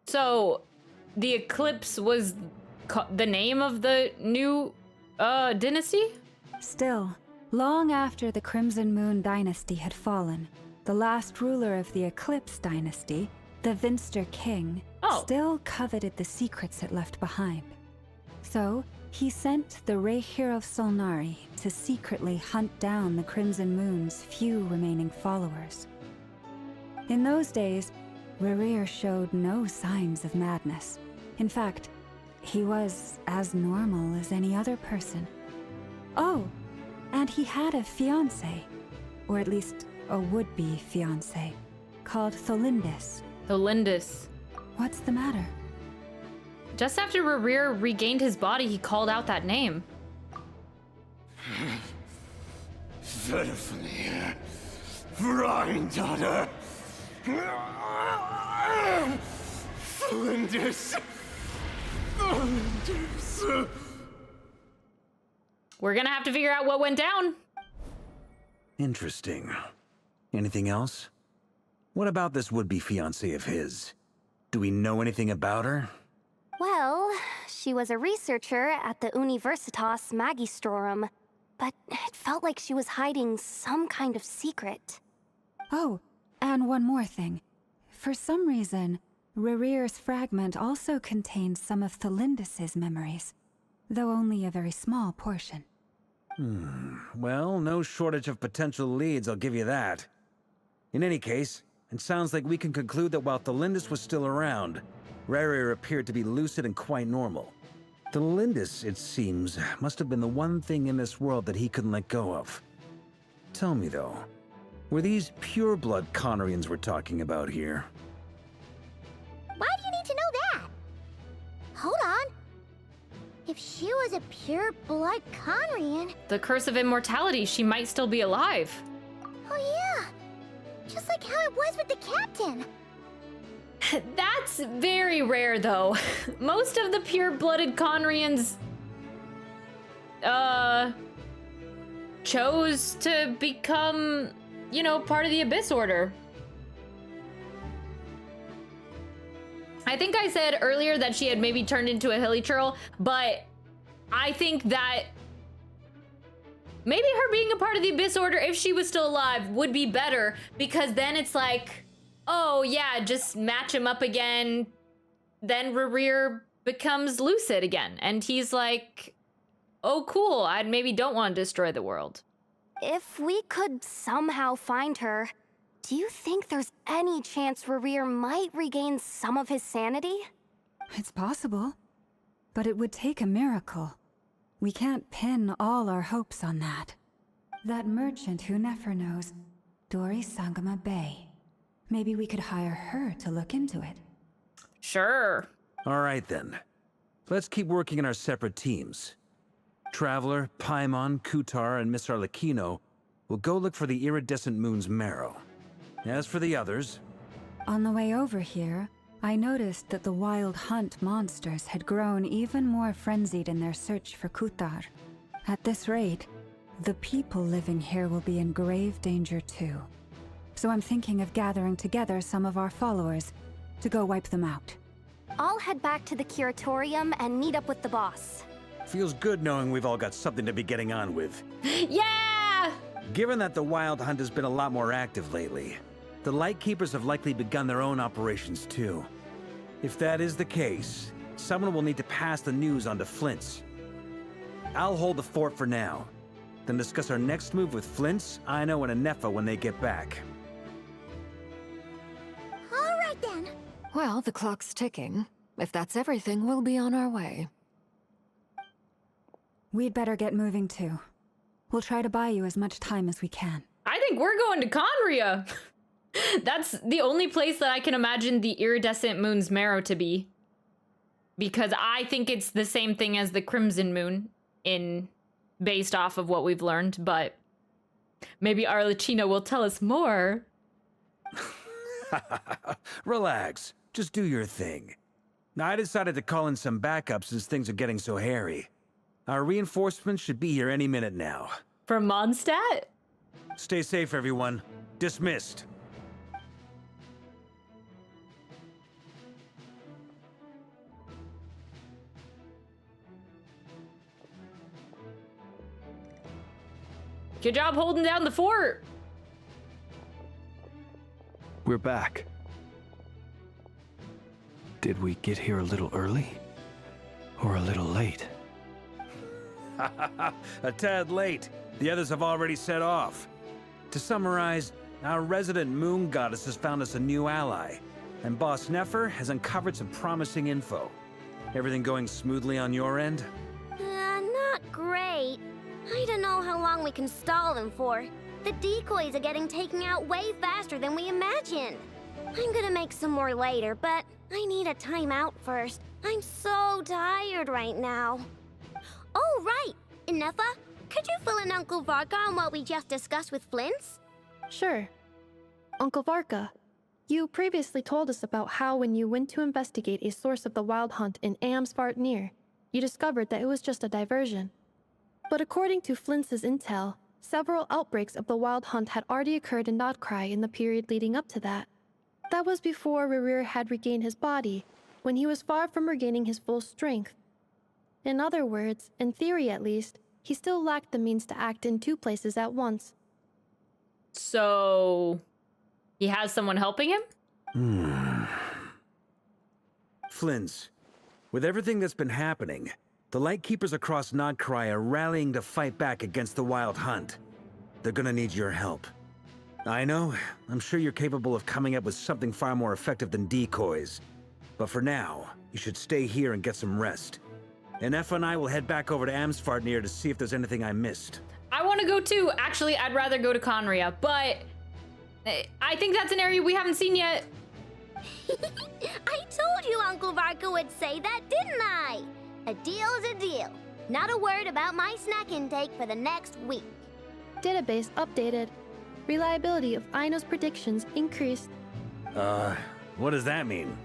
[SPEAKER 1] So, the eclipse was the name of the new dynasty?
[SPEAKER 4] Still, long after the Crimson Moon dynasty had fallen, the last ruler of the Eclipse dynasty, the Vinster King, still coveted the secrets it left behind. So, he sent the RERIR of Solnari to secretly hunt down the Crimson Moon's few remaining followers. In those days, RERIR showed no signs of madness. In fact, he was as normal as any other person. Oh, and he had a fiancé, or at least a would-be fiancé, called Tholindis.
[SPEAKER 1] Tholindis.
[SPEAKER 4] What's the matter?
[SPEAKER 1] Just after RERIR regained his body, he called out that name.
[SPEAKER 14] Verfnir, Vreindaughter, Tholindis.
[SPEAKER 1] We're gonna have to figure out what went down.
[SPEAKER 10] Interesting. Anything else? What about this would-be fiancé of his? Do we know anything about her?
[SPEAKER 6] Well, she was a researcher at the Universitas Magistrorum, but it felt like she was hiding some kind of secret.
[SPEAKER 4] Oh, and one more thing. For some reason, RERIR'S fragment also contains some of Thelindis' memories, though only a very small portion.
[SPEAKER 10] Well, no shortage of potential leads, I'll give you that. In any case, it sounds like we can conclude that while Thelindis was still around, RERIR appeared to be lucid and quite normal. Thelindis, it seems, must have been the one thing in this world that he couldn't let go of. Tell me though, were these pure-blood Conrians we're talking about here?
[SPEAKER 2] Why do you need to know that? Hold on. If she was a pure-blood Conrian...
[SPEAKER 1] The curse of immortality, she might still be alive.
[SPEAKER 2] Oh yeah! Just like how it was with the captain!
[SPEAKER 1] That's very rare, though. Most of the pure-blooded Conrians... chose to become, you know, part of the Abyss Order. I think I said earlier that she had maybe turned into a hilly churl, but I think that maybe her being a part of the Abyss Order, if she was still alive, would be better, because then it's like, oh yeah, just match him up again. Then RERIR becomes lucid again, and he's like, oh cool, I maybe don't want to destroy the world.
[SPEAKER 6] If we could somehow find her, do you think there's any chance RERIR might regain some of his sanity?
[SPEAKER 4] It's possible, but it would take a miracle. We can't pin all our hopes on that. That merchant who never knows, Dori Sangama Bay. Maybe we could hire her to look into it.
[SPEAKER 1] Sure.
[SPEAKER 10] All right then. Let's keep working in our separate teams. Traveler, Paimon, Kutar, and Miss Arlecchino will go look for the iridescent moon's marrow. As for the others...
[SPEAKER 4] On the way over here, I noticed that the wild hunt monsters had grown even more frenzied in their search for Kutar. At this rate, the people living here will be in grave danger too. So I'm thinking of gathering together some of our followers to go wipe them out.
[SPEAKER 6] I'll head back to the Curatorium and meet up with the boss.
[SPEAKER 10] Feels good knowing we've all got something to be getting on with.
[SPEAKER 1] Yeah!
[SPEAKER 10] Given that the Wild Hunt has been a lot more active lately, the Lightkeepers have likely begun their own operations too. If that is the case, someone will need to pass the news on to Flint's. I'll hold the fort for now, then discuss our next move with Flint's, Aino, and Anefa when they get back.
[SPEAKER 2] All right then.
[SPEAKER 17] Well, the clock's ticking. If that's everything, we'll be on our way.
[SPEAKER 4] We'd better get moving too. We'll try to buy you as much time as we can.
[SPEAKER 1] I think we're going to KHAENRI'AH. That's the only place that I can imagine the iridescent moon's marrow to be. Because I think it's the same thing as the Crimson Moon based off of what we've learned, but maybe Arlecchino will tell us more.
[SPEAKER 10] Relax, just do your thing. I decided to call in some backup since things are getting so hairy. Our reinforcements should be here any minute now.
[SPEAKER 1] From Mondstadt?
[SPEAKER 10] Stay safe, everyone. Dismissed.
[SPEAKER 1] Good job holding down the fort.
[SPEAKER 5] We're back. Did we get here a little early? Or a little late?
[SPEAKER 10] A tad late. The others have already set off. To summarize, our resident moon goddess has found us a new ally, and Boss Nefer has uncovered some promising info. Everything going smoothly on your end?
[SPEAKER 8] Not great. I don't know how long we can stall them for. The decoys are getting taken out way faster than we imagined. I'm gonna make some more later, but I need a timeout first. I'm so tired right now. Oh, right! Anefa, could you fill in Uncle Varka on what we just discussed with Flint's?
[SPEAKER 7] Sure. Uncle Varka, you previously told us about how when you went to investigate a source of the Wild Hunt in Amsvartnir, you discovered that it was just a diversion. But according to Flint's intel, several outbreaks of the Wild Hunt had already occurred in Nod-Krai in the period leading up to that. That was before RERIR had regained his body, when he was far from regaining his full strength. In other words, in theory at least, he still lacked the means to act in two places at once.
[SPEAKER 1] So, he has someone helping him?
[SPEAKER 10] Flynn's, with everything that's been happening, the Lightkeepers across Nod-Krai are rallying to fight back against the Wild Hunt. They're gonna need your help. I know, I'm sure you're capable of coming up with something far more effective than decoys. But for now, you should stay here and get some rest. And Effa and I will head back over to Amsfartnir to see if there's anything I missed.
[SPEAKER 1] I want to go too. Actually, I'd rather go to Khaenri'ah, but I think that's an area we haven't seen yet.
[SPEAKER 8] I told you Uncle Varka would say that, didn't I? A deal is a deal. Not a word about my snack intake for the next week.
[SPEAKER 7] Database updated. Reliability of Aino's predictions increased.
[SPEAKER 10] What does that mean?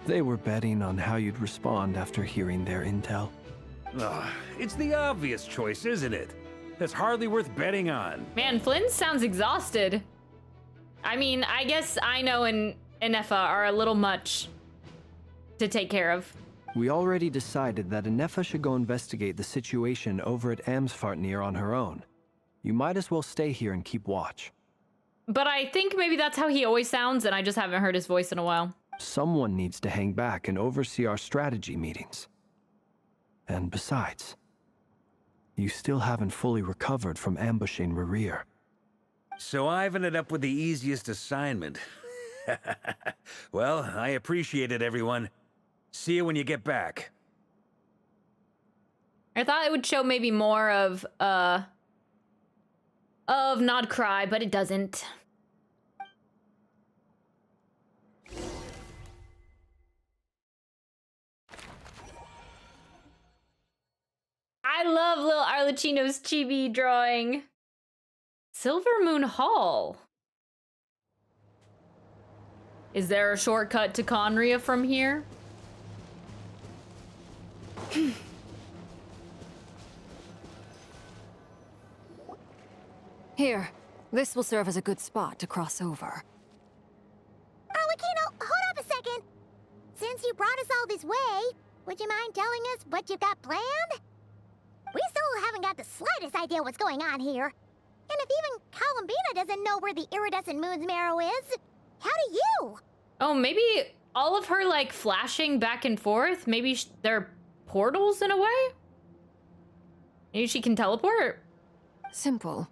[SPEAKER 5] They were betting on how you'd respond after hearing their intel.
[SPEAKER 10] It's the obvious choice, isn't it? That's hardly worth betting on.
[SPEAKER 1] Man, Flynn sounds exhausted. I mean, I guess Aino and Effa are a little much to take care of.
[SPEAKER 5] We already decided that Ineffa should go investigate the situation over at Amsfartnir on her own. You might as well stay here and keep watch.
[SPEAKER 1] But I think maybe that's how he always sounds, and I just haven't heard his voice in a while.
[SPEAKER 5] Someone needs to hang back and oversee our strategy meetings. And besides, you still haven't fully recovered from ambushing RERIR.
[SPEAKER 10] So I've ended up with the easiest assignment. Well, I appreciate it, everyone. See you when you get back.
[SPEAKER 1] I thought it would show maybe more of Nod-Krai, but it doesn't. I love little Arlecchino's chibi drawing. Silver Moon Hall. Is there a shortcut to Khaenri'ah from here?
[SPEAKER 17] Here, this will serve as a good spot to cross over.
[SPEAKER 2] Arlecchino, hold up a second. Since you brought us all this way, would you mind telling us what you've got planned? We still haven't got the slightest idea what's going on here. And if even Columbina doesn't know where the iridescent moon's marrow is, how do you?
[SPEAKER 1] Oh, maybe all of her, like, flashing back and forth, maybe they're portals in a way? Maybe she can teleport?
[SPEAKER 17] Simple.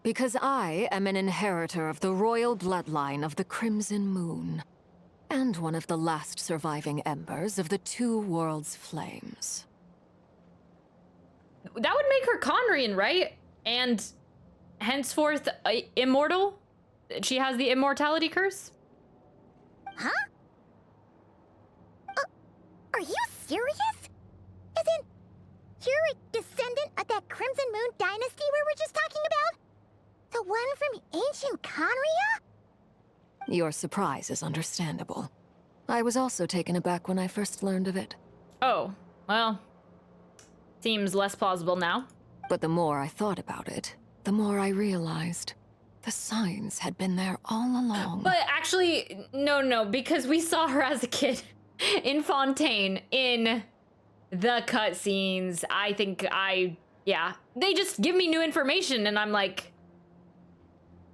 [SPEAKER 17] Because I am an inheritor of the royal bloodline of the Crimson Moon, and one of the last surviving embers of the Two Worlds' flames.
[SPEAKER 1] That would make her Khaenri'ahn, right? And henceforth immortal? She has the immortality curse?
[SPEAKER 2] Huh? Are you serious? Isn't you're a descendant of that Crimson Moon dynasty we were just talking about? The one from ancient Khaenri'ah?
[SPEAKER 17] Your surprise is understandable. I was also taken aback when I first learned of it.
[SPEAKER 1] Oh, well, seems less plausible now.
[SPEAKER 17] But the more I thought about it, the more I realized the signs had been there all along.
[SPEAKER 1] But actually, no, because we saw her as a kid in Fontaine in the cutscenes. I think yeah. They just give me new information and I'm like,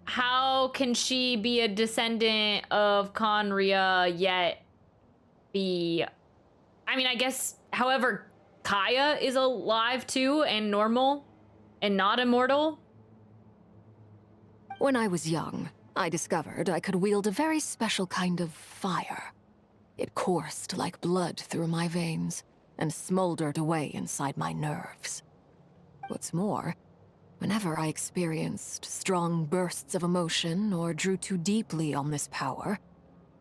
[SPEAKER 1] how can she be a descendant of Khaenri'ah yet be... I mean, I guess, however, Kaya is alive too and normal and not immortal.
[SPEAKER 17] When I was young, I discovered I could wield a very special kind of fire. It coursed like blood through my veins and smoldered away inside my nerves. What's more, whenever I experienced strong bursts of emotion or drew too deeply on this power,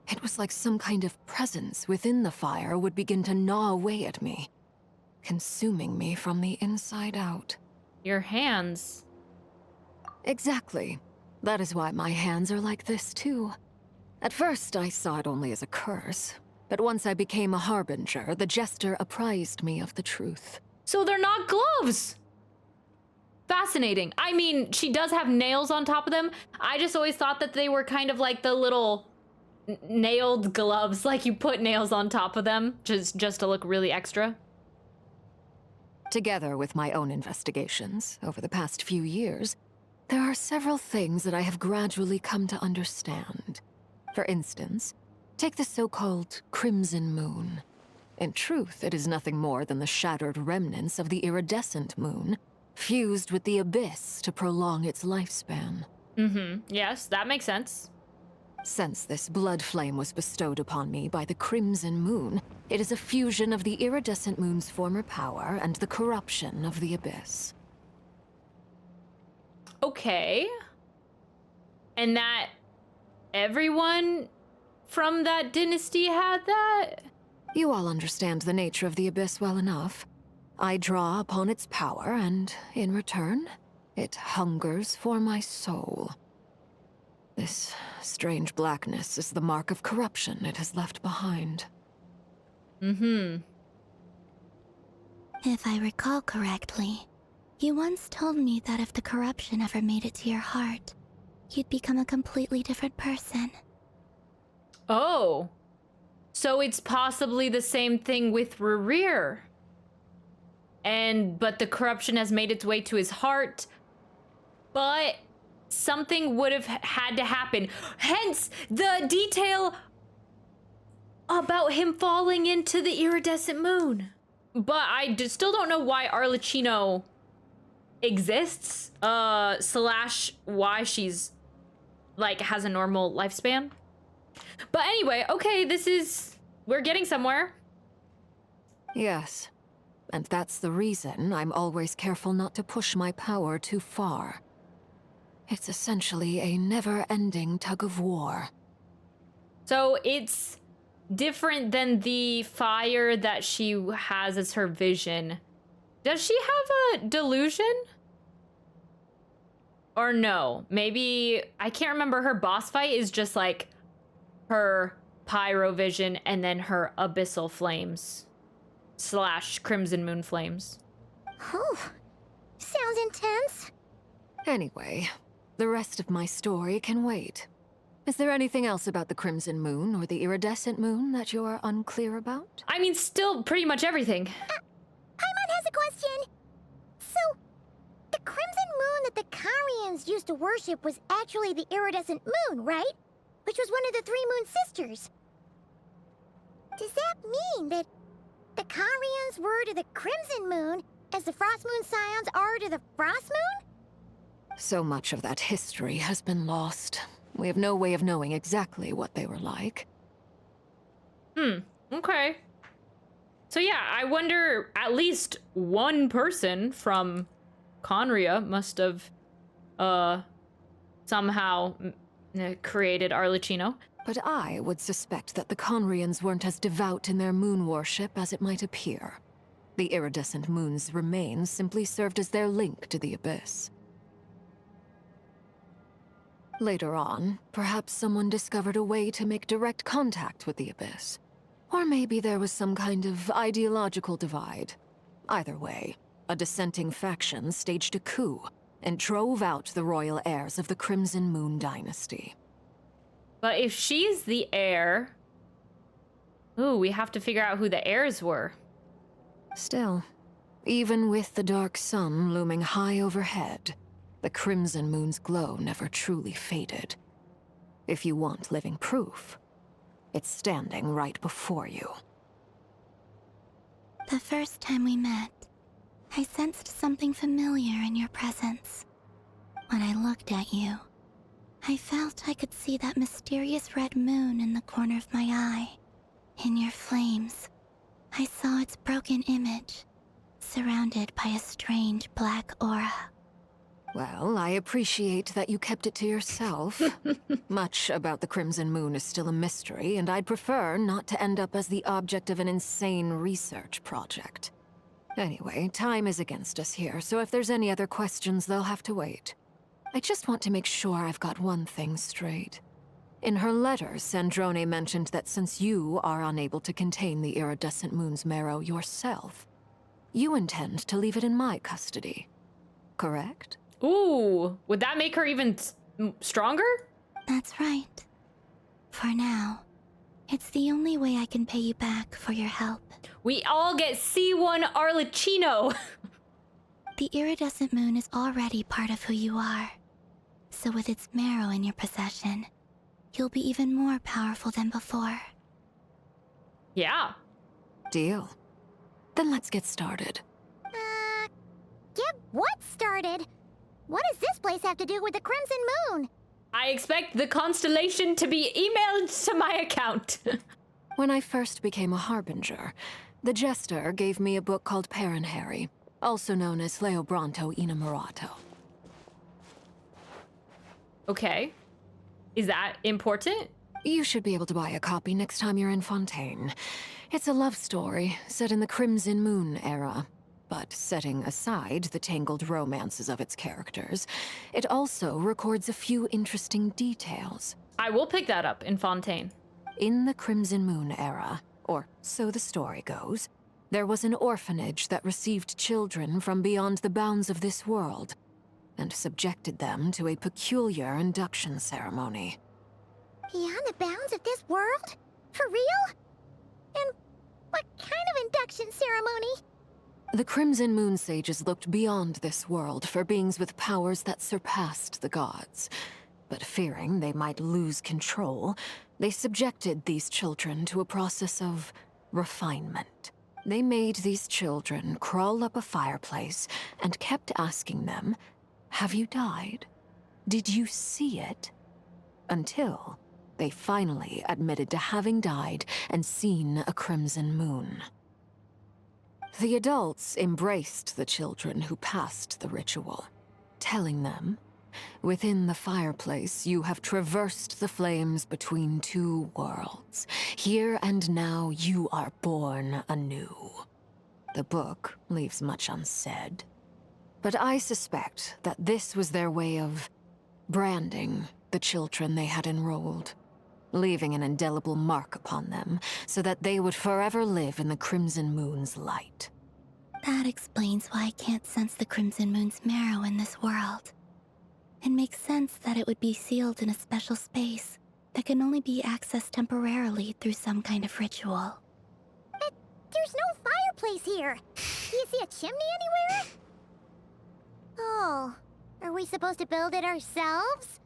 [SPEAKER 17] it was like some kind of presence within the fire would begin to gnaw away at me, consuming me from the inside out.
[SPEAKER 1] Your hands.
[SPEAKER 17] Exactly. That is why my hands are like this, too. At first, I saw it only as a curse, but once I became a harbinger, the jester apprised me of the truth.
[SPEAKER 1] So they're not gloves! Fascinating. I mean, she does have nails on top of them. I just always thought that they were kind of like the little nailed gloves, like you put nails on top of them, just to look really extra.
[SPEAKER 17] Together with my own investigations over the past few years, there are several things that I have gradually come to understand. For instance, Take the so-called Crimson Moon. In truth, it is nothing more than the shattered remnants of the iridescent moon, fused with the abyss to prolong its lifespan.
[SPEAKER 1] Yes, that makes sense.
[SPEAKER 17] Since this blood flame was bestowed upon me by the Crimson Moon, it is a fusion of the iridescent moon's former power and the corruption of the abyss.
[SPEAKER 1] Okay. And that everyone from that dynasty had that?
[SPEAKER 17] You all understand the nature of the abyss well enough. I draw upon its power, and in return, it hungers for my soul. This strange blackness is the mark of corruption it has left behind.
[SPEAKER 13] If I recall correctly, you once told me that if the corruption ever made it to your heart, you'd become a completely different person.
[SPEAKER 1] Oh. So it's possibly the same thing with RERIR. But the corruption has made its way to his heart. But something would have had to happen. Hence, the detail about him falling into the iridescent moon. But I still don't know why Arlecchino exists. Slash why she's, like, has a normal lifespan. But anyway, okay, we're getting somewhere.
[SPEAKER 17] Yes. And that's the reason I'm always careful not to push my power too far. It's essentially a never-ending tug-of-war.
[SPEAKER 1] So it's different than the fire that she has as her vision. Does she have a delusion? Or no? Maybe, I can't remember, her boss fight is just like her pyro vision and then her abyssal flames. / Crimson Moon flames.
[SPEAKER 2] Oh, sounds intense.
[SPEAKER 17] Anyway, the rest of my story can wait. Is there anything else about the Crimson Moon or the iridescent moon that you're unclear about?
[SPEAKER 1] I mean, still pretty much everything.
[SPEAKER 2] Paimon has a question. So, the Crimson Moon that the Kharians used to worship was actually the iridescent moon, right? Which was one of the 3 moon sisters. Does that mean that the Kharians were to the Crimson Moon as the Frost Moon Scions are to the Frost Moon?
[SPEAKER 17] So much of that history has been lost. We have no way of knowing exactly what they were like.
[SPEAKER 1] Okay. So yeah, I wonder, at least one person from KHAENRI'AH must have, somehow created Arlecchino.
[SPEAKER 17] But I would suspect that the Khänri'ahs weren't as devout in their moon worship as it might appear. The iridescent moon's remains simply served as their link to the abyss. Later on, perhaps someone discovered a way to make direct contact with the abyss. Or maybe there was some kind of ideological divide. Either way, a dissenting faction staged a coup and drove out the royal heirs of the Crimson Moon dynasty.
[SPEAKER 1] But if she's the heir... Ooh, we have to figure out who the heirs were.
[SPEAKER 17] Still, even with the dark sun looming high overhead, the Crimson Moon's glow never truly faded. If you want living proof, it's standing right before you.
[SPEAKER 13] The first time we met, I sensed something familiar in your presence. When I looked at you, I felt I could see that mysterious red moon in the corner of my eye. In your flames, I saw its broken image, surrounded by a strange black aura.
[SPEAKER 17] Well, I appreciate that you kept it to yourself. Much about the Crimson Moon is still a mystery, and I'd prefer not to end up as the object of an insane research project. Anyway, time is against us here, so if there's any other questions, they'll have to wait. I just want to make sure I've got one thing straight. In her letter, Sandrone mentioned that since you are unable to contain the iridescent moon's marrow yourself, you intend to leave it in my custody. Correct?
[SPEAKER 1] Ooh, would that make her even stronger?
[SPEAKER 13] That's right. For now, it's the only way I can pay you back for your help.
[SPEAKER 1] We all get C1 Arlecchino!
[SPEAKER 13] The iridescent moon is already part of who you are. So with its marrow in your possession, you'll be even more powerful than before.
[SPEAKER 1] Yeah.
[SPEAKER 17] Deal. Then let's get started.
[SPEAKER 2] Get what started? What does this place have to do with the Crimson Moon?
[SPEAKER 1] I expect the constellation to be emailed to my account.
[SPEAKER 17] When I first became a Harbinger, the Jester gave me a book called KHAENRI'AH, also known as Leobranto Innamorato.
[SPEAKER 1] Okay. Is that important?
[SPEAKER 17] You should be able to buy a copy next time you're in Fontaine. It's a love story set in the Crimson Moon era. But setting aside the tangled romances of its characters, it also records a few interesting details.
[SPEAKER 1] I will pick that up in Fontaine.
[SPEAKER 17] In the Crimson Moon era, or so the story goes, there was an orphanage that received children from beyond the bounds of this world, and subjected them to a peculiar induction ceremony.
[SPEAKER 2] Beyond the bounds of this world? For real? And what kind of induction ceremony?
[SPEAKER 17] The Crimson Moon sages looked beyond this world for beings with powers that surpassed the gods. But fearing they might lose control, they subjected these children to a process of refinement. They made these children crawl up a fireplace and kept asking them, "Have you died? Did you see it?" Until they finally admitted to having died and seen a crimson moon. The adults embraced the children who passed the ritual, telling them, "Within the fireplace, you have traversed the flames between two worlds. Here and now, you are born anew." The book leaves much unsaid, but I suspect that this was their way of branding the children they had enrolled, leaving an indelible mark upon them so that they would forever live in the Crimson Moon's light.
[SPEAKER 13] That explains why I can't sense the Crimson Moon's marrow in this world. It makes sense that it would be sealed in a special space that can only be accessed temporarily through some kind of ritual.
[SPEAKER 2] But there's no fireplace here. Do you see a chimney anywhere? Oh, are we supposed to build it ourselves?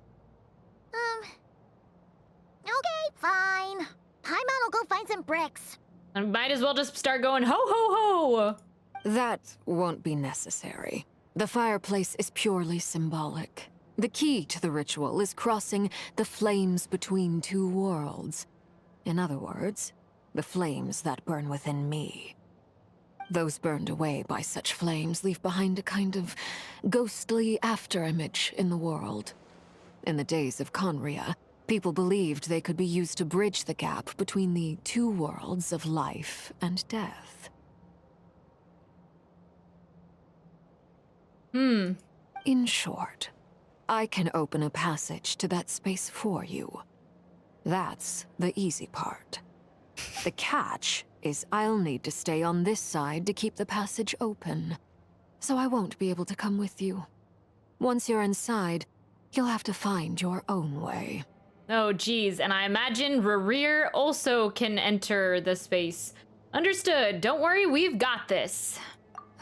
[SPEAKER 2] Okay, fine. Paimon will go find some bricks.
[SPEAKER 1] I might as well just start going ho ho ho.
[SPEAKER 17] That won't be necessary. The fireplace is purely symbolic. The key to the ritual is crossing the flames between two worlds. In other words, the flames that burn within me. Those burned away by such flames leave behind a kind of ghostly afterimage in the world. In the days of KHAENRI'AH, people believed they could be used to bridge the gap between the two worlds of life and death. In short, I can open a passage to that space for you. That's the easy part. The catch is I'll need to stay on this side to keep the passage open, so I won't be able to come with you. Once you're inside, you'll have to find your own way.
[SPEAKER 1] Oh, geez, and I imagine RERIR also can enter the space. Understood. Don't worry, we've got this.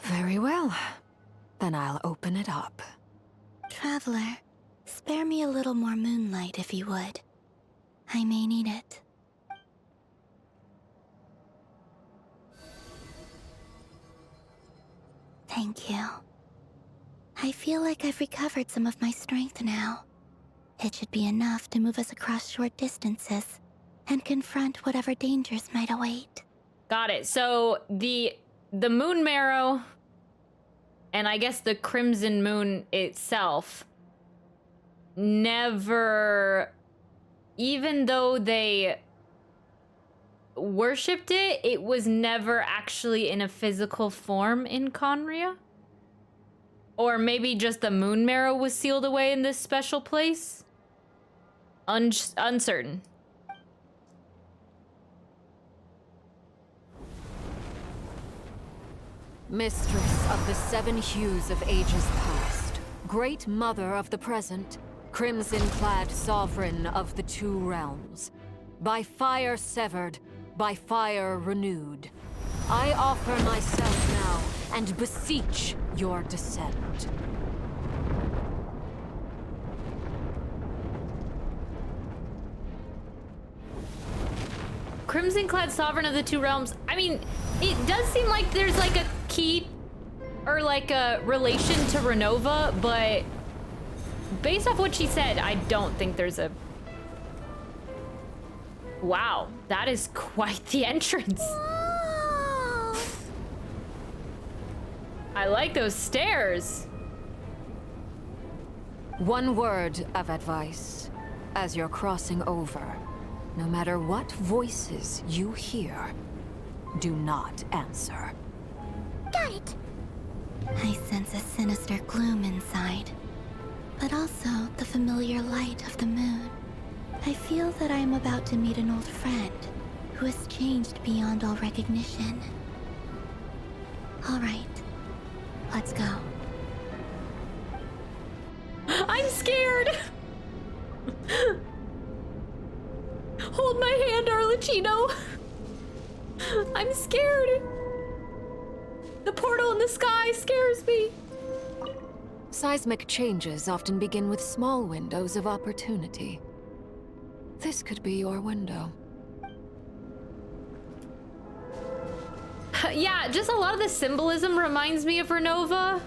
[SPEAKER 17] Very well. Then I'll open it up.
[SPEAKER 13] Traveler, spare me a little more moonlight if you would. I may need it. Thank you. I feel like I've recovered some of my strength now. It should be enough to move us across short distances and confront whatever dangers might await.
[SPEAKER 1] Got it. So the moon marrow and I guess the Crimson Moon itself never, even though they worshipped it, it was never actually in a physical form in KHAENRI'AH? Or maybe just the moon marrow was sealed away in this special place? Uncertain.
[SPEAKER 17] Mistress of the seven hues of ages past, great mother of the present, crimson-clad sovereign of the two realms, by fire severed, by fire renewed, I offer myself now and beseech your descent.
[SPEAKER 1] Crimson-clad sovereign of the two realms. I mean, it does seem like there's like a key or like a relation to Renova, but based off what she said, I don't think there's a... Wow, that is quite the entrance.
[SPEAKER 2] Whoa.
[SPEAKER 1] I like those stairs.
[SPEAKER 17] One word of advice as you're crossing over. No matter what voices you hear, do not answer.
[SPEAKER 2] Got it.
[SPEAKER 13] I sense a sinister gloom inside, but also the familiar light of the moon. I feel that I am about to meet an old friend who has changed beyond all recognition. All right, let's go.
[SPEAKER 1] I'm scared. Hold my hand, Arlecchino. I'm scared. The portal in the sky scares me.
[SPEAKER 17] Seismic changes often begin with small windows of opportunity. This could be your window.
[SPEAKER 1] Yeah, just a lot of the symbolism reminds me of Renova.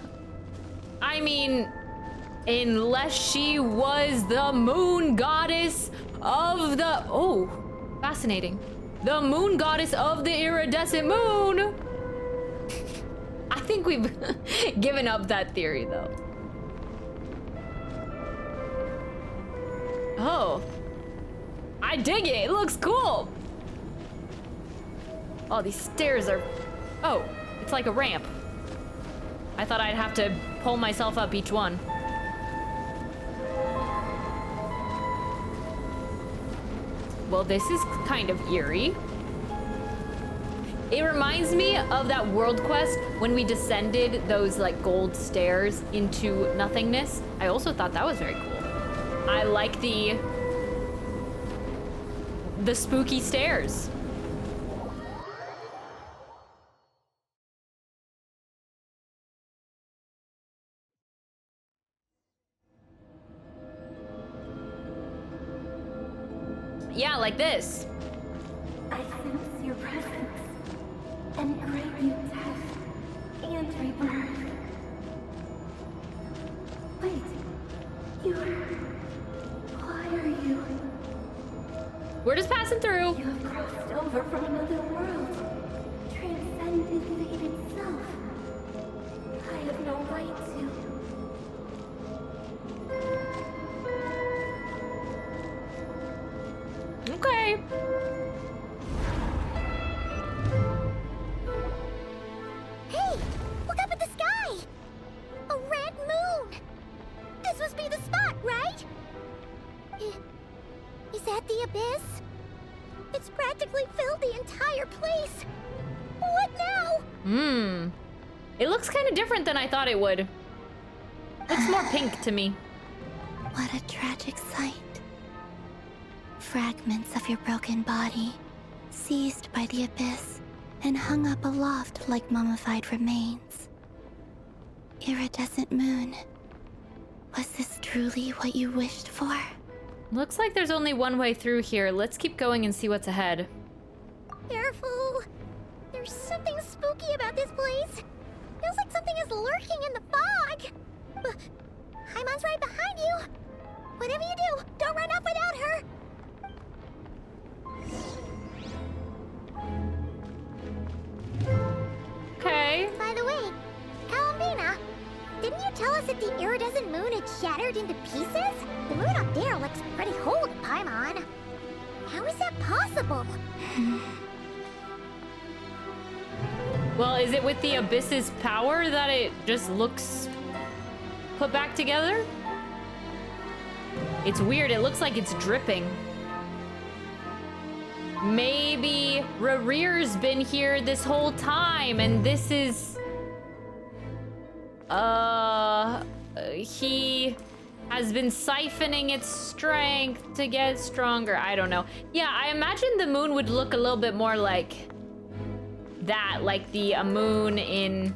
[SPEAKER 1] I mean, unless she was the moon goddess of the... Oh, fascinating. The moon goddess of the iridescent moon. I think we've given up that theory, though. Oh. I dig it. It looks cool. Oh, these stairs are... Oh, it's like a ramp. I thought I'd have to pull myself up each one. Well, this is kind of eerie. It reminds me of that world quest when we descended those like gold stairs into nothingness. I also thought that was very cool. I like the spooky stairs. Yeah, like this.
[SPEAKER 20] I sense your presence and grant you death and rebirth. Wait, why are you?
[SPEAKER 1] We're just passing through.
[SPEAKER 20] You have crossed over from another world, transcended fate itself. I have no right to.
[SPEAKER 1] Okay.
[SPEAKER 2] Hey, look up at the sky! A red moon! This must be the spot, right? Is that the abyss? It's practically filled the entire place. What now?
[SPEAKER 1] It looks kind of different than I thought it would. Looks more pink to me.
[SPEAKER 13] What a tragic sight. Fragments of your broken body, seized by the abyss, and hung up aloft like mummified remains. Iridescent moon, was this truly what you wished for?
[SPEAKER 1] Looks like there's only one way through here. Let's keep going and see what's ahead.
[SPEAKER 2] Careful. There's something spooky about this place. Feels like something is lurking in the fog. Haimon's right behind you. Whatever you do, don't run off without her.
[SPEAKER 1] Okay.
[SPEAKER 2] By the way, Alambina, didn't you tell us that the iridescent moon had shattered into pieces? The moon up there looks pretty whole to Paimon. How is that possible?
[SPEAKER 1] Well, is it with the abyss's power that it just looks put back together? It's weird. It looks like it's dripping. Maybe RERIR'S been here this whole time and this is... he has been siphoning its strength to get stronger. I don't know. Yeah, I imagine the moon would look a little bit more like that, like the moon in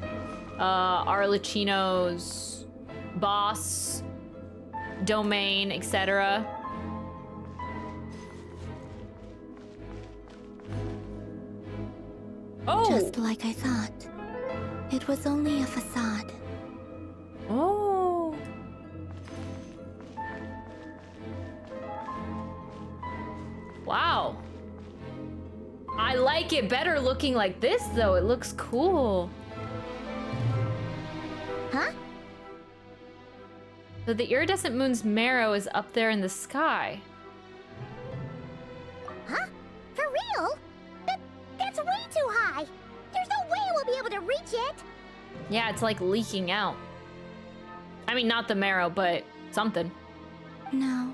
[SPEAKER 1] Arlecchino's boss domain, etc. Oh!
[SPEAKER 13] Just like I thought. It was only a facade.
[SPEAKER 1] Oh. Wow. I like it better looking like this, though. It looks cool.
[SPEAKER 2] Huh?
[SPEAKER 1] So the iridescent moon's marrow is up there in the sky.
[SPEAKER 2] Huh? For real? That's way too high. There's no way we'll be able to reach it.
[SPEAKER 1] Yeah, it's like leaking out. I mean, not the marrow, but something.
[SPEAKER 13] No.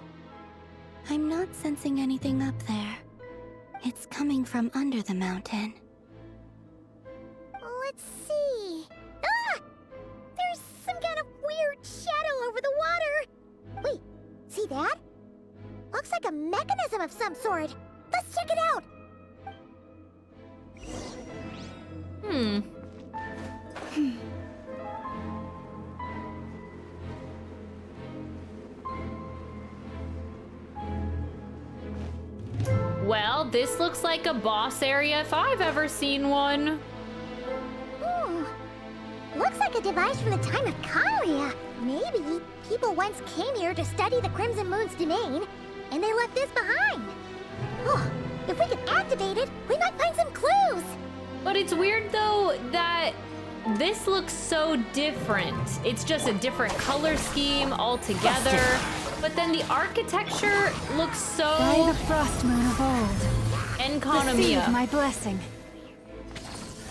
[SPEAKER 13] I'm not sensing anything up there. It's coming from under the mountain.
[SPEAKER 2] Let's see. Ah! There's some kind of weird shadow over the water. Wait, see that? Looks like a mechanism of some sort. Let's check it out.
[SPEAKER 1] Well, this looks like a boss area if I've ever seen one.
[SPEAKER 2] Looks like a device from the time of KHAENRI'AH. Maybe people once came here to study the Crimson Moon's domain, and they left this behind. Oh, if we can activate it, we might find some clues.
[SPEAKER 1] But it's weird, though, that this looks so different. It's just a different color scheme altogether. But then the architecture looks so...
[SPEAKER 4] By the frost moon of old.
[SPEAKER 1] Enconomia.
[SPEAKER 4] Receive my blessing.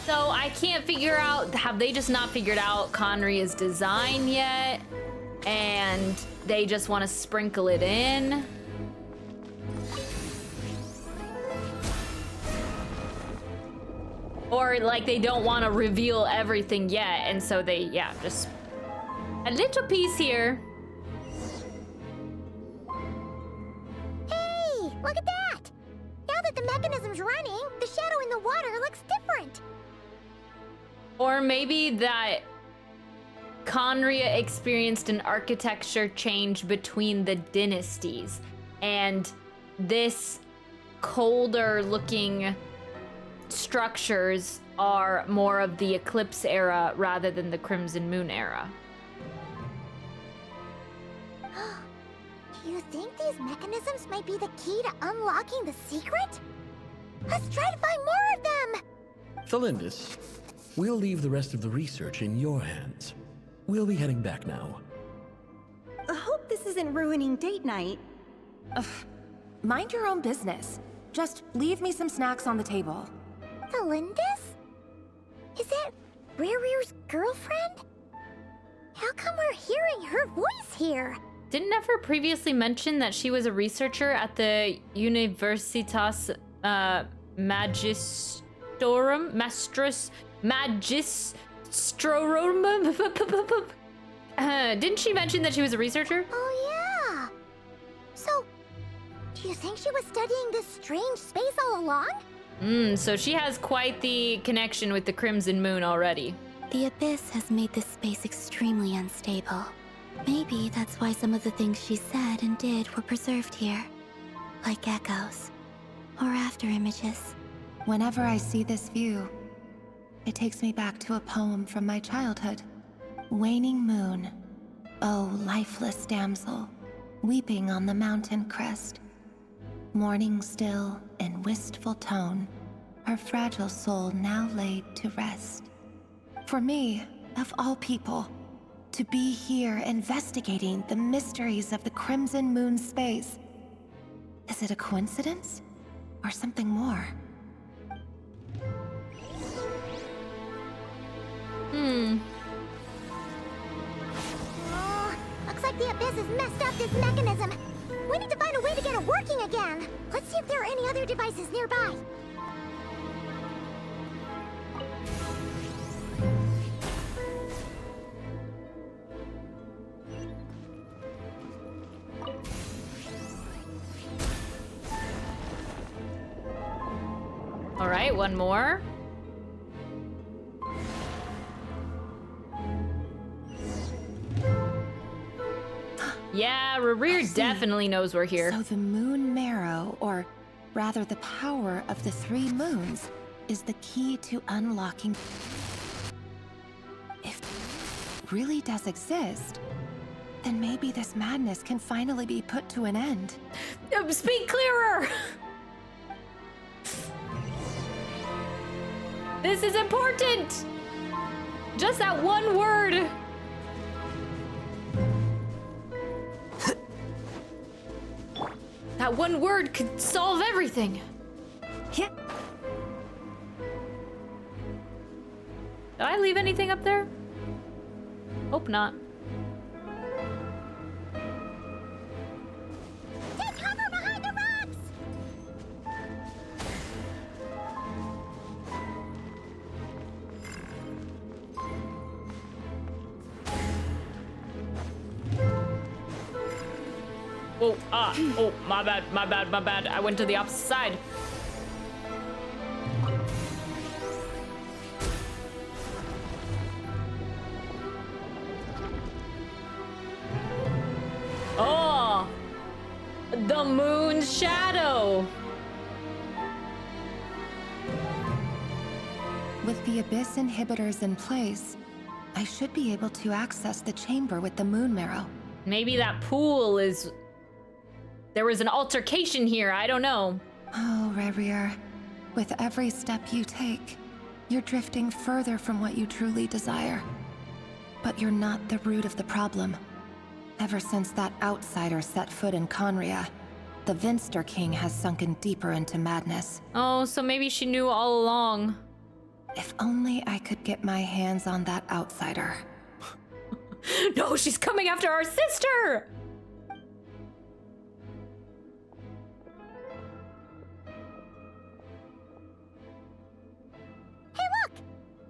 [SPEAKER 1] So I can't figure out, have they just not figured out KHAENRI'AH's design yet? And they just want to sprinkle it in? Or like they don't want to reveal everything yet, and so they, yeah, just a little piece here.
[SPEAKER 2] Hey, look at that! Now that the mechanism's running, the shadow in the water looks different.
[SPEAKER 1] Or maybe that KHAENRI'AH experienced an architecture change between the dynasties, and this colder looking structures are more of the Eclipse era rather than the Crimson Moon era.
[SPEAKER 2] Do you think these mechanisms might be the key to unlocking the secret? Let's try to find more of them!
[SPEAKER 21] Thelindis, we'll leave the rest of the research in your hands. We'll be heading back now.
[SPEAKER 22] I hope this isn't ruining date night.
[SPEAKER 15] Ugh. Mind your own business. Just leave me some snacks on the table.
[SPEAKER 2] Thelindis? Is that RERIR'S girlfriend? How come we're hearing her voice here?
[SPEAKER 1] Didn't Nefer previously mention that she was a researcher at the Universitas Magistrorum? Didn't she mention that she was a researcher?
[SPEAKER 2] Oh yeah. So, do you think she was studying this strange space all along?
[SPEAKER 1] So she has quite the connection with the Crimson Moon already.
[SPEAKER 13] The Abyss has made this space extremely unstable. Maybe that's why some of the things she said and did were preserved here. Like echoes. Or after images.
[SPEAKER 15] Whenever I see this view, it takes me back to a poem from my childhood. Waning moon, oh lifeless damsel, weeping on the mountain crest. Mourning still in wistful tone, her fragile soul now laid to rest. For me, of all people, to be here investigating the mysteries of the Crimson Moon space. Is it a coincidence? Or something more?
[SPEAKER 2] Oh, looks like the Abyss has messed up this mechanism. We need to find a way to get it working again. Let's see if there are any other devices nearby.
[SPEAKER 1] All right, one more. Yeah, RERIR definitely knows we're here.
[SPEAKER 15] So the moon marrow, or rather the power of the three moons, is the key to unlocking. If it really does exist, then maybe this madness can finally be put to an end.
[SPEAKER 1] Speak clearer! This is important! Just that one word! That one word could solve everything.
[SPEAKER 15] Yeah.
[SPEAKER 1] Did I leave anything up there? Hope not.
[SPEAKER 2] Take cover behind the rocks!
[SPEAKER 1] Oh, my bad. I went to the opposite side. Oh, the moon's shadow.
[SPEAKER 15] With the Abyss inhibitors in place, I should be able to access the chamber with the moon marrow.
[SPEAKER 1] Maybe that pool is... There was an altercation here, I don't know.
[SPEAKER 15] Oh, RERIR'H. With every step you take, you're drifting further from what you truly desire. But you're not the root of the problem. Ever since that outsider set foot in KHAENRI'AH, the Vinster King has sunken deeper into madness.
[SPEAKER 1] Oh, so maybe she knew all along.
[SPEAKER 15] If only I could get my hands on that outsider.
[SPEAKER 1] No, she's coming after our sister!
[SPEAKER 2] Hey, look!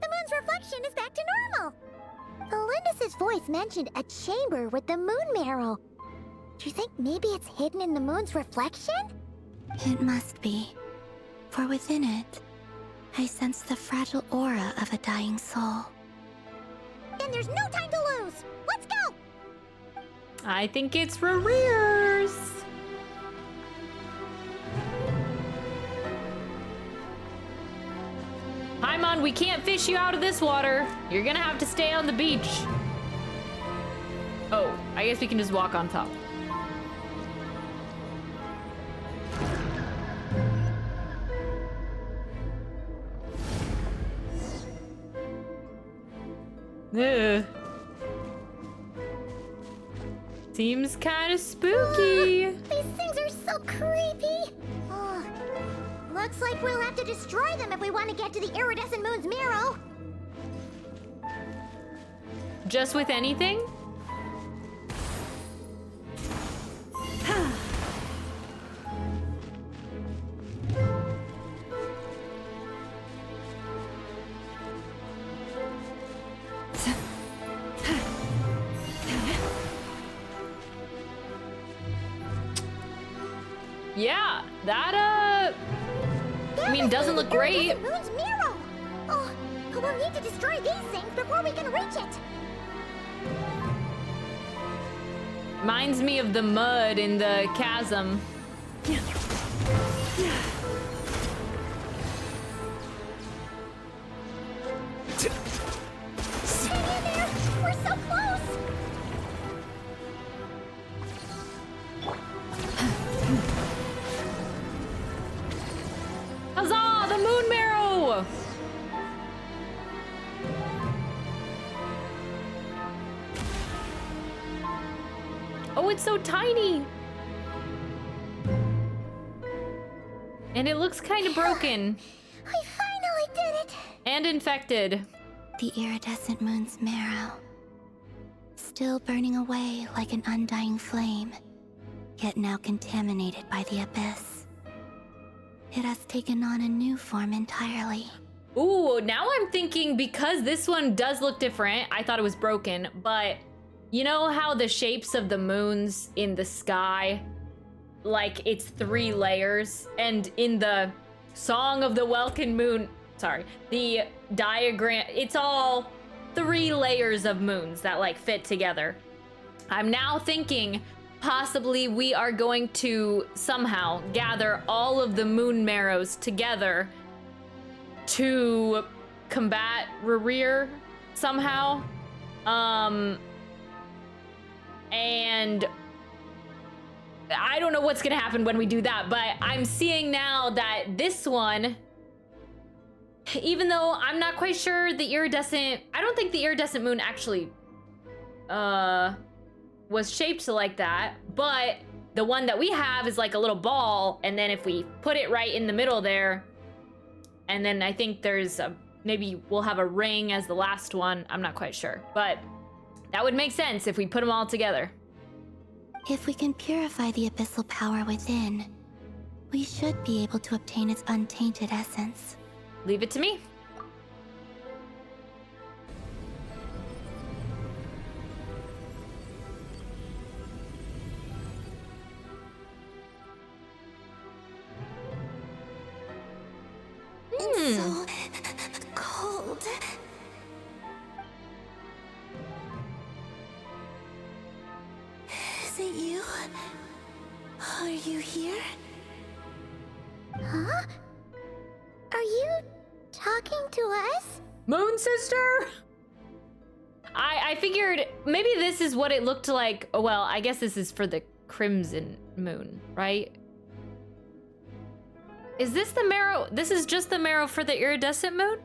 [SPEAKER 2] The moon's reflection is back to normal! Elendis' voice mentioned a chamber with the moon marrow. Do you think maybe it's hidden in the moon's reflection?
[SPEAKER 13] It must be. For within it, I sense the fragile aura of a dying soul.
[SPEAKER 2] Then there's no time to lose! Let's go!
[SPEAKER 1] I think it's RERIR'S. Paimon, we can't fish you out of this water. You're gonna have to stay on the beach. Oh, I guess we can just walk on top. Ugh. Seems kind of spooky.
[SPEAKER 2] These things are so creepy. Oh, looks like we'll have to destroy them if we want to get to the iridescent moon's marrow.
[SPEAKER 1] Just with anything? Yeah, that, I mean, doesn't look great.
[SPEAKER 2] Moon's marrow. Oh, we'll need to destroy these things before we can reach it.
[SPEAKER 1] Reminds me of the mud in the chasm.
[SPEAKER 2] Hang in there. We're so close.
[SPEAKER 1] Huzzah! The moon marrow! Oh, it's so tiny! And it looks kind of broken.
[SPEAKER 2] We finally did it!
[SPEAKER 1] And infected.
[SPEAKER 13] The iridescent moon's marrow. Still burning away like an undying flame, yet now contaminated by the abyss. It has taken on a new form entirely.
[SPEAKER 1] Ooh, now I'm thinking because this one does look different, I thought it was broken, but you know how the shapes of the moons in the sky, like it's 3 layers, and in the Song of the Welkin Moon, sorry, the diagram, it's all 3 layers of moons that like fit together. I'm now thinking possibly we are going to somehow gather all of the moon marrows together to combat RERIR somehow. And I don't know what's gonna happen when we do that, but I'm seeing now that this one, even though I'm not quite sure the iridescent, I don't think the iridescent moon actually was shaped like that, but the one that we have is like a little ball, and then if we put it right in the middle there, and then I think there's maybe we'll have a ring as the last one. I'm not quite sure, but that would make sense if we put them all together.
[SPEAKER 13] If we can purify the abyssal power within, we should be able to obtain its untainted essence.
[SPEAKER 1] Leave it to me.
[SPEAKER 13] It's so cold. Is it you? Are you here?
[SPEAKER 2] Huh? Are you talking to us?
[SPEAKER 1] Moon sister? I figured maybe this is what it looked like. Oh, well, I guess this is for the Crimson Moon, right? Is this the marrow? This is just the marrow for the iridescent moon?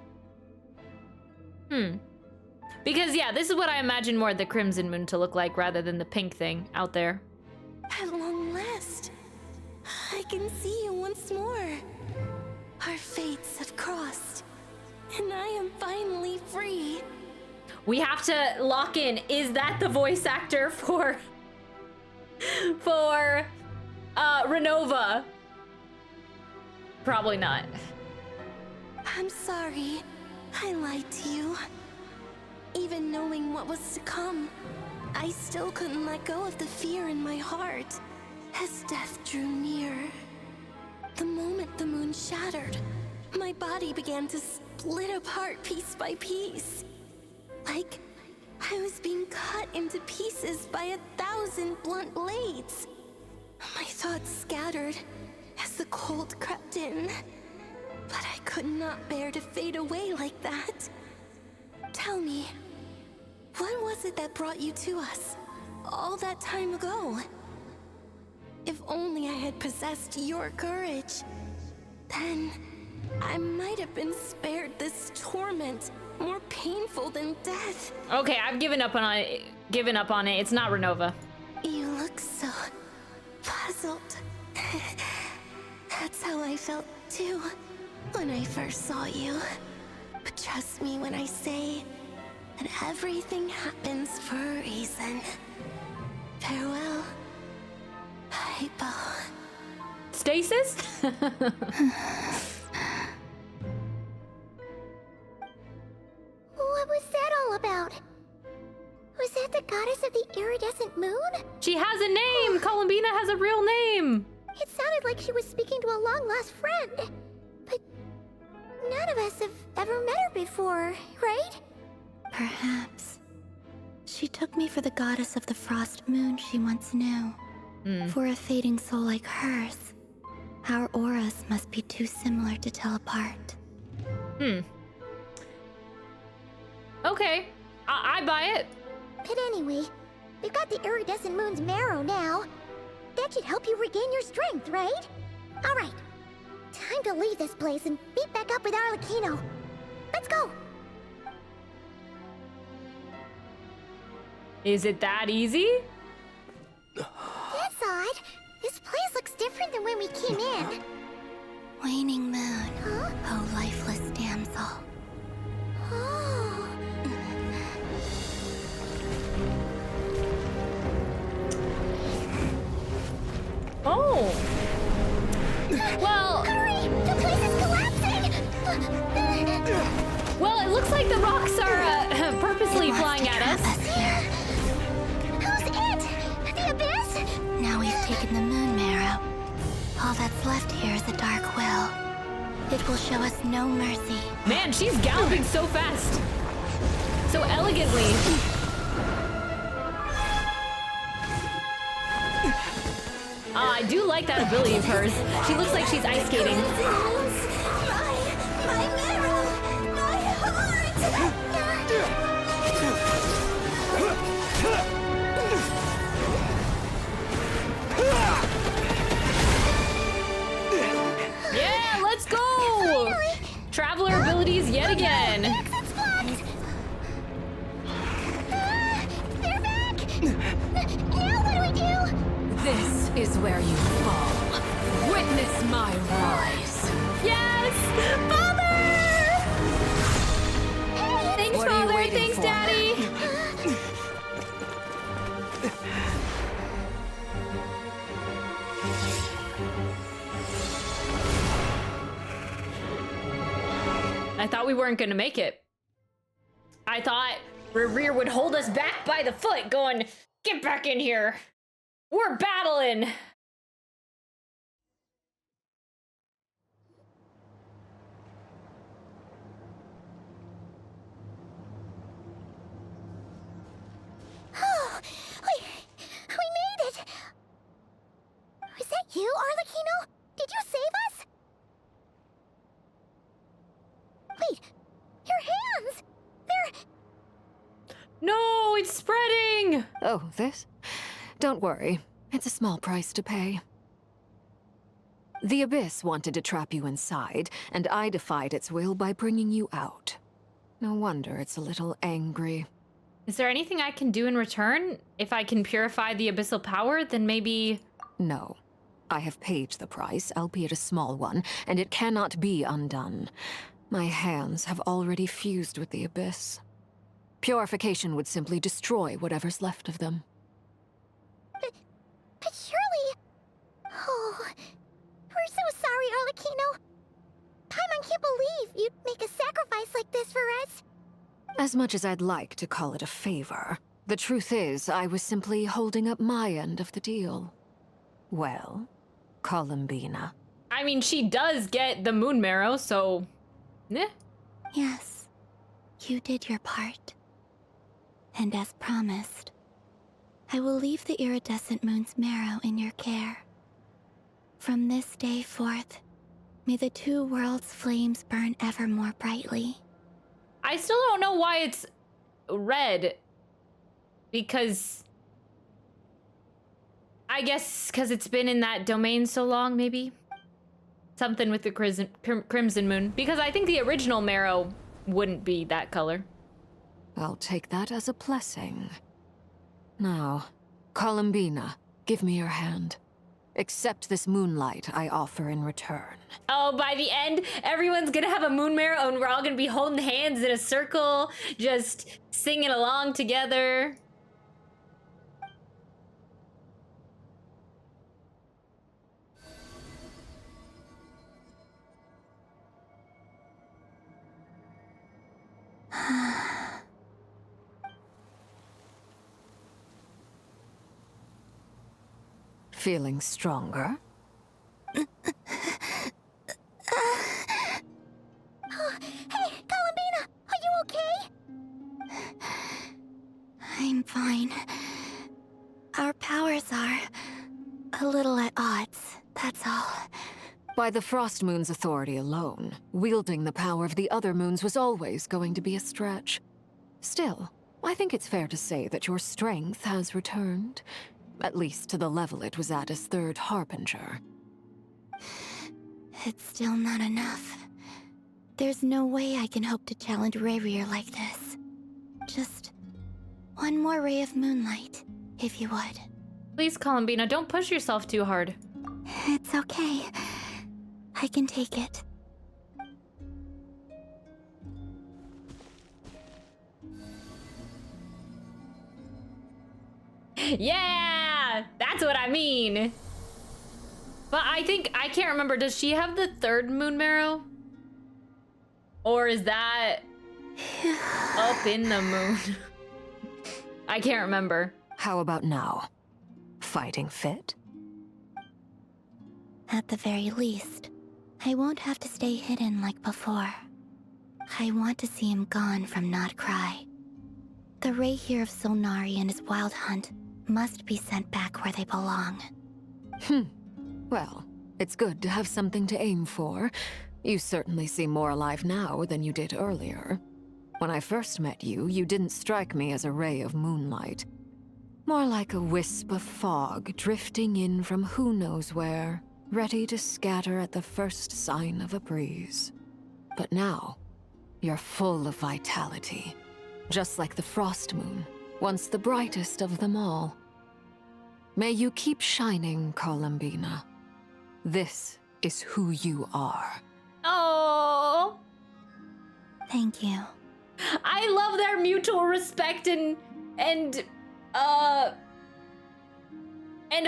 [SPEAKER 1] Because yeah, this is what I imagine more the Crimson Moon to look like rather than the pink thing out there.
[SPEAKER 13] At long last, I can see you once more. Our fates have crossed, and I am finally free.
[SPEAKER 1] We have to lock in. Is that the voice actor for Renova? Probably not.
[SPEAKER 13] I'm sorry. I lied to you. Even knowing what was to come, I still couldn't let go of the fear in my heart as death drew near. The moment the moon shattered, my body began to split apart piece by piece. Like I was being cut into pieces by 1,000 blunt blades. My thoughts scattered as the cold crept in, but I could not bear to fade away like that. Tell me, what was it that brought you to us all that time ago? If only I had possessed your courage, then I might have been spared this torment more painful than death.
[SPEAKER 1] Okay, I've given up on it. It's not Renova.
[SPEAKER 13] You look so puzzled. That's how I felt too when I first saw you. But trust me when I say that everything happens for a reason. Farewell, Hypo.
[SPEAKER 1] Stasis?
[SPEAKER 2] What was that all about? Was that the goddess of the iridescent moon?
[SPEAKER 1] She has a name! Columbina has a real name!
[SPEAKER 2] It sounded like she was speaking to a long-lost friend. But none of us have ever met her before, right?
[SPEAKER 13] Perhaps. She took me for the goddess of the frost moon she once knew. For a fading soul like hers, our auras must be too similar to tell apart.
[SPEAKER 1] Okay, I buy it.
[SPEAKER 2] But anyway, we've got the iridescent moon's marrow now. That should help you regain your strength, right? Alright, time to leave this place and meet back up with Arlecchino. Let's go!
[SPEAKER 1] Is it that easy?
[SPEAKER 2] That's odd. This place looks different than when we came in.
[SPEAKER 13] Waning moon,
[SPEAKER 2] Huh?
[SPEAKER 13] oh lifeless damsel.
[SPEAKER 2] Oh.
[SPEAKER 1] Oh! Well...
[SPEAKER 2] Hurry! The place is collapsing!
[SPEAKER 1] Well, it looks like the rocks are purposely flying at us.
[SPEAKER 2] Who's it? The abyss?
[SPEAKER 13] Now we've taken the moon marrow. All that's left here is a dark will. It will show us no mercy.
[SPEAKER 1] Man, she's galloping so fast. So elegantly. I do like that ability of hers. She looks like she's ice skating.
[SPEAKER 2] My marrow!
[SPEAKER 1] Traveler abilities yet again.
[SPEAKER 2] Exit's blocked! They're back! Now what do we do?
[SPEAKER 17] This is where you fall. Witness my rise.
[SPEAKER 1] Yes! Father!
[SPEAKER 2] Hey!
[SPEAKER 1] Thanks,
[SPEAKER 17] What are you
[SPEAKER 1] Father!
[SPEAKER 17] waiting
[SPEAKER 1] Thanks,
[SPEAKER 17] for?
[SPEAKER 1] Daddy! I thought we weren't gonna make it. I thought Rerir would hold us back by the foot, going, get back in here. We're battling.
[SPEAKER 2] Oh, we made it! Was that you, Arlecchino? Did you save us? Wait, your hands! They're...
[SPEAKER 1] No, it's spreading!
[SPEAKER 17] Oh, this? Don't worry. It's a small price to pay. The Abyss wanted to trap you inside, and I defied its will by bringing you out. No wonder it's a little angry.
[SPEAKER 1] Is there anything I can do in return? If I can purify the abyssal power, then maybe...
[SPEAKER 17] No. I have paid the price, albeit a small one, and it cannot be undone. My hands have already fused with the Abyss. Purification would simply destroy whatever's left of them.
[SPEAKER 2] But surely... Oh... We're so sorry, Arlecchino. Paimon can't believe you'd make a sacrifice like this for us.
[SPEAKER 17] As much as I'd like to call it a favor, the truth is I was simply holding up my end of the deal. Well, Columbina.
[SPEAKER 1] I mean, she does get the moon marrow, so... Eh.
[SPEAKER 13] Yes, you did your part. And as promised, I will leave the iridescent moon's marrow in your care. From this day forth, may the two worlds' flames burn ever more brightly.
[SPEAKER 1] I still don't know why it's red. Because... I guess because it's been in that domain so long, maybe? Something with the Crimson Moon. Because I think the original marrow wouldn't be that color.
[SPEAKER 17] I'll take that as a blessing. Now, Columbina, give me your hand. Accept this moonlight I offer in return.
[SPEAKER 1] Oh, by the end, everyone's gonna have a moon marrow and we're all gonna be holding hands in a circle, just singing along together.
[SPEAKER 17] Feeling stronger?
[SPEAKER 2] Oh, hey, Columbina! Are you okay?
[SPEAKER 13] I'm fine. Our powers are a little at odds, that's all.
[SPEAKER 17] By the Frost Moon's authority alone, wielding the power of the other moons was always going to be a stretch. Still, I think it's fair to say that your strength has returned. At least to the level it was at as Third Harbinger.
[SPEAKER 13] It's still not enough. There's no way I can hope to challenge RERIR like this. Just one more ray of moonlight, if you would.
[SPEAKER 1] Please, Columbina, don't push yourself too hard.
[SPEAKER 13] It's okay. I can take it.
[SPEAKER 1] Yeah! That's what I mean! But I think, I can't remember, does she have the third moon marrow? Or is that up in the moon? I can't remember.
[SPEAKER 17] How about now? Fighting fit?
[SPEAKER 13] At the very least, I won't have to stay hidden like before. I want to see him gone from Nod-Krai. The RERIR of Solnari and his wild hunt must be sent back where they belong.
[SPEAKER 17] Well, it's good to have something to aim for. You certainly seem more alive now than you did earlier. When I first met you, you didn't strike me as a ray of moonlight. More like a wisp of fog drifting in from who knows where, ready to scatter at the first sign of a breeze. But now, you're full of vitality. Just like the Frost Moon, once the brightest of them all. May you keep shining, Columbina. This is who you are.
[SPEAKER 1] Oh,
[SPEAKER 13] Thank you.
[SPEAKER 1] I love their mutual respect and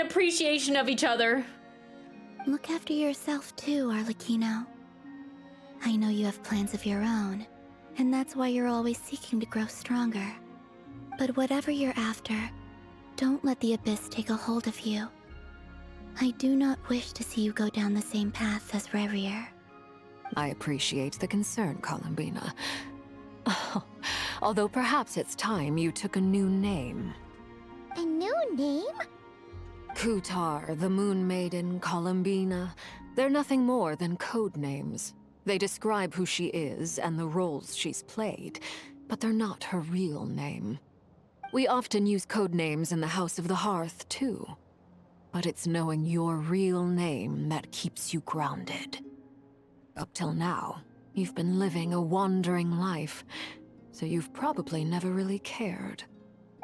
[SPEAKER 1] appreciation of each other.
[SPEAKER 13] Look after yourself too, Arlecchino. I know you have plans of your own, and that's why you're always seeking to grow stronger. But whatever you're after, don't let the Abyss take a hold of you. I do not wish to see you go down the same path as RERIR.
[SPEAKER 17] I appreciate the concern, Columbina. Although perhaps it's time you took a new name.
[SPEAKER 2] A new name?
[SPEAKER 17] Kutar, the Moon Maiden, Columbina. They're nothing more than code names. They describe who she is and the roles she's played, but they're not her real name. We often use code names in the House of the Hearth, too. But it's knowing your real name that keeps you grounded. Up till now, you've been living a wandering life, so you've probably never really cared.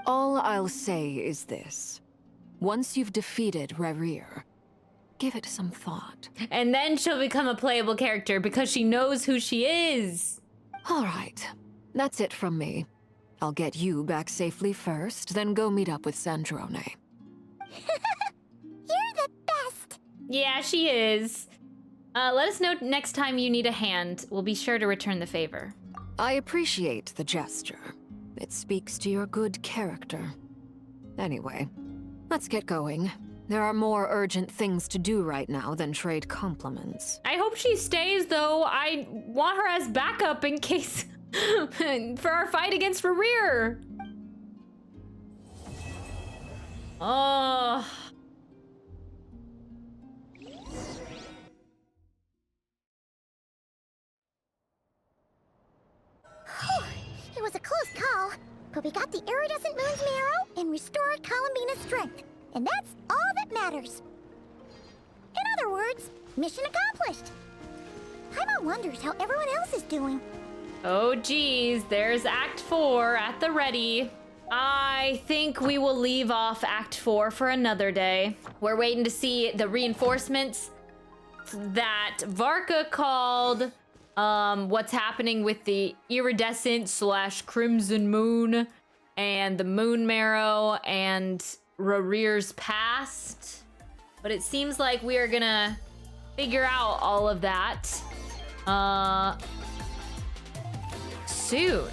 [SPEAKER 17] All I'll say is this. Once you've defeated RERIR, give it some thought.
[SPEAKER 1] And then she'll become a playable character because she knows who she is.
[SPEAKER 17] All right, that's it from me. I'll get you back safely first, then go meet up with Sandrone.
[SPEAKER 2] You're the best!
[SPEAKER 1] Yeah, she is. Let us know next time you need a hand. We'll be sure to return the favor.
[SPEAKER 17] I appreciate the gesture. It speaks to your good character. Anyway, let's get going. There are more urgent things to do right now than trade compliments.
[SPEAKER 1] I hope she stays, though. I want her as backup in case... for our fight against RERIR. Oh...
[SPEAKER 2] It was a close call, but we got the iridescent moon's marrow and restored Columbina's strength, and that's all that matters. In other words, mission accomplished. Paimon wonders how everyone else is doing.
[SPEAKER 1] Oh geez, there's Act 4 at the ready. I think we will leave off Act 4 for another day. We're waiting to see the reinforcements that Varka called. What's happening with the iridescent / crimson moon and the moon marrow and RERIR'S past. But it seems like we are gonna figure out all of that soon.